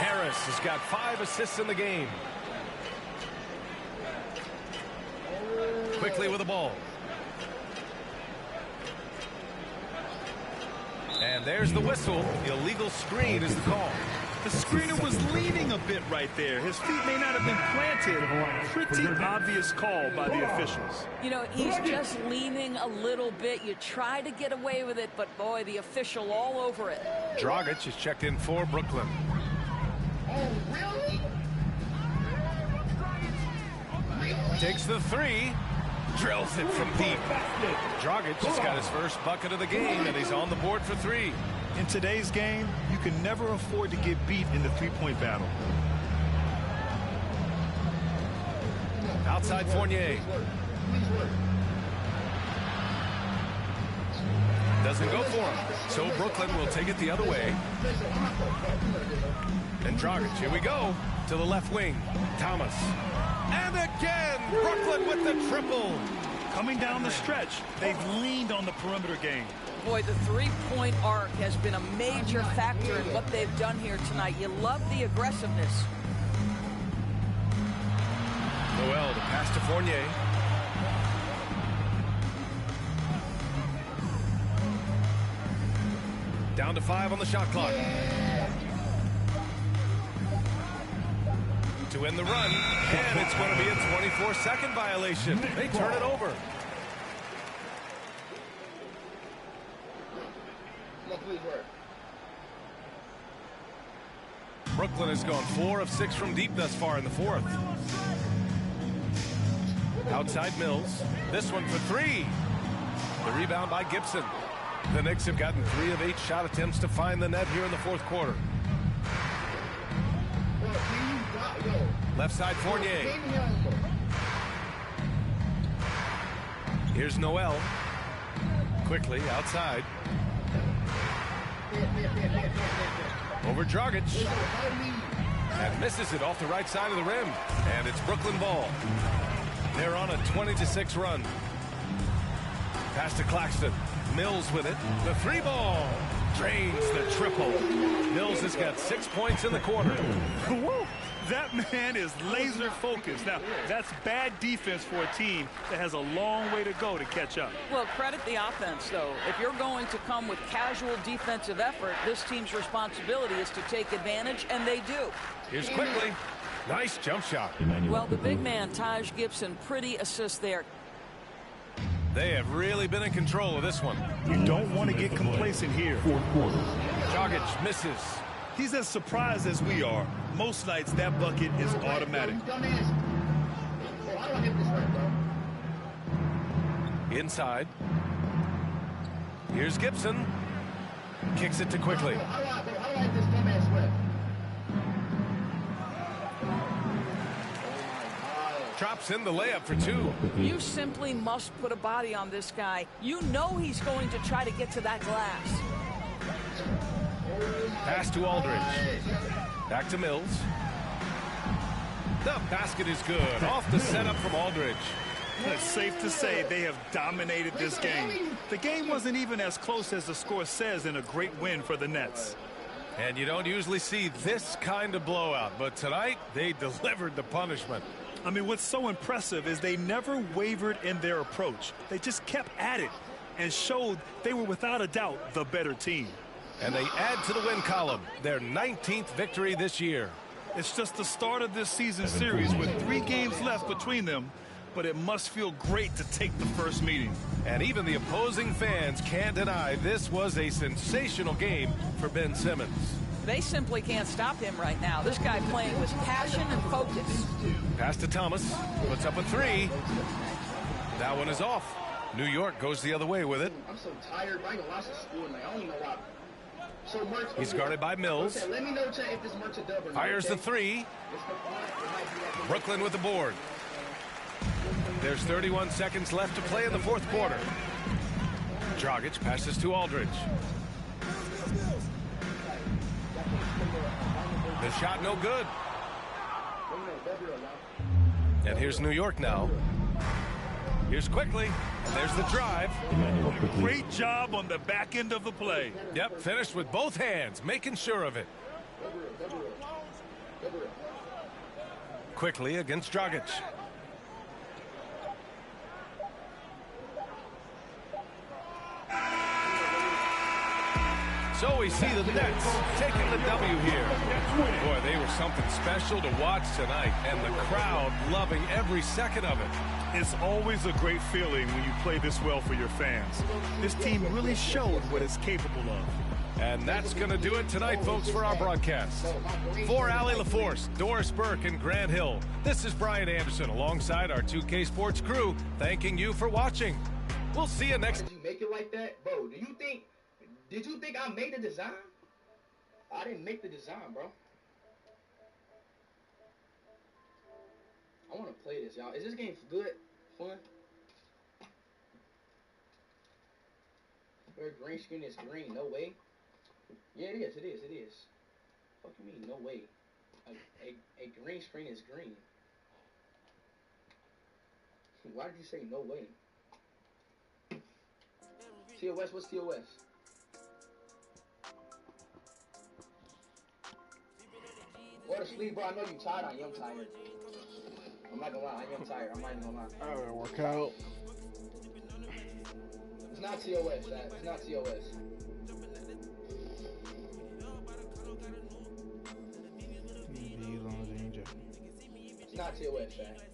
Harris has got 5 assists in the game. Quickly with the ball. And there's the whistle. Illegal screen is the call. The screener was leaning a bit right there. His feet may not have been planted. Pretty obvious call by the officials. You know, he's just leaning a little bit. You try to get away with it, but boy, the official all over it. Dragic is checked in for Brooklyn. Takes the 3. Drills it from deep. Dragic has got his first bucket of the game, and he's on the board for 3. In today's game, you can never afford to get beat in the three-point battle. Outside Fournier. Doesn't go for him. So Brooklyn will take it the other way. And Dragic, here we go. To the left wing. Thomas. And again, Brooklyn with the triple. Coming down the stretch, they've leaned on the perimeter game. Boy, the three-point arc has been a major factor in what they've done here tonight. You love the aggressiveness. Noel, the pass to Fournier. Down to 5 on the shot clock. To end the run, and it's going to be a 24-second violation. They turn it over. Brooklyn has gone 4 of 6 from deep thus far in the 4th. Outside Mills. This one for 3. The rebound by Gibson. The Knicks have gotten 3 of 8 shot attempts to find the net here in the 4th quarter. Left side Fournier. Here's Noel. Quickly outside. Over Dragic. And misses it off the right side of the rim. And it's Brooklyn ball. They're on a 20-6 run. Pass to Claxton. Mills with it. The 3 ball. Drains the triple. Mills has got 6 points in the quarter. That man is laser focused. Now, that's bad defense for a team that has a long way to go to catch up. Well, credit the offense, though. If you're going to come with casual defensive effort, this team's responsibility is to take advantage, and they do. Here's Quickly. Nice jump shot. Well, the big man, Taj Gibson, pretty assist there. They have really been in control of this one. You don't want to get complacent here. Dragic misses. He's as surprised as we are. Most nights, that bucket is automatic. Inside. Here's Gibson. Kicks it to Quickly. Drops in the layup for 2. You simply must put a body on this guy. You know he's going to try to get to that glass. Pass to Aldridge. Back to Mills. The basket is good. Off the setup from Aldridge. It's safe to say they have dominated this game. The game wasn't even as close as the score says in a great win for the Nets. And you don't usually see this kind of blowout, but tonight they delivered the punishment. I mean, what's so impressive is they never wavered in their approach. They just kept at it and showed they were without a doubt the better team. And they add to the win column, their 19th victory this year. It's just the start of this season series with 3 games left between them, but it must feel great to take the first meeting. And even the opposing fans can't deny this was a sensational game for Ben Simmons. They simply can't stop him right now. This guy playing with passion and focus. Pass to Thomas. Puts up a 3. That one is off. New York goes the other way with it. I'm so tired. I ain't gonna watch the school tonight. I don't even know why. So Mertz, He's guarded by Mills. Okay, let me know, Chet, if this Mertz a dub or not. Fires the three. Brooklyn with the board. There's 31 seconds left to play in the fourth quarter. Dragic passes to Aldridge. The shot no good. And here's New York now. Here's Quickly. There's the drive. Great job on the back end of the play. Yep, finished with both hands, making sure of it. Quickly against Dragic. So we see the Nets taking the W here. Boy, they were something special to watch tonight, and the crowd loving every second of it. It's always a great feeling when you play this well for your fans. This team really showed what it's capable of. And that's going to do it tonight, folks, for our broadcast. For Allie LaForce, Doris Burke, and Grant Hill, this is Brian Anderson alongside our 2K Sports crew, thanking you for watching. We'll see you next. Did you make it like that? Bro, did you think I made the design? I didn't make the design, bro. I want to play this, y'all. Is this game good? Fun? Where green screen is green? No way. Yeah, it is. It is. It is. Fuck you mean? No way. A green screen is green. Why did you say no way? TOS, what's TOS? Go to sleep, bro. I know you tired. I am tired. I'm not gonna lie. I am tired. I'm not even gonna lie. I gotta work out. It's not TOS, Zach. It's not TOS. It's not TOS, Zach.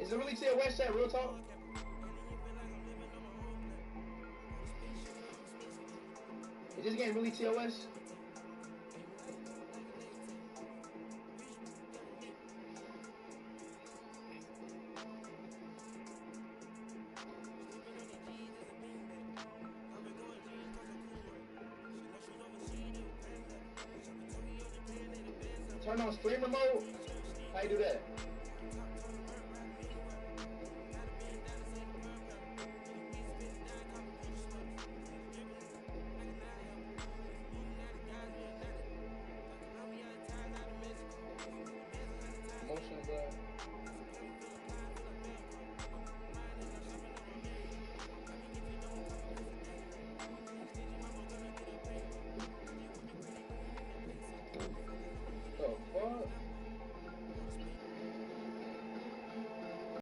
Is it really TOS, Chat? Real talk? Is this game really TOS? Turn on streamer mode? How you do that?